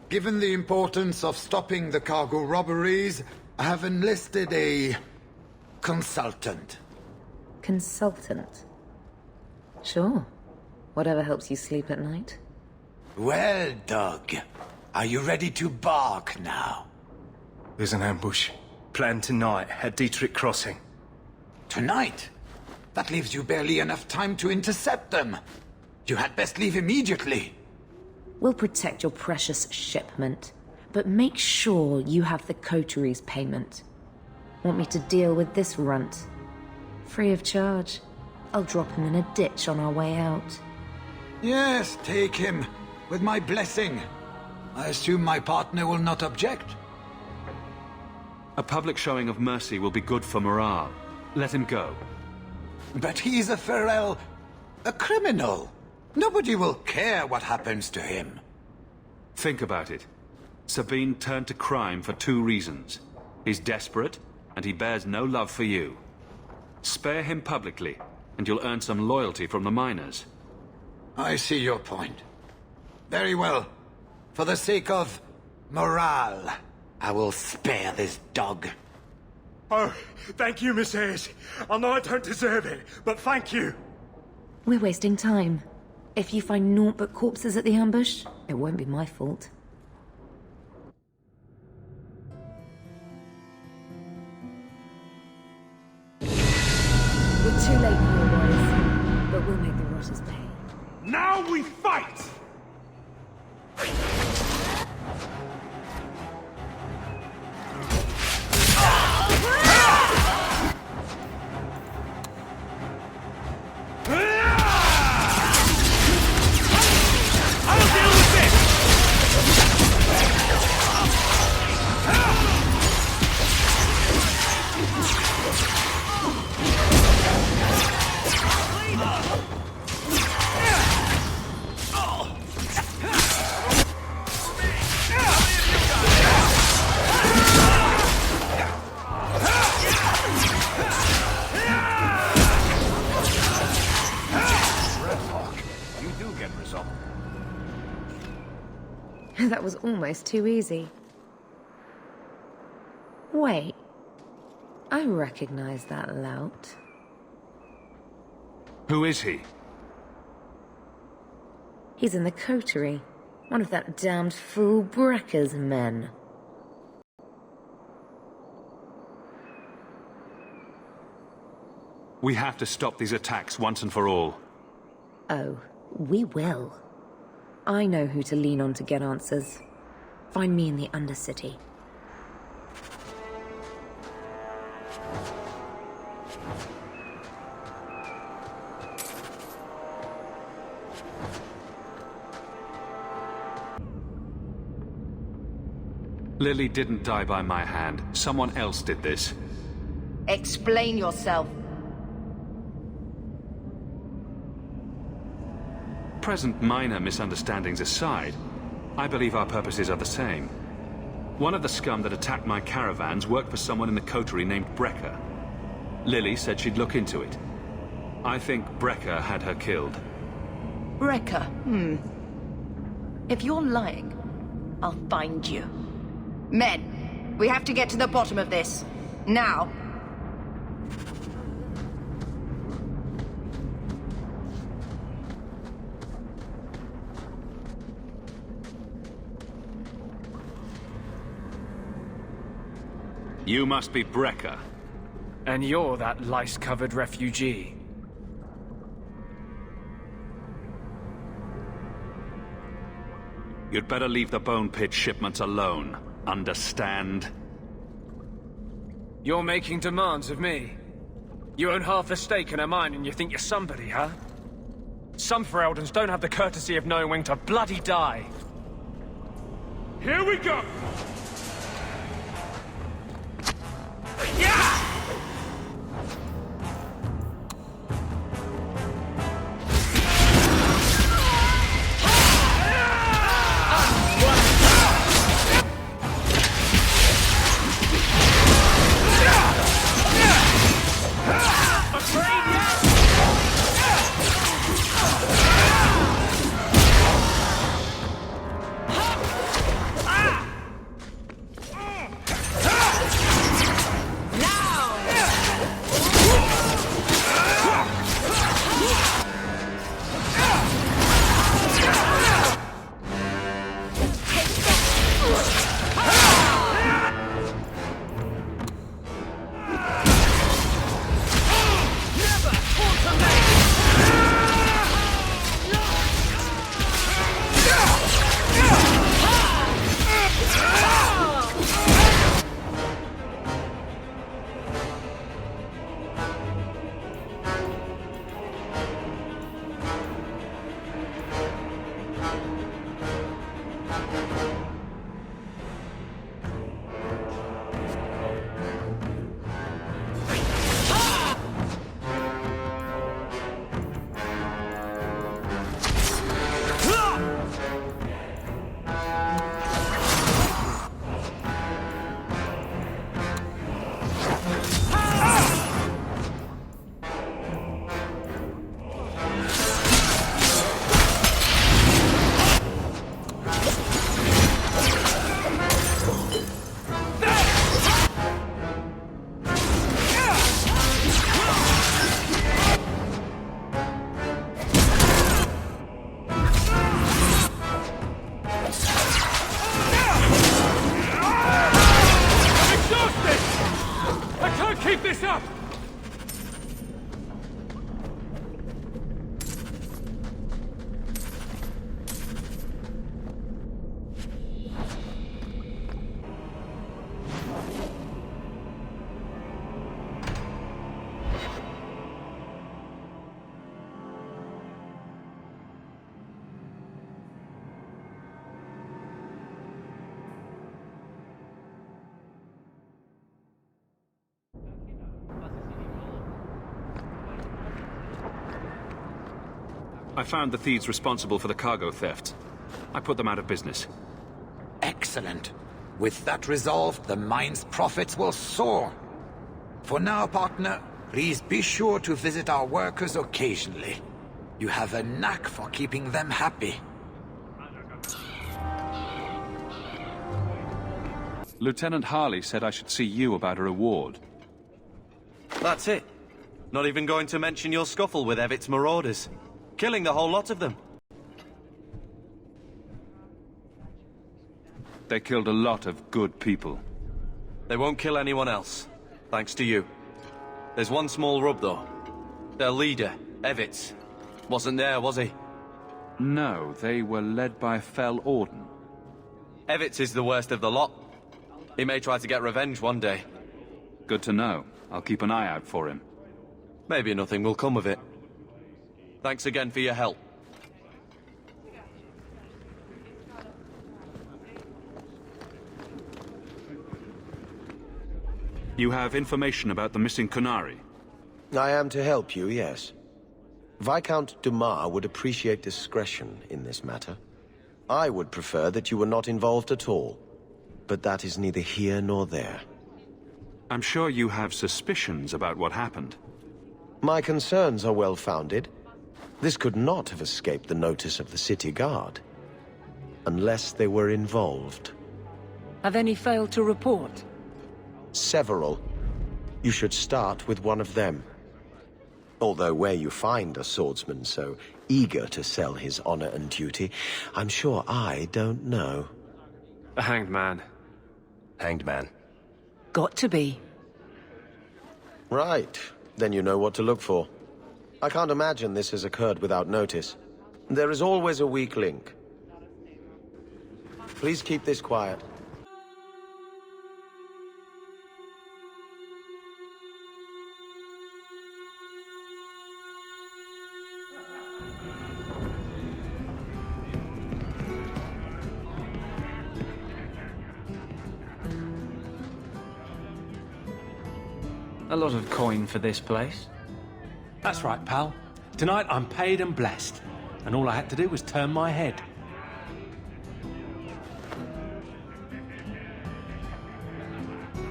Given the importance of stopping the cargo robberies, I have enlisted a consultant. Consultant? Sure. Whatever helps you sleep at night. Well, Doug, are you ready to bark now? There's an ambush planned tonight at Dietrich Crossing. Tonight? That leaves you barely enough time to intercept them. You had best leave immediately. We'll protect your precious shipment, but make sure you have the Qunari's payment. Want me to deal with this runt? Free of charge. I'll drop him in a ditch on our way out. Yes, take him, with my blessing. I assume my partner will not object. A public showing of mercy will be good for morale. Let him go. But he's a Ferel... a criminal. Nobody will care what happens to him. Think about it. Sabine turned to crime for 2 reasons. He's desperate, and he bears no love for you. Spare him publicly, and you'll earn some loyalty from the miners. I see your point. Very well. For the sake of morale, I will spare this dog. Oh, thank you, Miss Hayes. I know I don't deserve it, but thank you. We're wasting time. If you find naught but corpses at the ambush, it won't be my fault. We're too late for your boys, but we'll make the rotters pay. Now we fight! That was almost too easy. Wait. I recognize that lout. Who is he? He's in the coterie. One of that damned fool Brekka's men. We have to stop these attacks once and for all. Oh, we will. I know who to lean on to get answers. Find me in the Undercity. Lily didn't die by my hand. Someone else did this. Explain yourself. Present minor misunderstandings aside, I believe our purposes are the same. One of the scum that attacked my caravans worked for someone in the coterie named Brekka. Lily said she'd look into it. I think Brekka had her killed. Brekka, If you're lying, I'll find you. Men, we have to get to the bottom of this. Now. You must be Brekka. And you're that lice-covered refugee. You'd better leave the Bone Pit shipments alone. Understand? You're making demands of me. You own half the stake in a mine and you think you're somebody, huh? Some Fereldens don't have the courtesy of knowing when to bloody die. Here we go! I found the thieves responsible for the cargo theft. I put them out of business. Excellent. With that resolved, the mine's profits will soar. For now, partner, please be sure to visit our workers occasionally. You have a knack for keeping them happy. Lieutenant Harley said I should see you about a reward. That's it. Not even going to mention your scuffle with Evit's marauders. Killing the whole lot of them. They killed a lot of good people. They won't kill anyone else, thanks to you. There's one small rub, though. Their leader, Evitz, wasn't there, was he? No, they were led by Ferelden. Evitz is the worst of the lot. He may try to get revenge one day. Good to know. I'll keep an eye out for him. Maybe nothing will come of it. Thanks again for your help. You have information about the missing Qunari? I am to help you, yes. Viscount Dumas would appreciate discretion in this matter. I would prefer that you were not involved at all. But that is neither here nor there. I'm sure you have suspicions about what happened. My concerns are well-founded. This could not have escaped the notice of the city guard. Unless they were involved. Have any failed to report? Several. You should start with one of them. Although where you find a swordsman so eager to sell his honor and duty, I'm sure I don't know. A hanged man. Hanged man. Got to be. Right. Then you know what to look for. I can't imagine this has occurred without notice. There is always a weak link. Please keep this quiet. A lot of coin for this place. That's right, pal. Tonight I'm paid and blessed, and all I had to do was turn my head.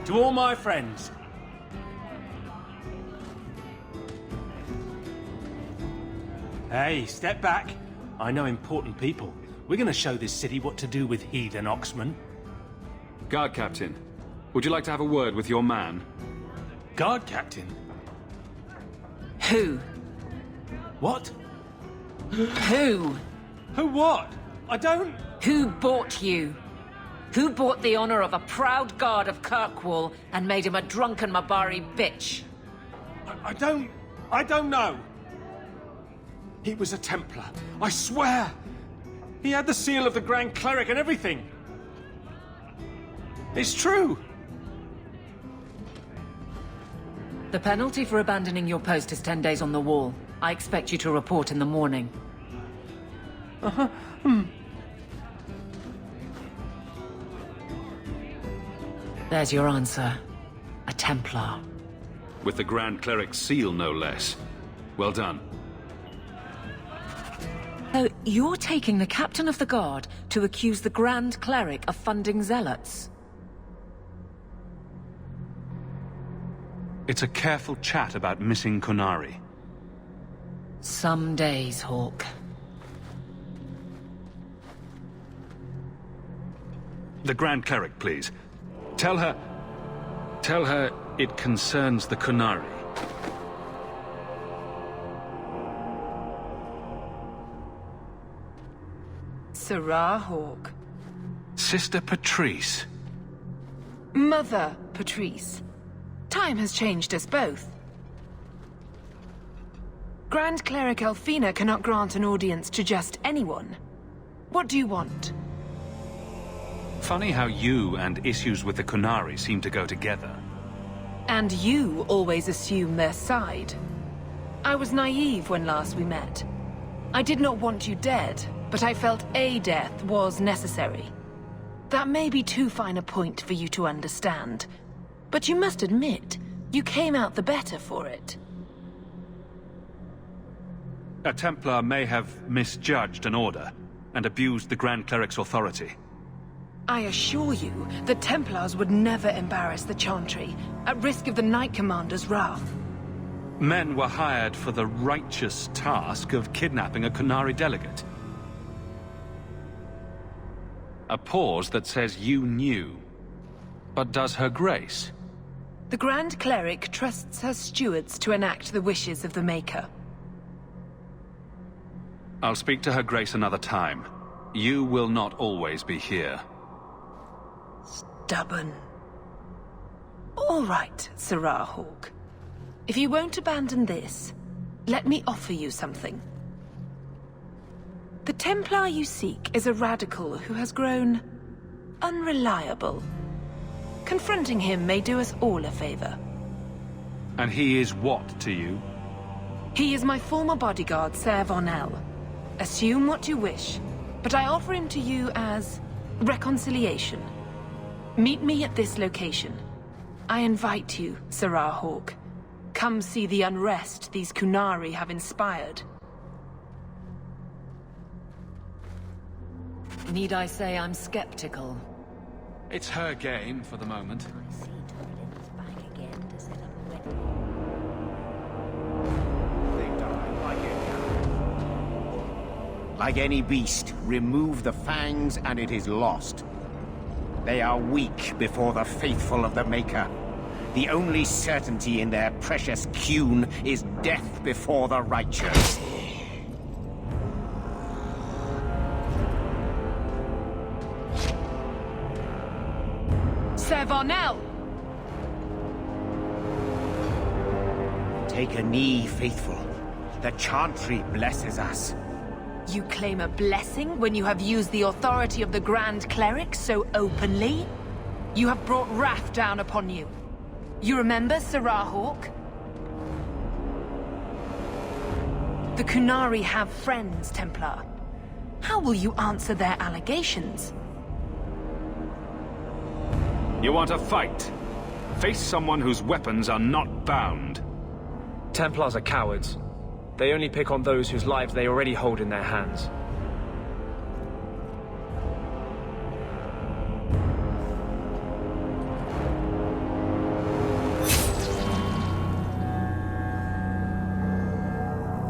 To all my friends. Hey, step back. I know important people. We're gonna show this city what to do with heathen oxmen. Guard Captain, would you like to have a word with your man? Guard Captain? Who? What? Who? Who what? I don't... Who bought you? Who bought the honor of a proud guard of Kirkwall and made him a drunken Mabari bitch? I don't know. He was a Templar, I swear. He had the seal of the Grand Cleric and everything. It's true. The penalty for abandoning your post is 10 days on the wall. I expect you to report in the morning. There's your answer. A Templar. With the Grand Cleric's seal, no less. Well done. So you're taking the Captain of the Guard to accuse the Grand Cleric of funding zealots? It's a careful chat about missing Qunari. Some days, Hawke. The Grand Cleric, please. Tell her it concerns the Qunari. Sarah Hawke. Sister Patrice. Mother Patrice. Time has changed us both. Grand Cleric Elfina cannot grant an audience to just anyone. What do you want? Funny how you and issues with the Qunari seem to go together. And you always assume their side. I was naive when last we met. I did not want you dead, but I felt a death was necessary. That may be too fine a point for you to understand, but you must admit, you came out the better for it. A Templar may have misjudged an order and abused the Grand Cleric's authority. I assure you, the Templars would never embarrass the Chantry, at risk of the Knight Commander's wrath. Men were hired for the righteous task of kidnapping a Qunari delegate. A pause that says you knew. But does her grace? The Grand Cleric trusts her stewards to enact the wishes of the Maker. I'll speak to her grace another time. You will not always be here. Stubborn. All right, Sarah Hawke. If you won't abandon this, let me offer you something. The Templar you seek is a radical who has grown unreliable. Confronting him may do us all a favor. And he is what to you? He is my former bodyguard, Ser Vonel. Assume what you wish, but I offer him to you as reconciliation. Meet me at this location. I invite you, Sarah Hawke. Come see the unrest these Qunari have inspired. Need I say I'm skeptical? It's her game for the moment. Like any beast, remove the fangs and it is lost. They are weak before the faithful of the Maker. The only certainty in their precious Qun is death before the righteous. Ser Vonel! Take a knee, faithful. The Chantry blesses us. You claim a blessing when you have used the authority of the Grand Cleric so openly? You have brought wrath down upon you. You remember, Sarah Hawke? The Qunari have friends, Templar. How will you answer their allegations? You want a fight? Face someone whose weapons are not bound. Templars are cowards. They only pick on those whose lives they already hold in their hands.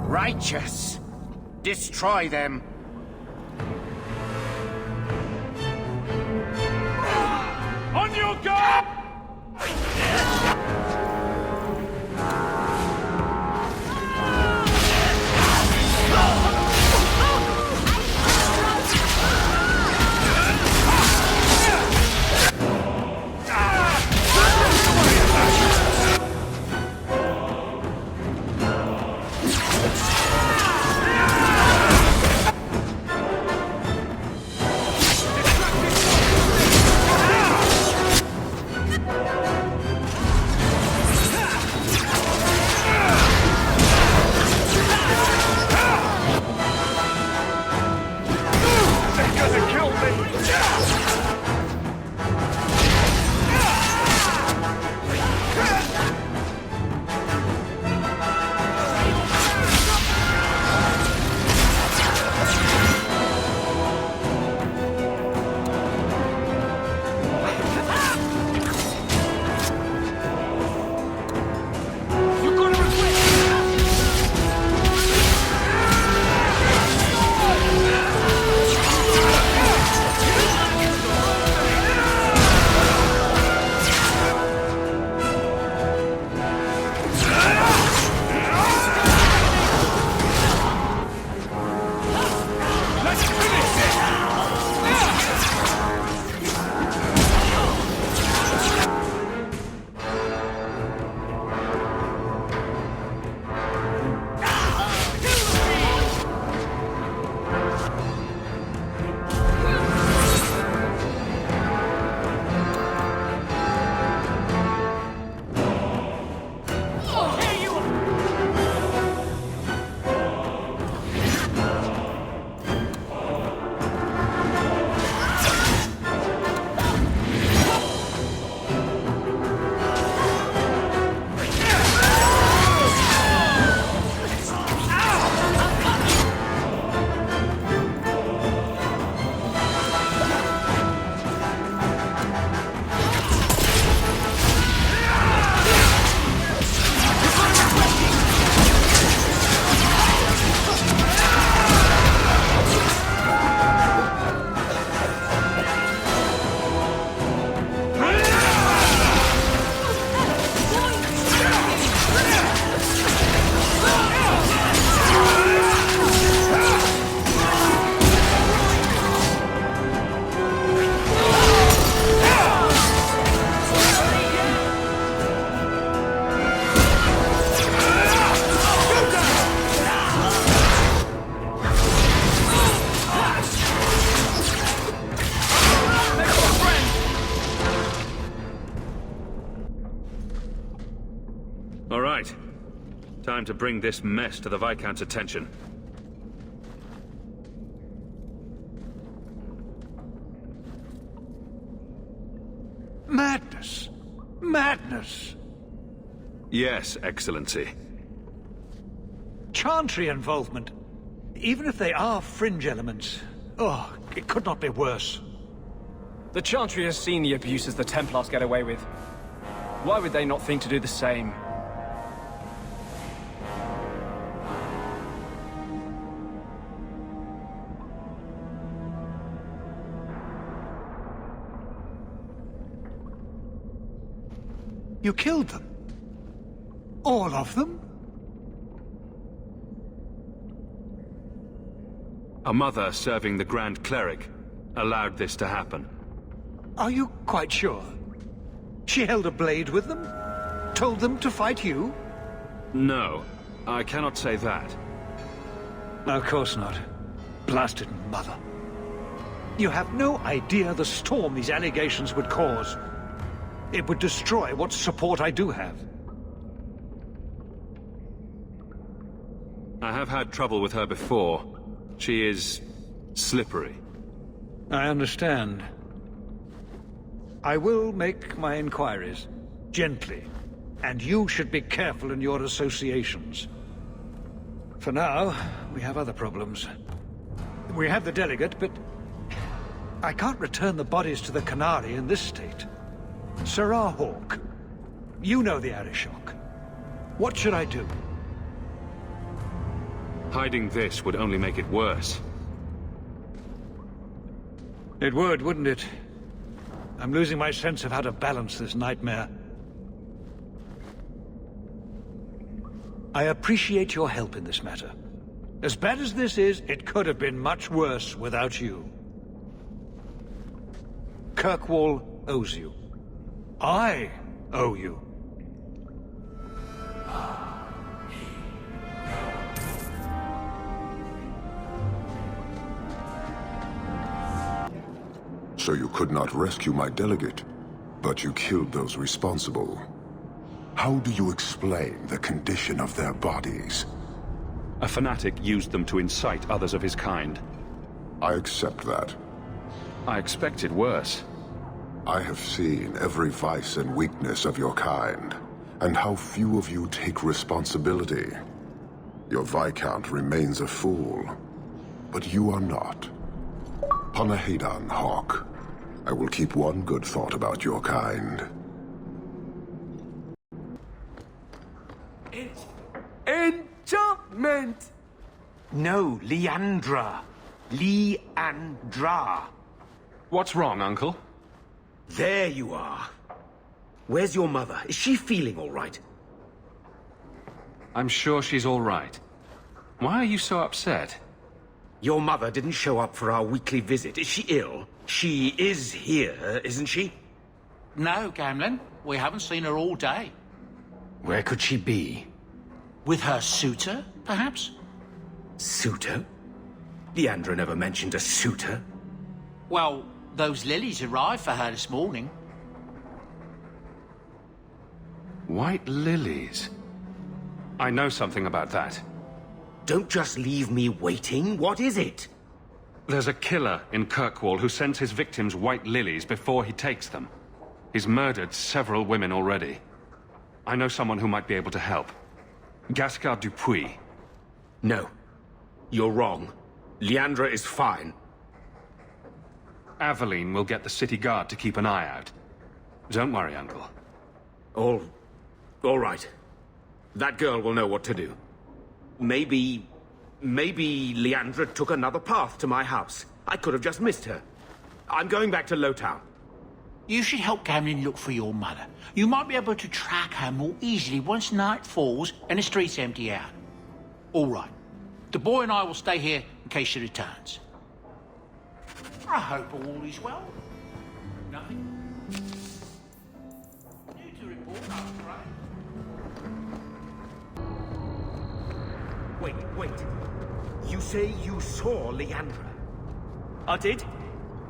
Righteous! Destroy them! On your guard! All right. Time to bring this mess to the Viscount's attention. Madness! Madness! Yes, Excellency. Chantry involvement. Even if they are fringe elements. Oh, it could not be worse. The Chantry has seen the abuses the Templars get away with. Why would they not think to do the same? You killed them? All of them? A mother serving the Grand Cleric allowed this to happen. Are you quite sure? She held a blade with them? Told them to fight you? No, I cannot say that. Of course not. Blasted mother. You have no idea the storm these allegations would cause. It would destroy what support I do have. I have had trouble with her before. She is slippery. I understand. I will make my inquiries. Gently. And you should be careful in your associations. For now, we have other problems. We have the delegate, but I can't return the bodies to the Qunari in this state. Sirrah Hawke, you know the Arishok. What should I do? Hiding this would only make it worse. It would, wouldn't it? I'm losing my sense of how to balance this nightmare. I appreciate your help in this matter. As bad as this is, it could have been much worse without you. Kirkwall owes you. I owe you. So you could not rescue my delegate, but you killed those responsible. How do you explain the condition of their bodies? A fanatic used them to incite others of his kind. I accept that. I expected worse. I have seen every vice and weakness of your kind, and how few of you take responsibility. Your Viscount remains a fool, but you are not. Panahedan, Hawke. I will keep one good thought about your kind. Enchantment! No, Leandra. Leandra. What's wrong, Uncle? There you are. Where's your mother? Is she feeling all right? I'm sure she's all right. Why are you so upset? Your mother didn't show up for our weekly visit. Is she ill? She is here, isn't she? No, Gamlin. We haven't seen her all day. Where could she be? With her suitor, perhaps? Suitor? Leandra never mentioned a suitor. Well, those lilies arrived for her this morning. White lilies? I know something about that. Don't just leave me waiting. What is it? There's a killer in Kirkwall who sends his victims white lilies before he takes them. He's murdered several women already. I know someone who might be able to help. Gascar Dupuis. No. You're wrong. Leandra is fine. Aveline will get the city guard to keep an eye out. Don't worry, Uncle. All right. That girl will know what to do. Maybe Leandra took another path to my house. I could have just missed her. I'm going back to Lowtown. You should help Gamlin look for your mother. You might be able to track her more easily once night falls and the streets empty out. All right. The boy and I will stay here in case she returns. I hope all is well. Nothing? New to report, I'm afraid. Wait. You say you saw Leandra? I did.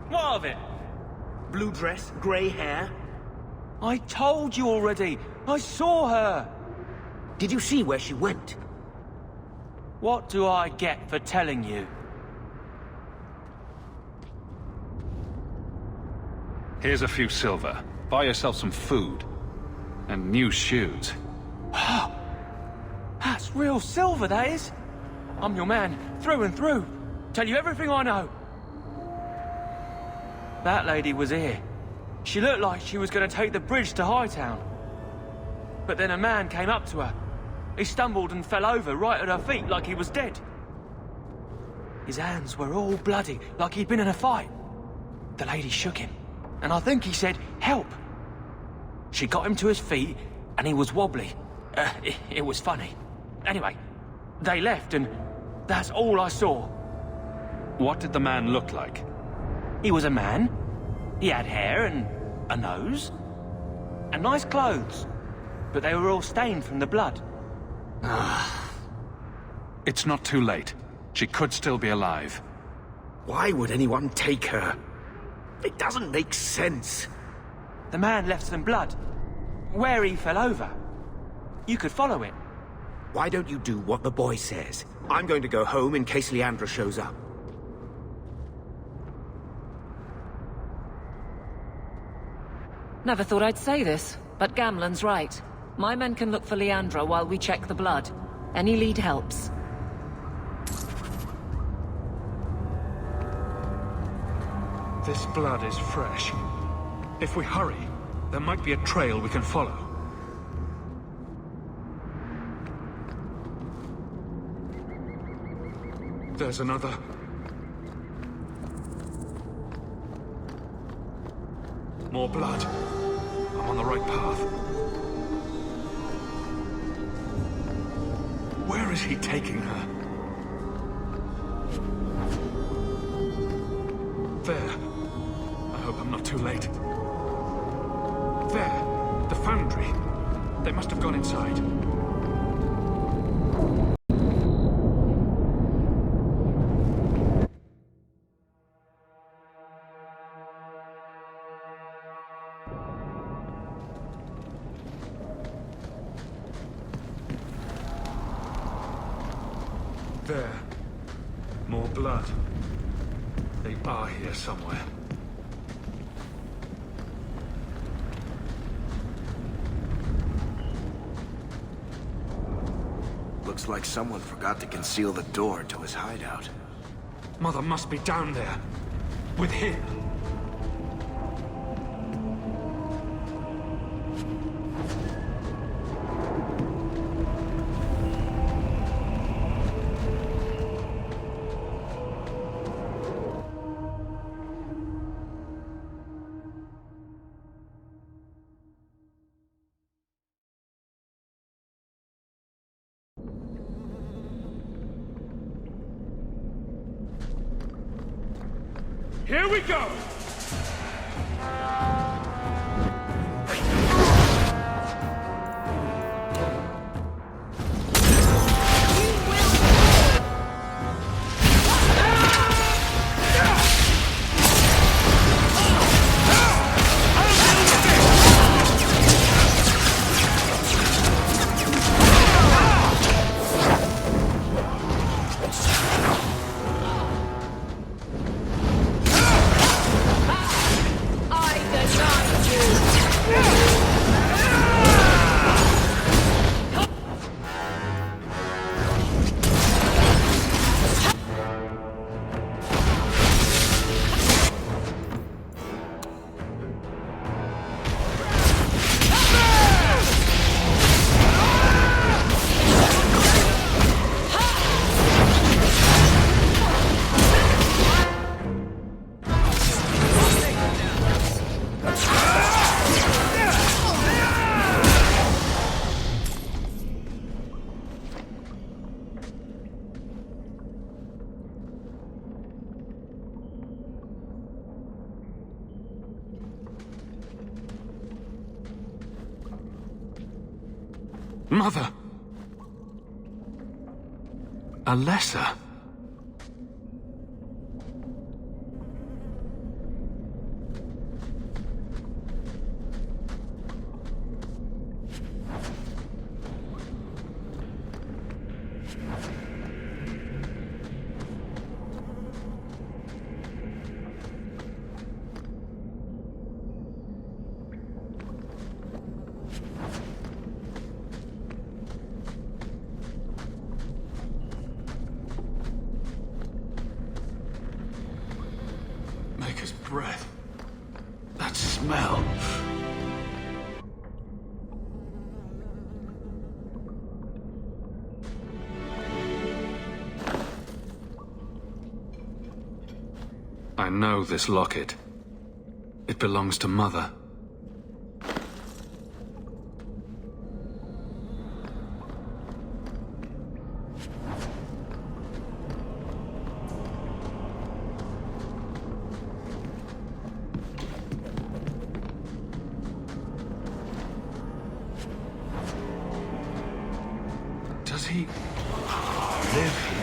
What of it? Blue dress, grey hair. I told you already. I saw her. Did you see where she went? What do I get for telling you? Here's a few silver. Buy yourself some food. And new shoes. That's real silver, that is. I'm your man, through and through. Tell you everything I know. That lady was here. She looked like she was going to take the bridge to Hightown. But then a man came up to her. He stumbled and fell over right at her feet like he was dead. His hands were all bloody, like he'd been in a fight. The lady shook him, and I think he said, "Help." She got him to his feet, and he was wobbly. It was funny. Anyway, they left, and that's all I saw. What did the man look like? He was a man. He had hair and a nose. And nice clothes. But they were all stained from the blood. It's not too late. She could still be alive. Why would anyone take her? It doesn't make sense. The man left some blood. Where he fell over. You could follow it. Why don't you do what the boy says? I'm going to go home in case Leandra shows up. Never thought I'd say this, But Gamlen's right. My men can look for Leandra while we check the blood. Any lead helps. This blood is fresh. If we hurry, there might be a trail we can follow. There's another. More blood. I'm on the right path. Where is he taking her? There. I hope I'm not too late. There. The foundry. They must have gone inside. There. More blood. They are here somewhere. Looks like someone forgot to conceal the door to his hideout. Mother must be down there. With him. Here we go! Mother! Alessa? Maker's breath. That smell. I know this locket. It belongs to Mother. Does he live here?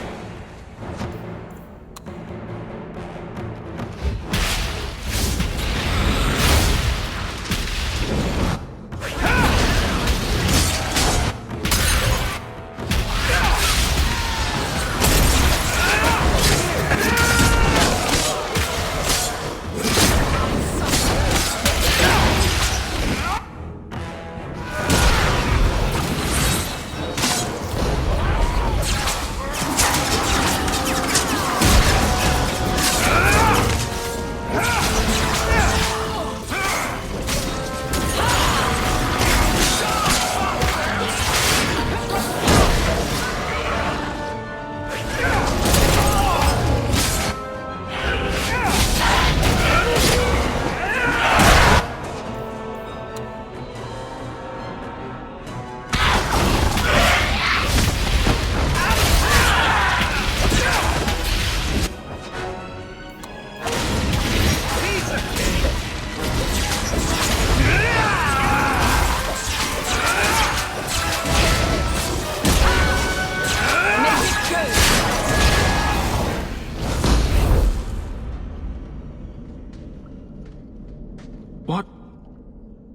What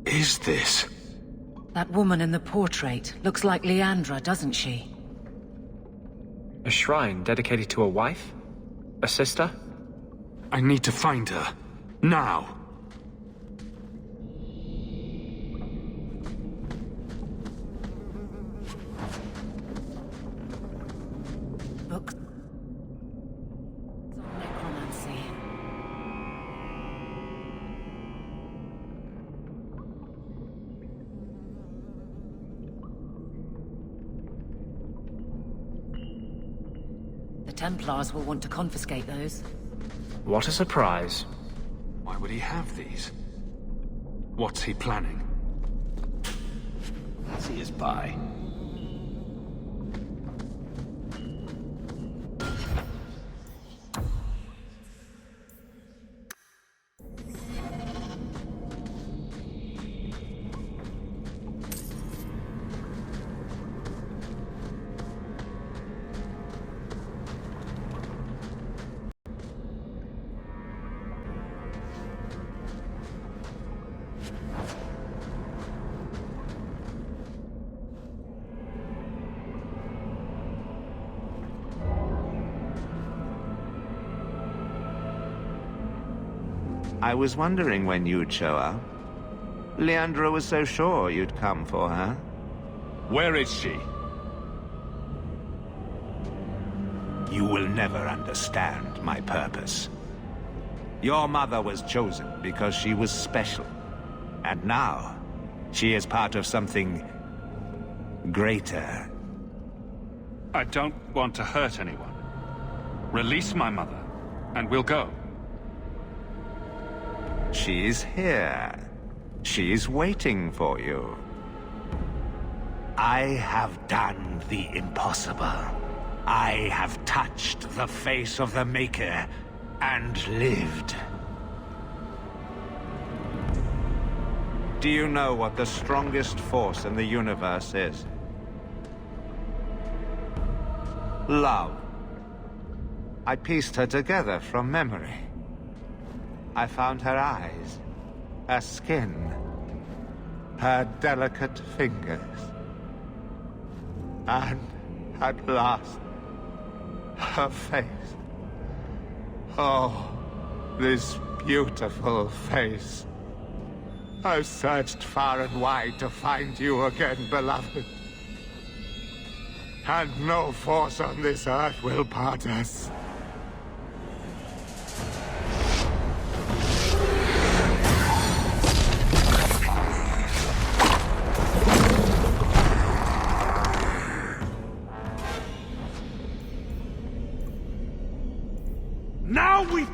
is this? That woman in the portrait looks like Leandra, doesn't she? A shrine dedicated to a wife? A sister? I need to find her. Now! Books on necromancy. The Templars will want to confiscate those. What a surprise. Why would he have these? What's he planning? See us by. I was wondering when you'd show up. Leandra was so sure you'd come for her. Where is she? You will never understand my purpose. Your mother was chosen because she was special. And now, she is part of something greater. I don't want to hurt anyone. Release my mother, and we'll go. She is here. She is waiting for you. I have done the impossible. I have touched the face of the Maker and lived. Do you know what the strongest force in the universe is? Love. I pieced her together from memory. I found her eyes, her skin, her delicate fingers. And at last, her face. Oh, this beautiful face. I've searched far and wide to find you again, beloved. And no force on this earth will part us. Now we...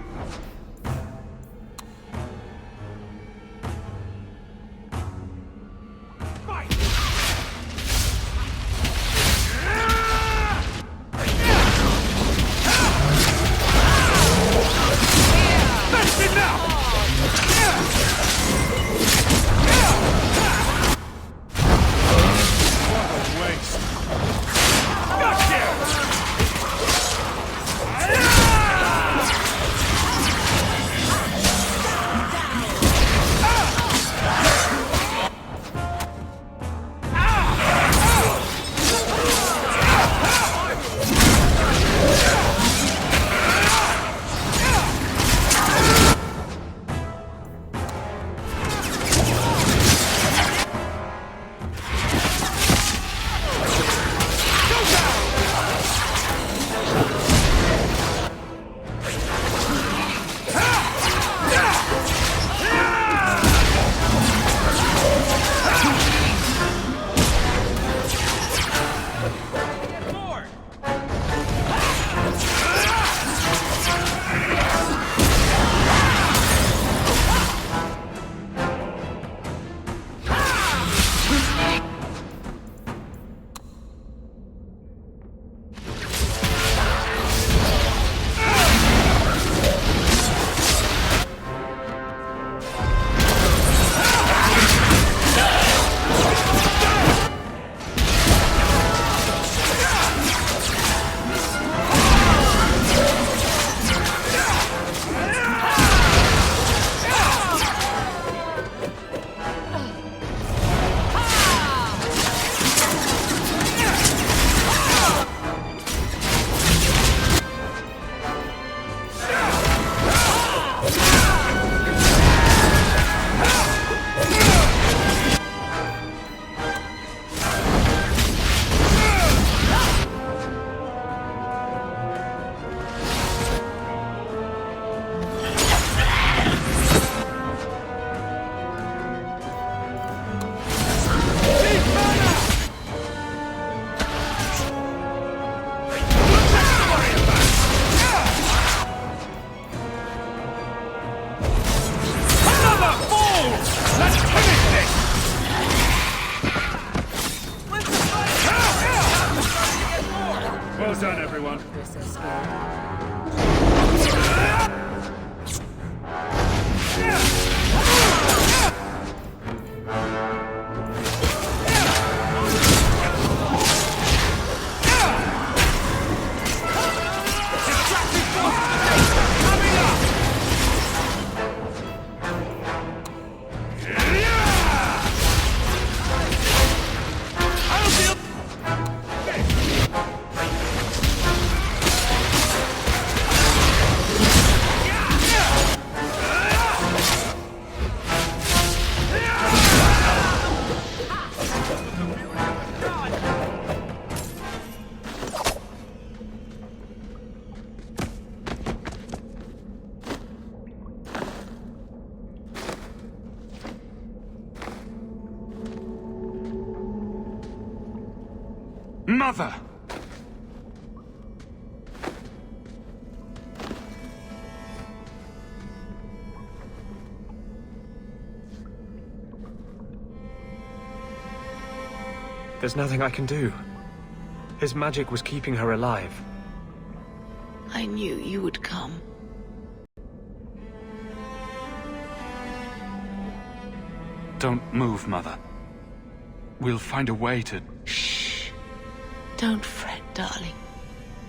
Mother! There's nothing I can do. His magic was keeping her alive. I knew you would come. Don't move, Mother. We'll find a way to... Shh. Don't fret, darling.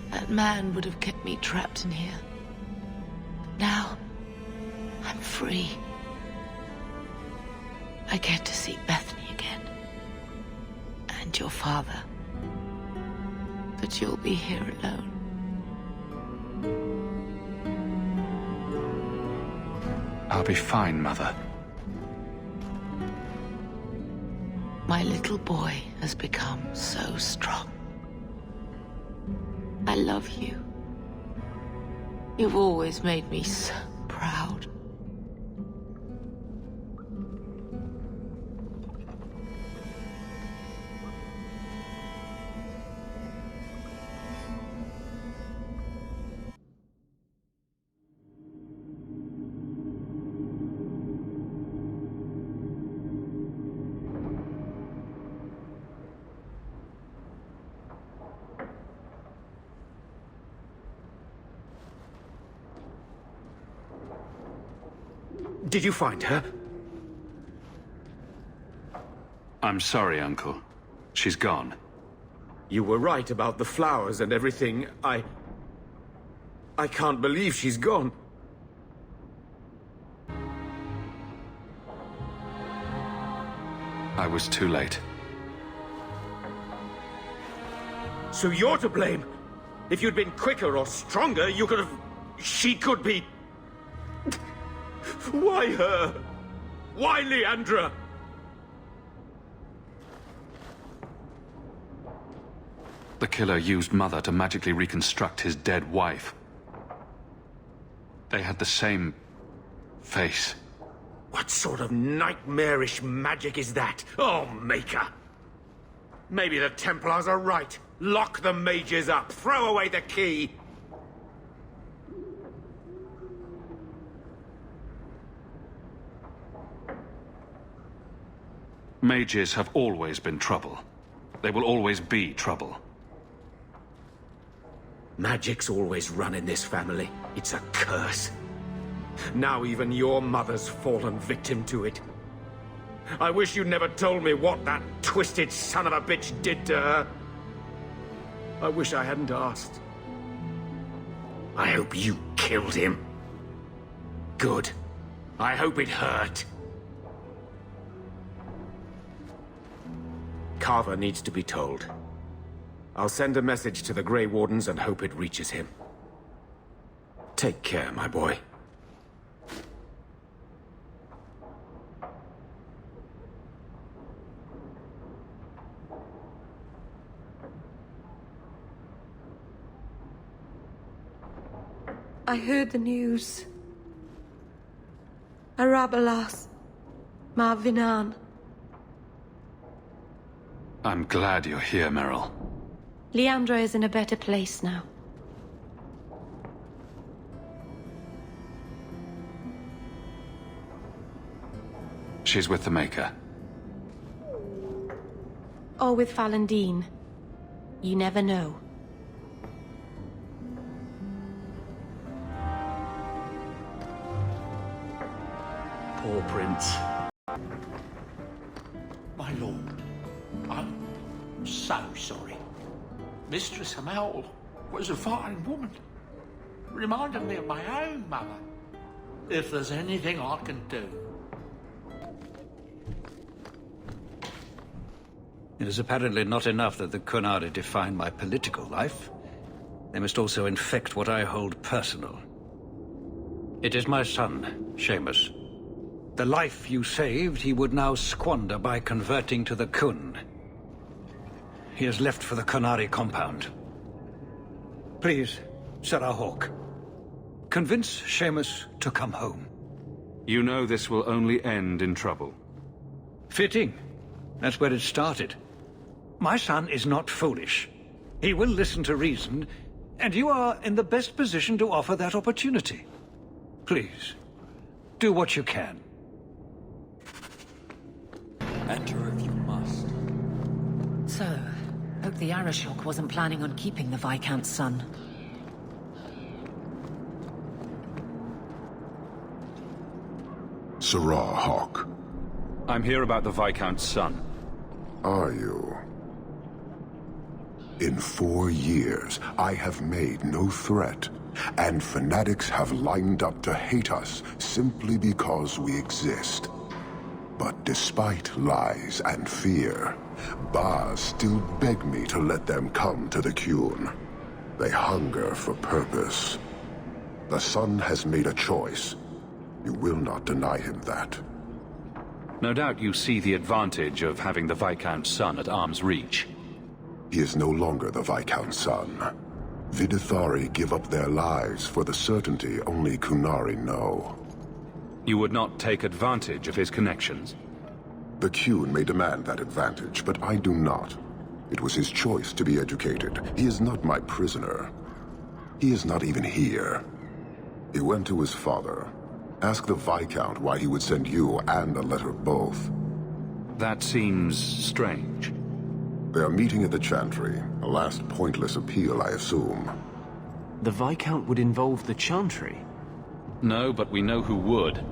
That man would have kept me trapped in here. Now, I'm free. I get to see Bethany again. And your father. But you'll be here alone. I'll be fine, Mother. My little boy has become so strong. I love you. You've always made me so proud. Did you find her? I'm sorry, Uncle. She's gone. You were right about the flowers and everything. I can't believe she's gone. I was too late. So you're to blame. If you'd been quicker or stronger, you could have... She could be... Why her? Why Leandra? The killer used Mother to magically reconstruct his dead wife. They had the same... face. What sort of nightmarish magic is that? Oh, Maker! Maybe the Templars are right. Lock the mages up. Throw away the key. Mages have always been trouble. They will always be trouble. Magic's always run in this family. It's a curse. Now even your mother's fallen victim to it. I wish you never told me what that twisted son of a bitch did to her. I wish I hadn't asked. I hope you killed him. Good. I hope it hurt. Carver needs to be told. I'll send a message to the Grey Wardens and hope it reaches him. Take care, my boy. I heard the news. Arabalas, Marvinan. I'm glad you're here, Meryl. Leandra is in a better place now. She's with the Maker. Or with Falendine. You never know. Poor Prince. My lord, I'm so sorry. Mistress Hamel was a fine woman. Reminded me of my own mother. If there's anything I can do. It is apparently not enough that the Qunari define my political life. They must also infect what I hold personal. It is my son, Seamus. The life you saved, he would now squander by converting to the Qun. He has left for the Qunari compound. Please, Sarah Hawke, convince Seamus to come home. You know this will only end in trouble. Fitting. That's where it started. My son is not foolish. He will listen to reason, and you are in the best position to offer that opportunity. Please, do what you can. Enter if you must. So, hope the Arishok wasn't planning on keeping the Viscount's son. Sirrah Hawke. I'm here about the Viscount's son. Are you? In 4 years, I have made no threat, and fanatics have lined up to hate us simply because we exist. But despite lies and fear, Bars still beg me to let them come to the Qun. They hunger for purpose. The son has made a choice. You will not deny him that. No doubt you see the advantage of having the Viscount's son at arm's reach. He is no longer the Viscount's son. Vidithari give up their lives for the certainty only Qunari know. You would not take advantage of his connections? The Qun may demand that advantage, but I do not. It was his choice to be educated. He is not my prisoner. He is not even here. He went to his father. Ask the Viscount why he would send you and a letter both. That seems strange. They are meeting at the Chantry. A last pointless appeal, I assume. The Viscount would involve the Chantry? No, but we know who would.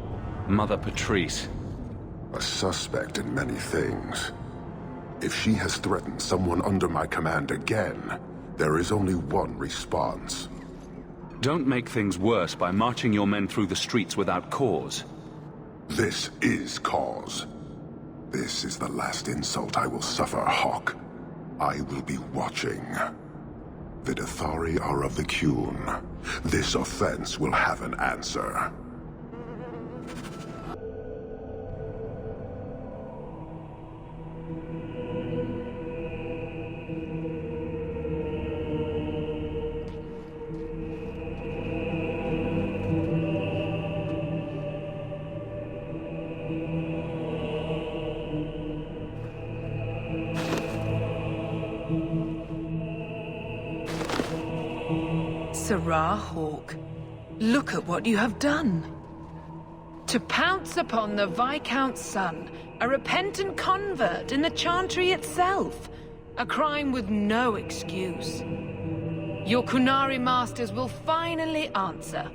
Mother Patrice. A suspect in many things. If she has threatened someone under my command again, there is only one response. Don't make things worse by marching your men through the streets without cause. This is cause. This is the last insult I will suffer, Hawke. I will be watching. Vidithari are of the Qun. This offense will have an answer. Sirrah Hawke, look at what you have done. To pounce upon the Viscount's son, a repentant convert in the Chantry itself, a crime with no excuse. Your Qunari masters will finally answer.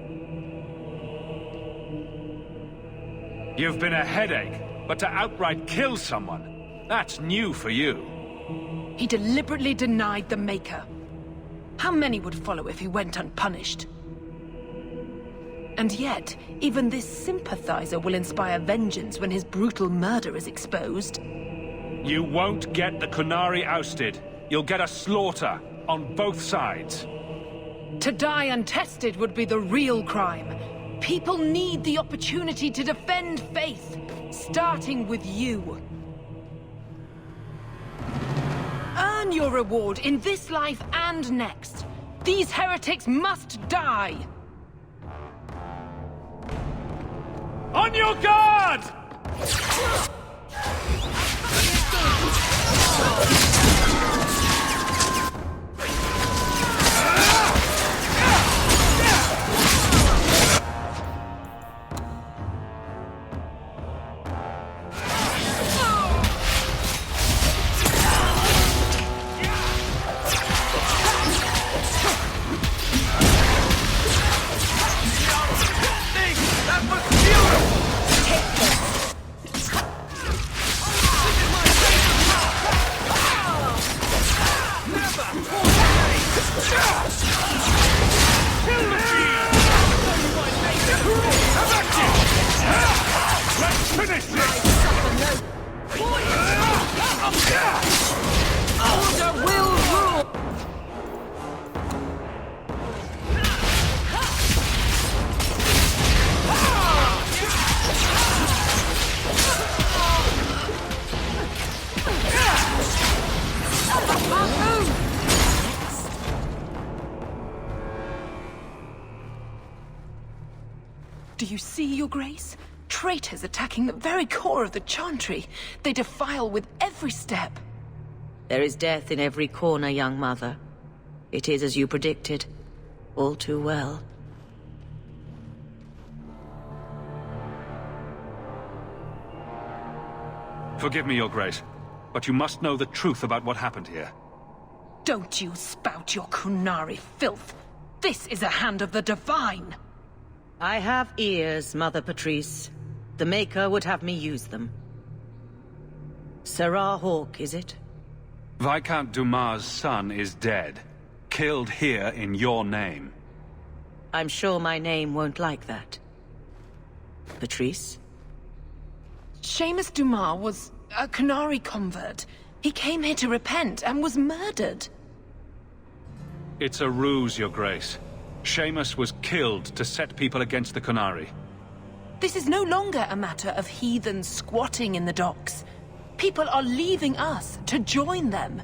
You've been a headache, but to outright kill someone, that's new for you. He deliberately denied the Maker. How many would follow if he went unpunished? And yet, even this sympathizer will inspire vengeance when his brutal murder is exposed. You won't get the Qunari ousted. You'll get a slaughter, on both sides. To die untested would be the real crime. People need the opportunity to defend faith, starting with you. Earn your reward in this life and next. These heretics must die! On your guard! Do you see, Your Grace? Traitors attacking the very core of the Chantry. They defile with every step. There is death in every corner, young mother. It is as you predicted. All too well. Forgive me, Your Grace, but you must know the truth about what happened here. Don't you spout your Qunari filth. This is a hand of the Divine. I have ears, Mother Patrice. The Maker would have me use them. Sirrah Hawke, is it? Viscount Dumas' son is dead. Killed here in your name. I'm sure my name won't like that. Patrice? Seamus Dumas was a Qunari convert. He came here to repent and was murdered. It's a ruse, Your Grace. Seamus was killed to set people against the Qunari. This is no longer a matter of heathens squatting in the docks. People are leaving us to join them.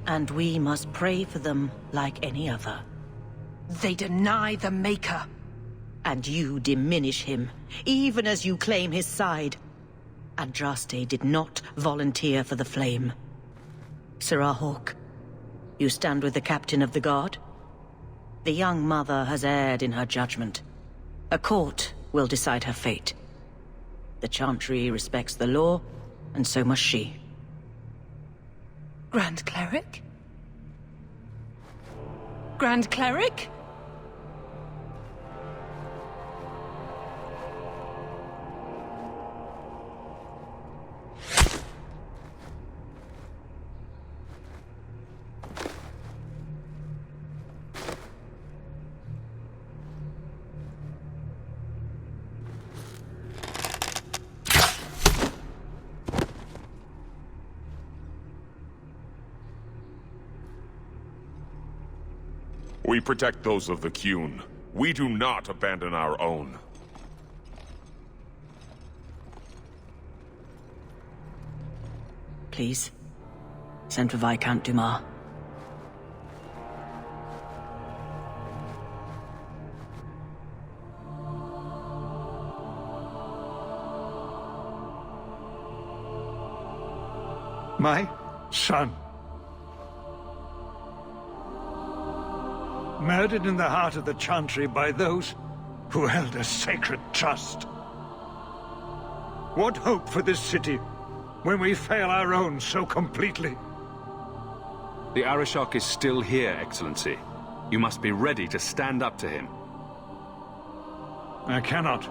And we must pray for them like any other. They deny the Maker. And you diminish him, even as you claim his side. Andraste did not volunteer for the flame. Sirrah Hawke, you stand with the captain of the guard? The young mother has erred in her judgment. A court will decide her fate. The Chantry respects the law, and so must she. Grand Cleric? Grand Cleric? We protect those of the Qun. We do not abandon our own. Please, send for Viscount Dumas. My son. Murdered in the heart of the Chantry by those who held a sacred trust. What hope for this city when we fail our own so completely? The Arishok is still here, Excellency. You must be ready to stand up to him. I cannot.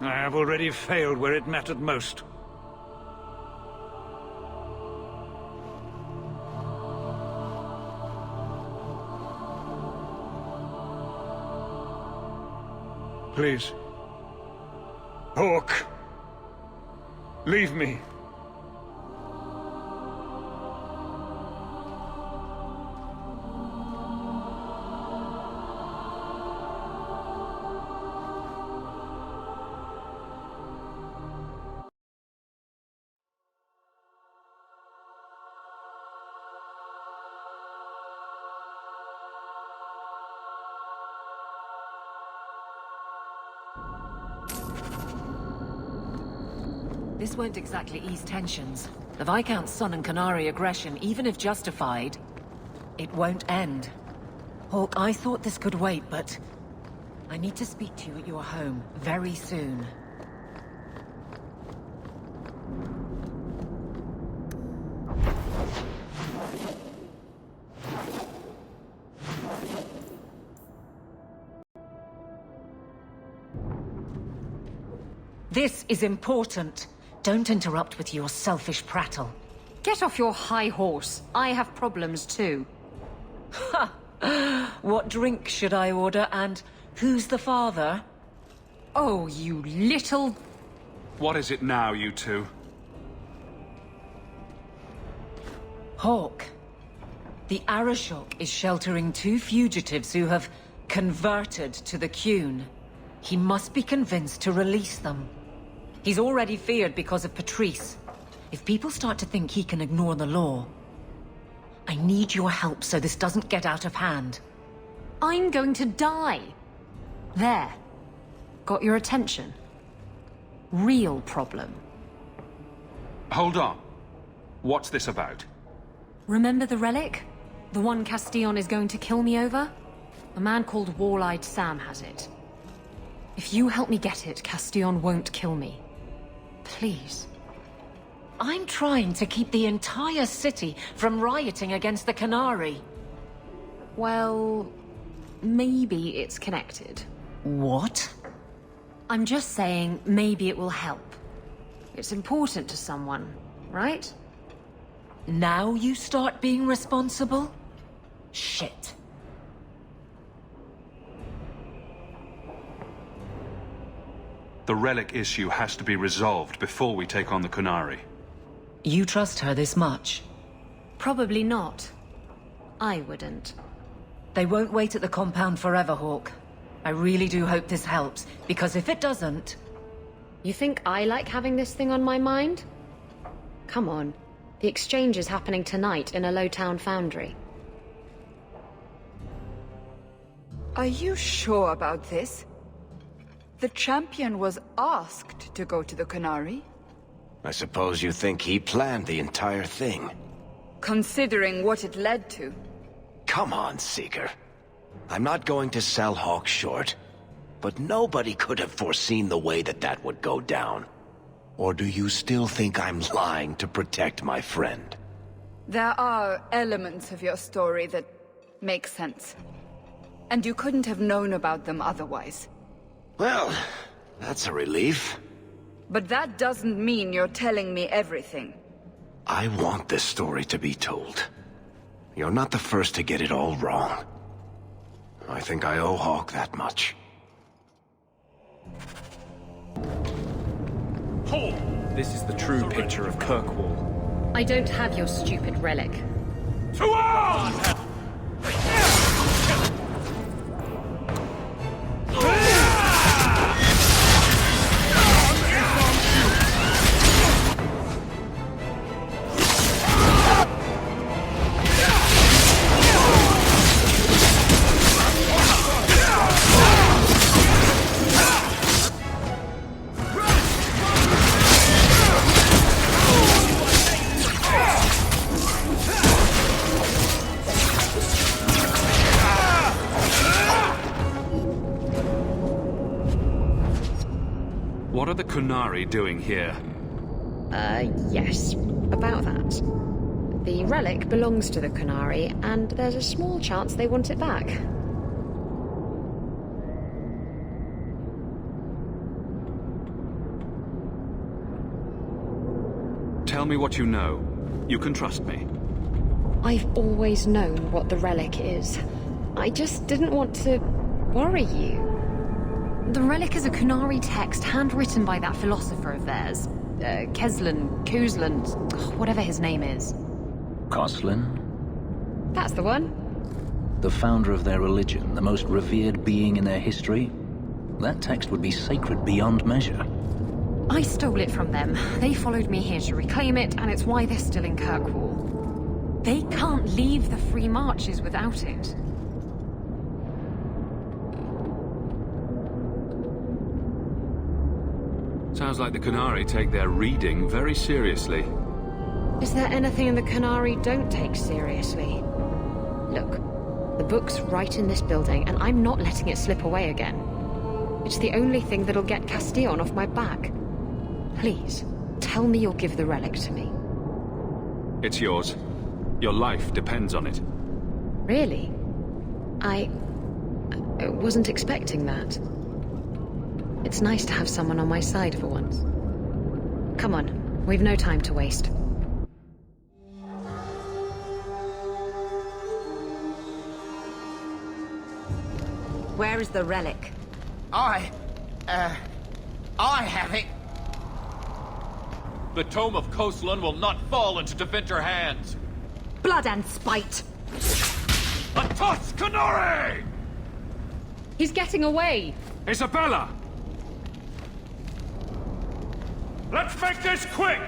I have already failed where it mattered most. Please. Hawke. Leave me. This won't exactly ease tensions. The Viscount's son and Qunari aggression, even if justified, it won't end. Hawke, I thought this could wait, but I need to speak to you at your home very soon. This is important. Don't interrupt with your selfish prattle. Get off your high horse. I have problems too. Ha! What drink should I order, and who's the father? Oh, you little... What is it now, you two? Hawke. The Arishok is sheltering two fugitives who have converted to the Qun. He must be convinced to release them. He's already feared because of Patrice. If people start to think he can ignore the law, I need your help so this doesn't get out of hand. I'm going to die. There. Got your attention? Real problem. Hold on. What's this about? Remember the relic? The one Castillon is going to kill me over? A man called Wall-Eyed Sam has it. If you help me get it, Castillon won't kill me. Please. I'm trying to keep the entire city from rioting against the Qunari. Well, maybe it's connected. What? I'm just saying, maybe it will help. It's important to someone, right? Now you start being responsible? Shit. The relic issue has to be resolved before we take on the Qunari. You trust her this much? Probably not. I wouldn't. They won't wait at the compound forever, Hawke. I really do hope this helps, because if it doesn't... You think I like having this thing on my mind? Come on. The exchange is happening tonight in a low-town foundry. Are you sure about this? The champion was asked to go to the Qunari. I suppose you think he planned the entire thing. Considering what it led to. Come on, Seeker. I'm not going to sell Hawke short, but nobody could have foreseen the way that would go down. Or do you still think I'm lying to protect my friend? There are elements of your story that make sense. And you couldn't have known about them otherwise. Well, that's a relief. But that doesn't mean you're telling me everything. I want this story to be told. You're not the first to get it all wrong. I think I owe Hawke that much. This is the true picture of Kirkwall. I don't have your stupid relic. To arms! What are the Qunari doing here? Yes. About that. The relic belongs to the Qunari, and there's a small chance they want it back. Tell me what you know. You can trust me. I've always known what the relic is. I just didn't want to worry you. The relic is a Qunari text handwritten by that philosopher of theirs. Kuzlan, whatever his name is. Koslin? That's the one. The founder of their religion, the most revered being in their history? That text would be sacred beyond measure. I stole it from them. They followed me here to reclaim it, and it's why they're still in Kirkwall. They can't leave the Free Marches without it. Sounds like the Qunari take their reading very seriously. Is there anything in the Qunari don't take seriously? Look, the book's right in this building, and I'm not letting it slip away again. It's the only thing that'll get Castillon off my back. Please, tell me you'll give the relic to me. It's yours. Your life depends on it. Really? I wasn't expecting that. It's nice to have someone on my side for once. Come on, we've no time to waste. Where is the relic? I have it. The Tome of Koslun will not fall into Devinter hands. Blood and spite! A toss, Qunari! He's getting away! Isabella! Let's make this quick!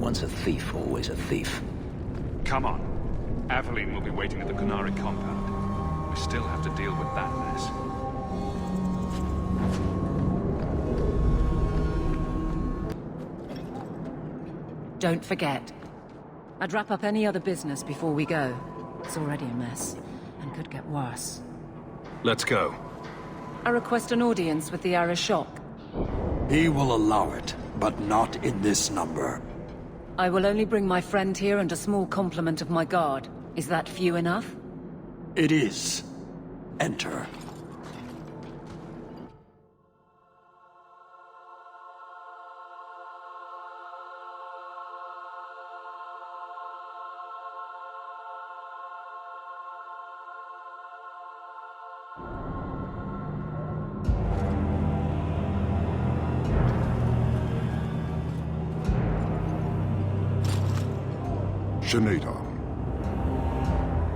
Once a thief, always a thief. Come on. Aveline will be waiting at the Qunari compound. We still have to deal with that mess. Don't forget. I'd wrap up any other business before we go. It's already a mess, and could get worse. Let's go. I request an audience with the Arishok. He will allow it, but not in this number. I will only bring my friend here and a small complement of my guard. Is that few enough? It is. Enter.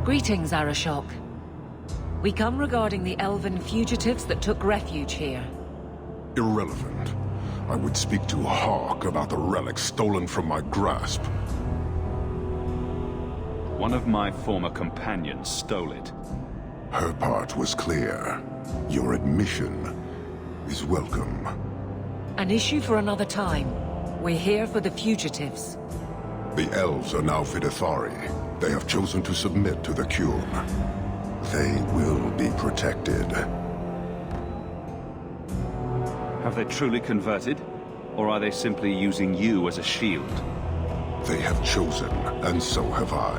Greetings, Arishok. We come regarding the elven fugitives that took refuge here. Irrelevant. I would speak to Hawke about the relic stolen from my grasp. One of my former companions stole it. Her part was clear. Your admission is welcome. An issue for another time. We're here for the fugitives. The elves are now Videthari. They have chosen to submit to the Qun. They will be protected. Have they truly converted? Or are they simply using you as a shield? They have chosen, and so have I.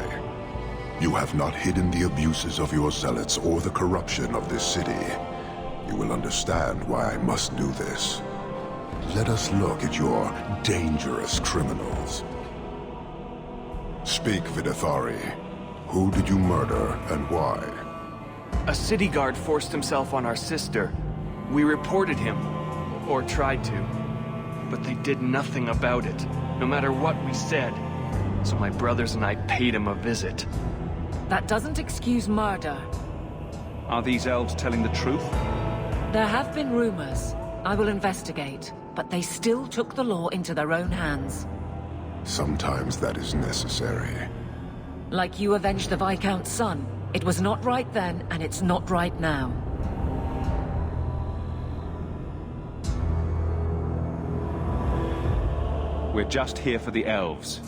You have not hidden the abuses of your zealots or the corruption of this city. You will understand why I must do this. Let us look at your dangerous criminals. Speak, Videthari. Who did you murder, and why? A city guard forced himself on our sister. We reported him. Or tried to. But they did nothing about it, no matter what we said. So my brothers and I paid him a visit. That doesn't excuse murder. Are these elves telling the truth? There have been rumors. I will investigate. But they still took the law into their own hands. Sometimes that is necessary. Like you avenged the Viscount's son. It was not right then, and it's not right now. We're just here for the elves.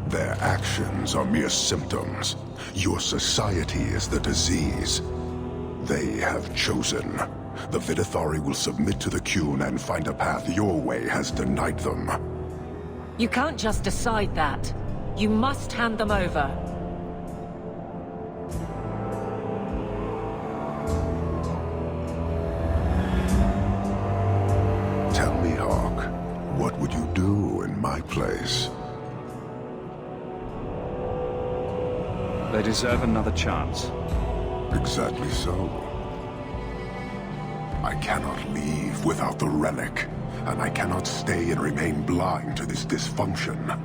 Their actions are mere symptoms. Your society is the disease. They have chosen. The Videthari will submit to the Qun and find a path your way has denied them. You can't just decide that. You must hand them over. Tell me, Hawke, what would you do in my place? They deserve another chance. Exactly so. I cannot leave without the relic, and I cannot stay and remain blind to this dysfunction.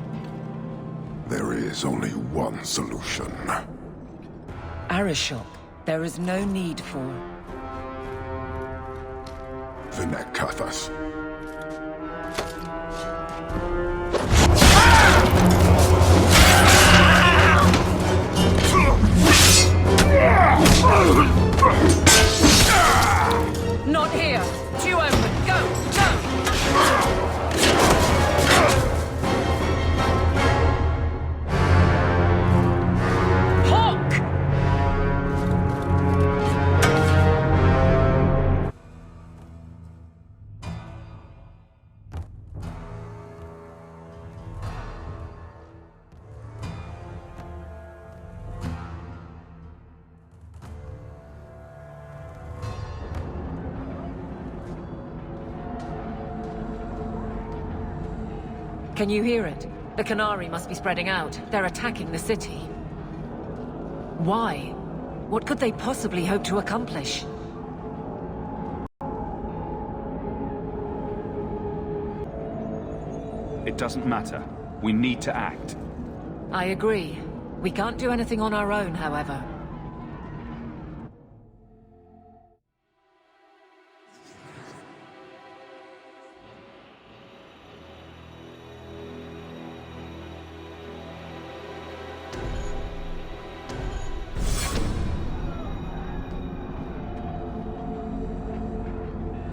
There is only one solution. Arishok, there is no need for... Vinek Kathas. Not here! Two open! Go! Go! Hawke! Can you hear it? The Qunari must be spreading out. They're attacking the city. Why? What could they possibly hope to accomplish? It doesn't matter. We need to act. I agree. We can't do anything on our own, however.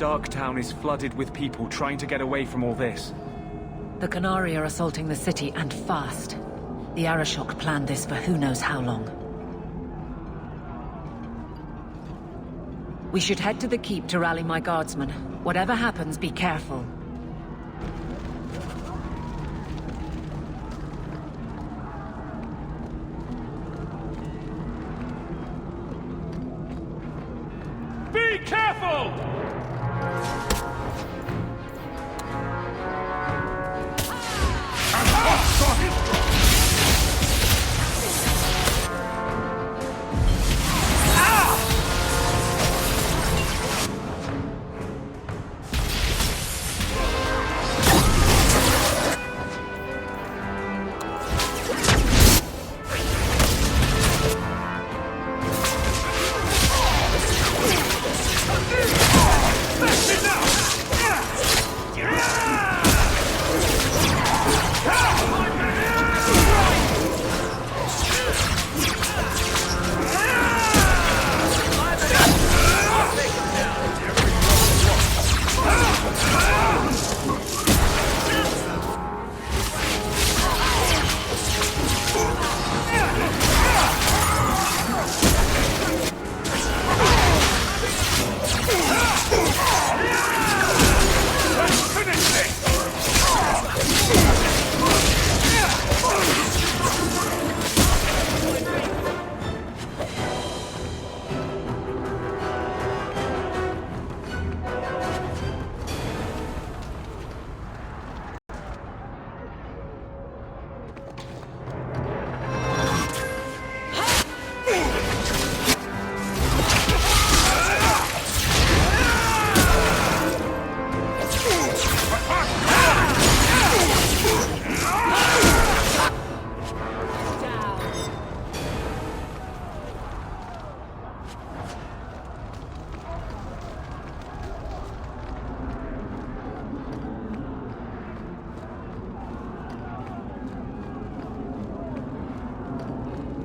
Dark Town is flooded with people trying to get away from all this. The Qunari are assaulting the city, and fast. The Arashok planned this for who knows how long. We should head to the keep to rally my guardsmen. Whatever happens, be careful. Be careful!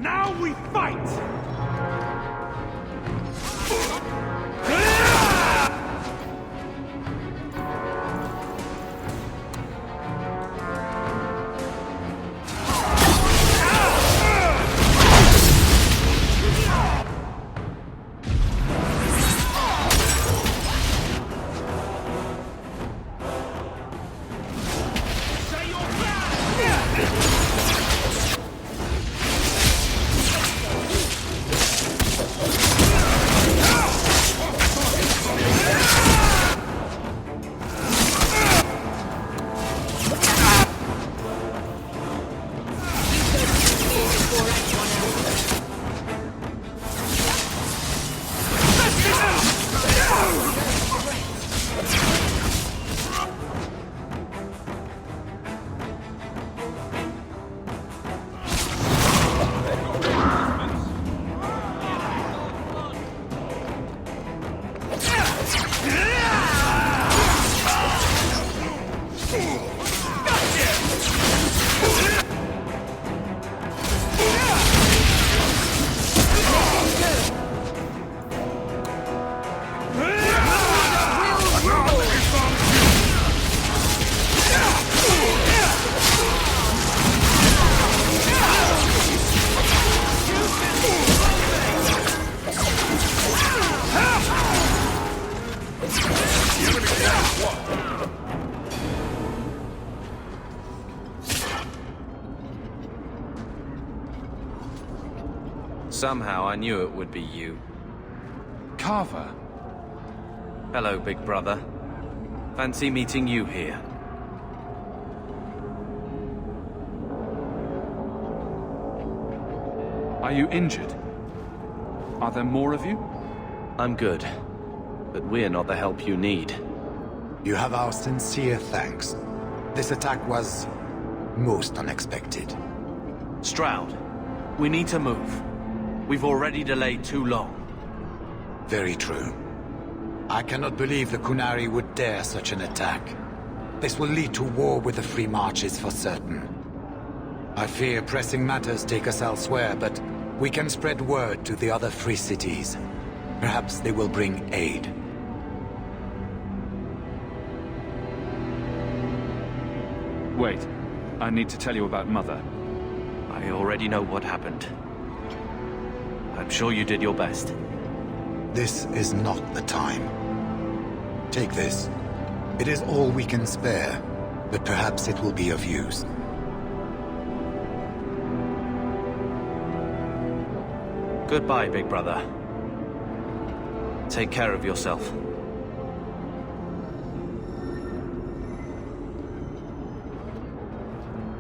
Now we fight! Somehow I knew it would be you. Carver. Hello, big brother. Fancy meeting you here. Are you injured? Are there more of you? I'm good, but we're not the help you need. You have our sincere thanks. This attack was most unexpected. Stroud, we need to move. We've already delayed too long. Very true. I cannot believe the Qunari would dare such an attack. This will lead to war with the Free Marches for certain. I fear pressing matters take us elsewhere, but we can spread word to the other free cities. Perhaps they will bring aid. Wait. I need to tell you about Mother. I already know what happened. I'm sure you did your best. This is not the time. Take this. It is all we can spare, but perhaps it will be of use. Goodbye, big brother. Take care of yourself.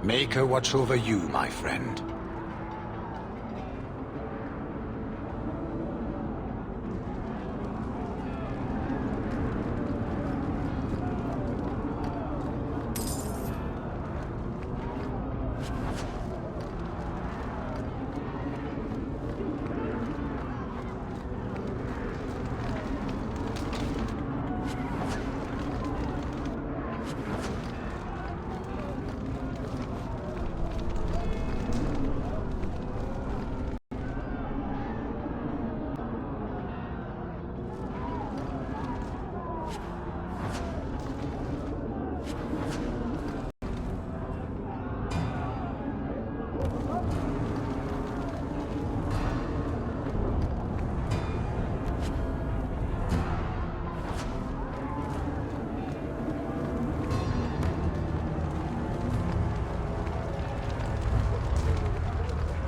Maker watch over you, my friend.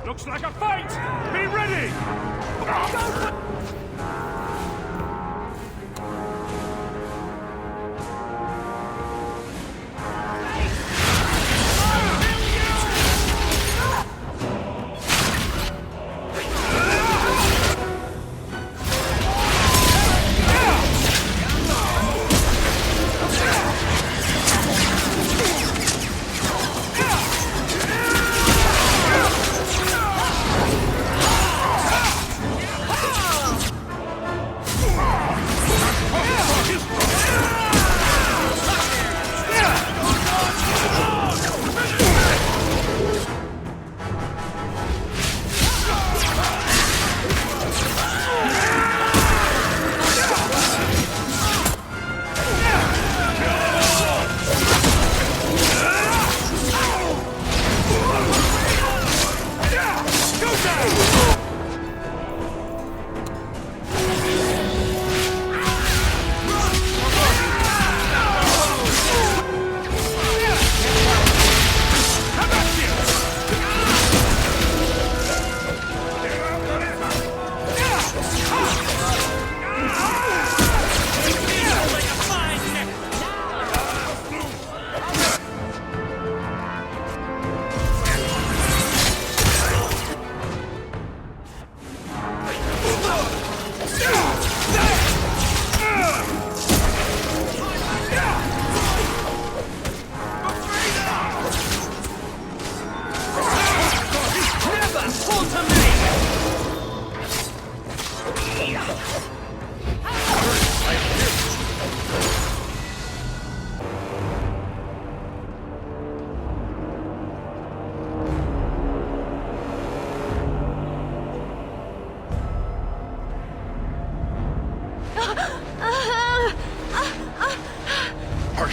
Looks like a fight! Be ready!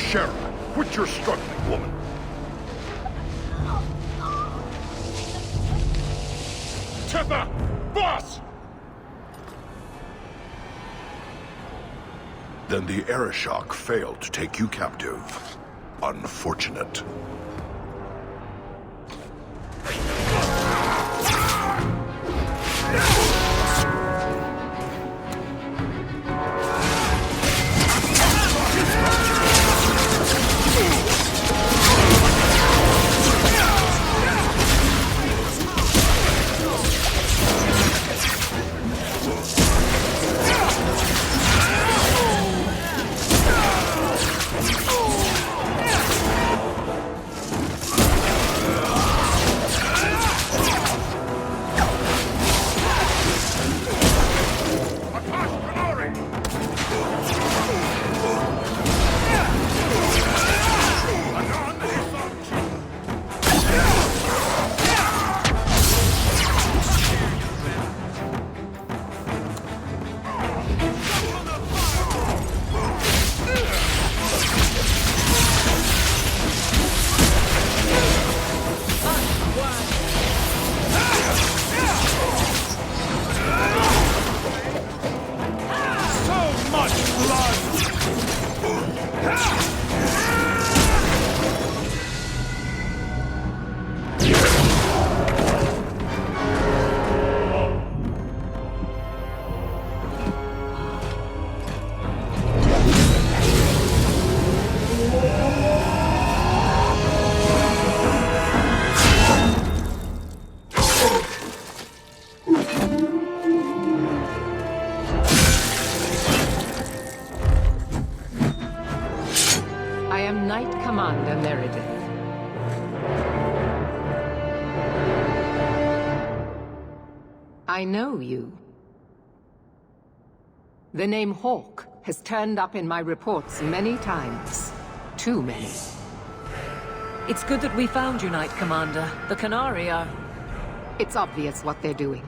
Sheriff, quit your struggling, woman. Tether! Boss! Then the Arishok failed to take you captive. Unfortunate. I know you. The name Hawke has turned up in my reports many times. Too many. It's good that we found you, Knight Commander. The Qunari are... It's obvious what they're doing.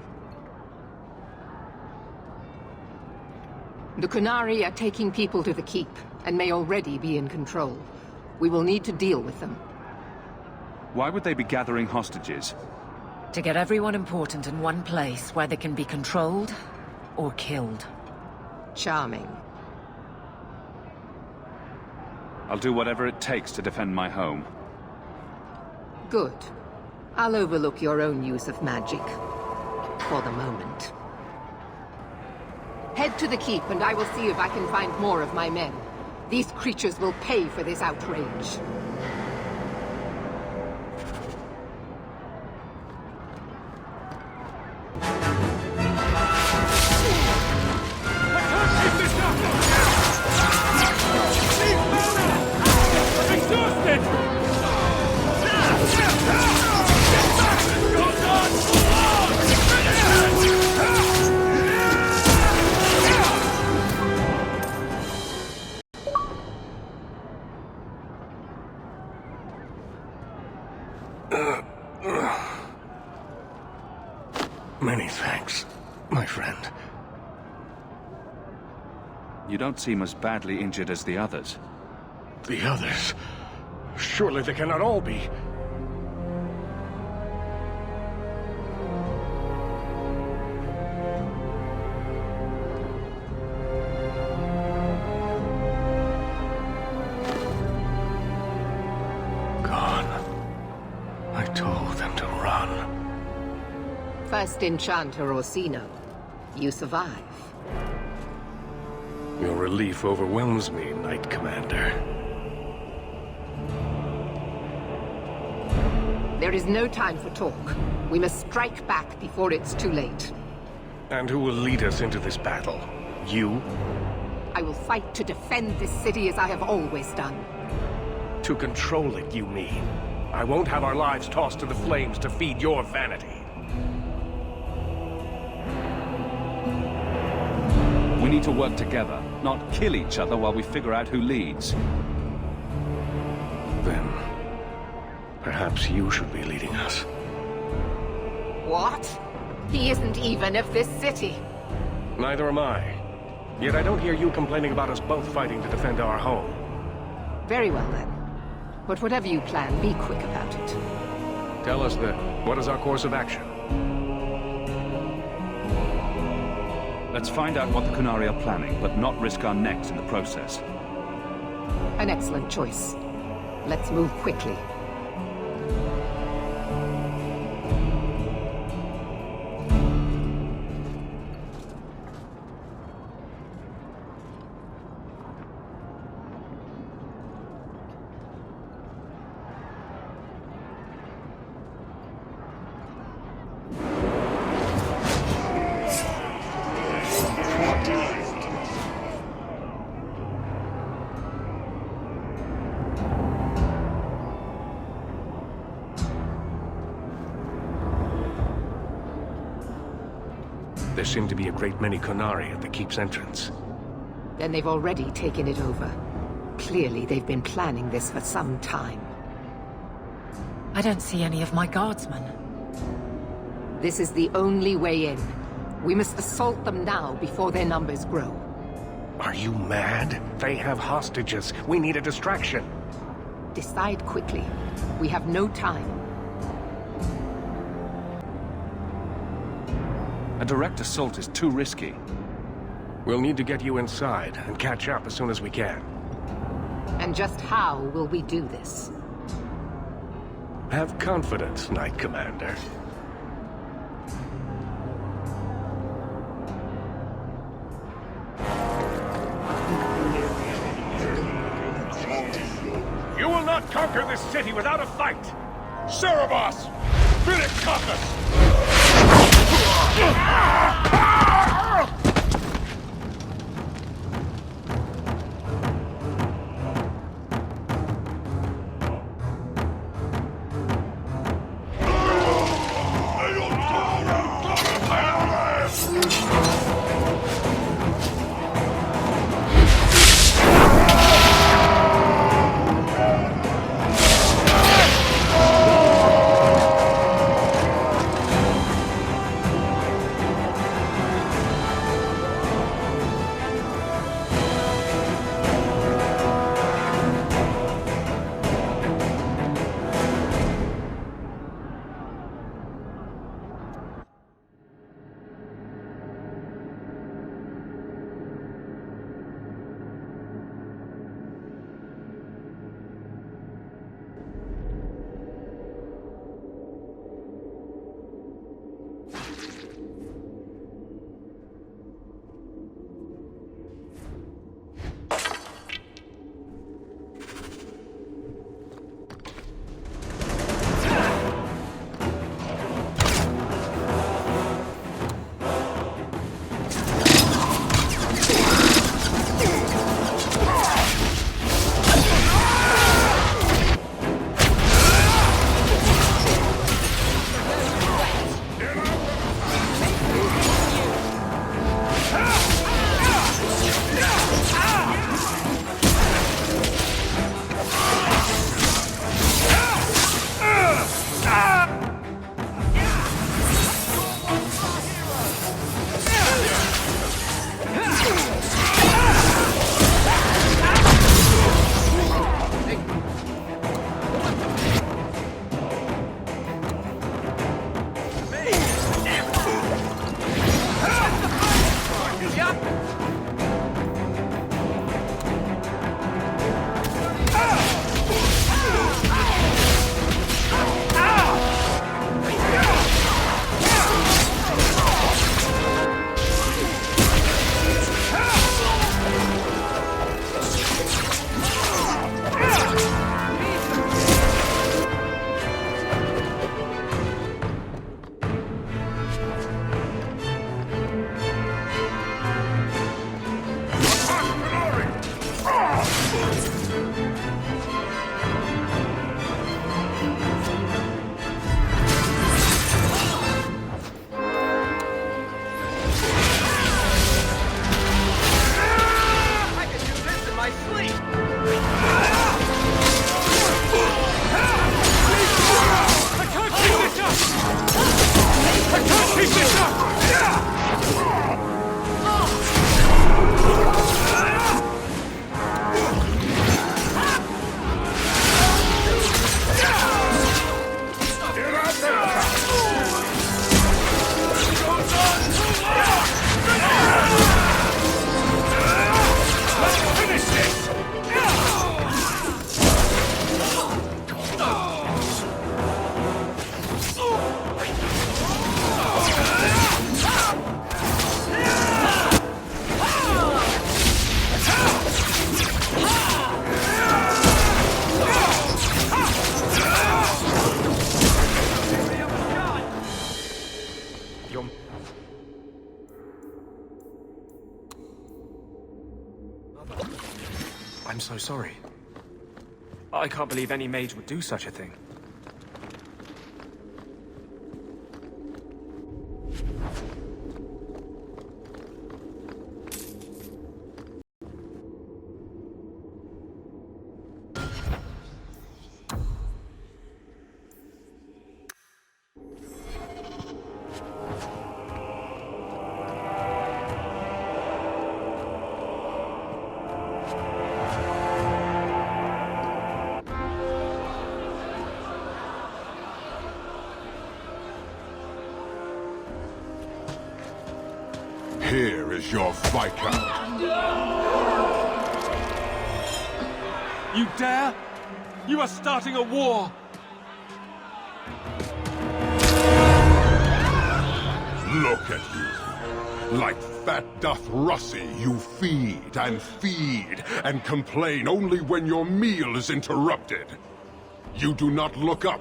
The Qunari are taking people to the Keep, and may already be in control. We will need to deal with them. Why would they be gathering hostages? To get everyone important in one place where they can be controlled or killed. Charming. I'll do whatever it takes to defend my home. Good. I'll overlook your own use of magic. For the moment. Head to the Keep and I will see if I can find more of my men. These creatures will pay for this outrage. Many thanks, my friend. You don't seem as badly injured as the others. The others? Surely they cannot all be. Gone. I told them to run. First Enchanter Orsino. You survive. Your relief overwhelms me, Knight Commander. There is no time for talk. We must strike back before it's too late. And who will lead us into this battle? You? I will fight to defend this city as I have always done. To control it, you mean? I won't have our lives tossed to the flames to feed your vanity. We need to work together, not kill each other while we figure out who leads. Then, perhaps you should be leading us. What? He isn't even of this city. Neither am I. Yet I don't hear you complaining about us both fighting to defend our home. Very well then. But whatever you plan, be quick about it. Tell us then, what is our course of action? Let's find out what the Qunari are planning, but not risk our necks in the process. An excellent choice. Let's move quickly. There seem to be a great many Qunari at the Keep's entrance. Then they've already taken it over. Clearly, they've been planning this for some time. I don't see any of my guardsmen. This is the only way in. We must assault them now before their numbers grow. Are you mad? They have hostages. We need a distraction. Decide quickly. We have no time. A direct assault is too risky. We'll need to get you inside and catch up as soon as we can. And just how will we do this? Have confidence, Knight Commander. You will not conquer this city without a fight! Cerebos! Finicacus! so sorry. I can't believe any mage would do such a thing. Here is your Viscount. You dare? You are starting a war! Look at you. Like fat doth Russie, you feed and complain only when your meal is interrupted. You do not look up.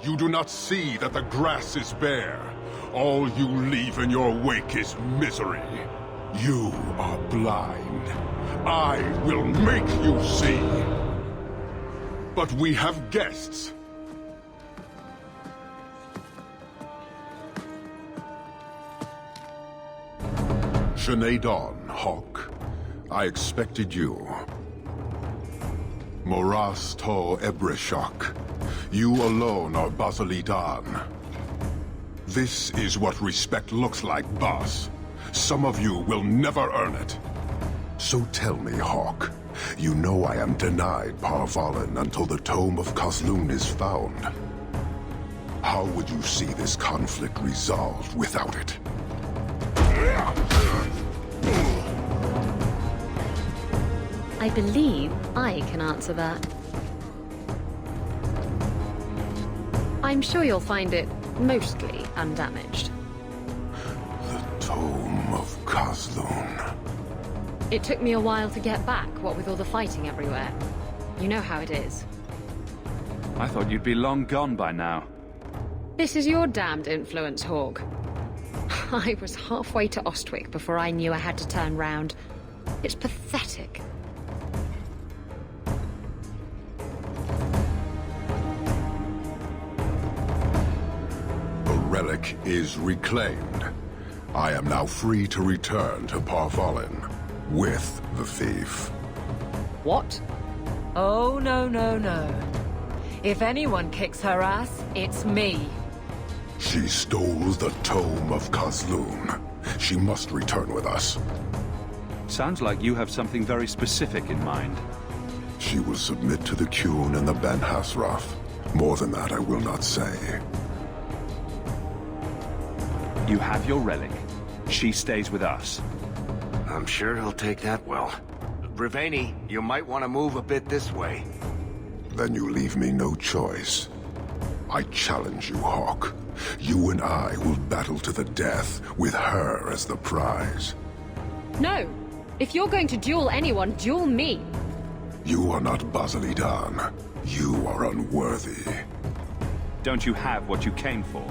You do not see that the grass is bare. All you leave in your wake is misery. You are blind. I will make you see. But we have guests. Sinead Dawn, Hawke. I expected you. Moras to Ebrishok. You alone are Basilidan. This is what respect looks like, boss. Some of you will never earn it. So tell me, Hawke, you know I am denied Parvalen until the Tome of Kozlun is found. How would you see this conflict resolved without it? I believe I can answer that. I'm sure you'll find it mostly undamaged. The Tome of Kozlun. It took me a while to get back, what with all the fighting everywhere. You know how it is. I thought you'd be long gone by now. This is your damned influence, Hawke. I was halfway to Ostwick before I knew I had to turn round. It's pathetic. The relic is reclaimed. I am now free to return to Parvalen with the thief. What? Oh, no, no, no. If anyone kicks her ass, it's me. She stole the Tome of Kozlun. She must return with us. Sounds like you have something very specific in mind. She will submit to the Qun and the Ben Hasrath. More than that I will not say. You have your relic. She stays with us. I'm sure he'll take that well. Riveni, you might want to move a bit this way. Then you leave me no choice. I challenge you, Hawke. You and I will battle to the death, with her as the prize. No! If you're going to duel anyone, duel me! You are not Basilidan. You are unworthy. Don't you have what you came for?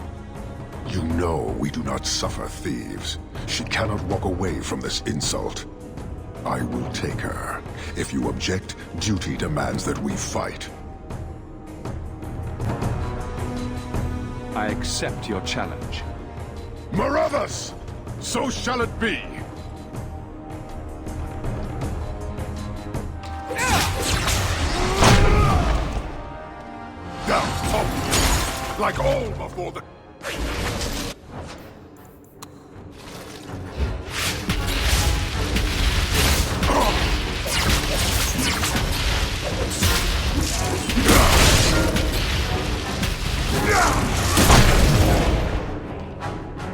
You know we do not suffer thieves. She cannot walk away from this insult. I will take her. If you object, duty demands that we fight. I accept your challenge. Marathas! So shall it be! Down, top! Like all before the...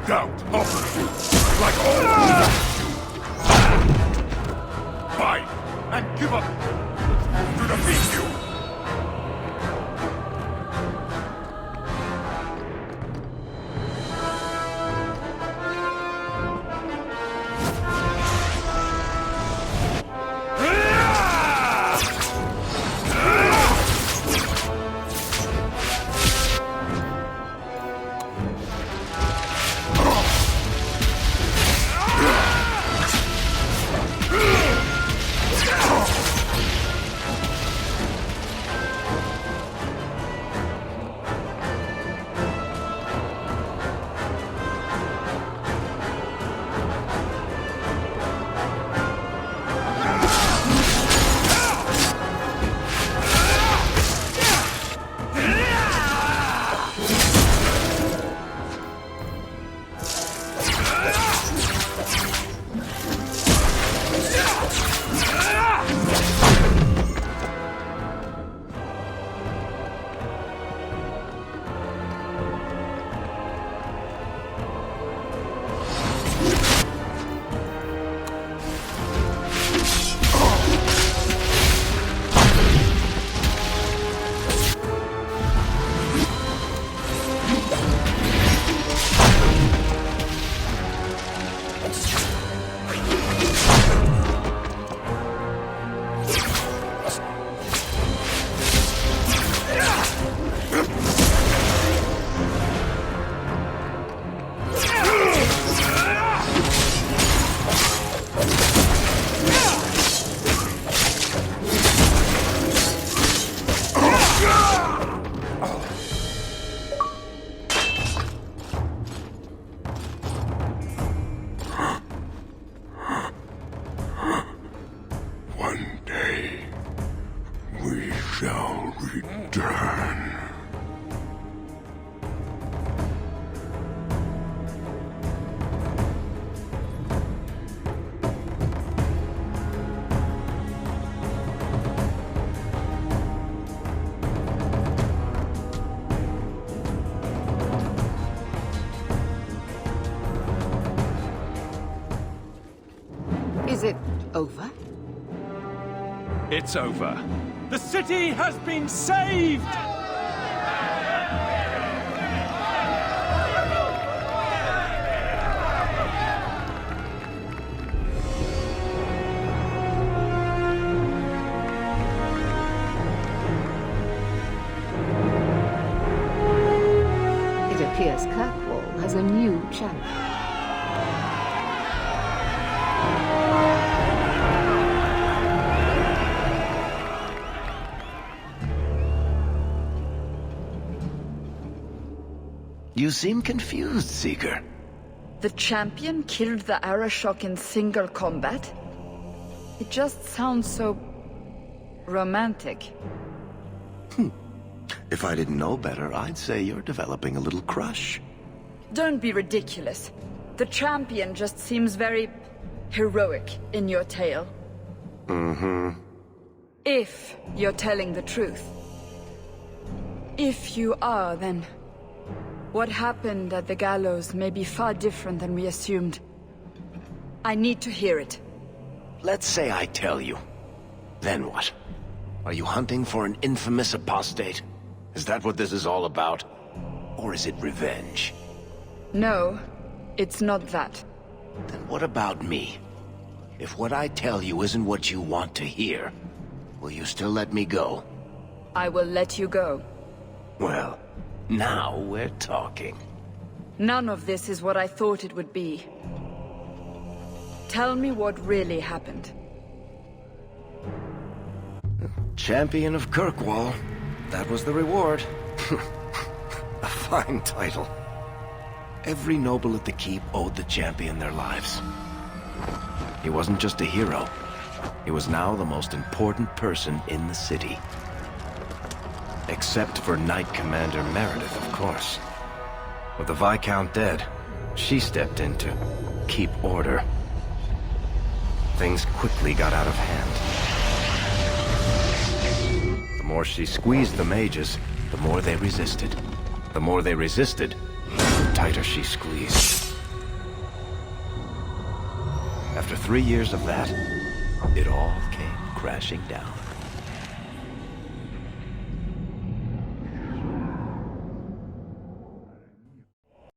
Down, up! Like all fight and give up to defeat you! Over? It's over. The city has been saved! It appears Kirkwall has a new champion. You seem confused, Seeker. The champion killed the Arashok in single combat? It just sounds so... romantic. If I didn't know better, I'd say you're developing a little crush. Don't be ridiculous. The champion just seems very... heroic in your tale. Mm-hmm. If you're telling the truth. If you are, then... what happened at the gallows may be far different than we assumed. I need to hear it. Let's say I tell you. Then what? Are you hunting for an infamous apostate? Is that what this is all about? Or is it revenge? No, it's not that. Then what about me? If what I tell you isn't what you want to hear, will you still let me go? I will let you go. Well, now we're talking. None of this is what I thought it would be. Tell me what really happened. Champion of Kirkwall. That was the reward. A fine title. Every noble at the keep owed the champion their lives. He wasn't just a hero. He was now the most important person in the city. Except for Knight Commander Meredith, of course. With the Viscount dead, she stepped in to keep order. Things quickly got out of hand. The more she squeezed the mages, the more they resisted. The more they resisted, the tighter she squeezed. After 3 years of that, it all came crashing down.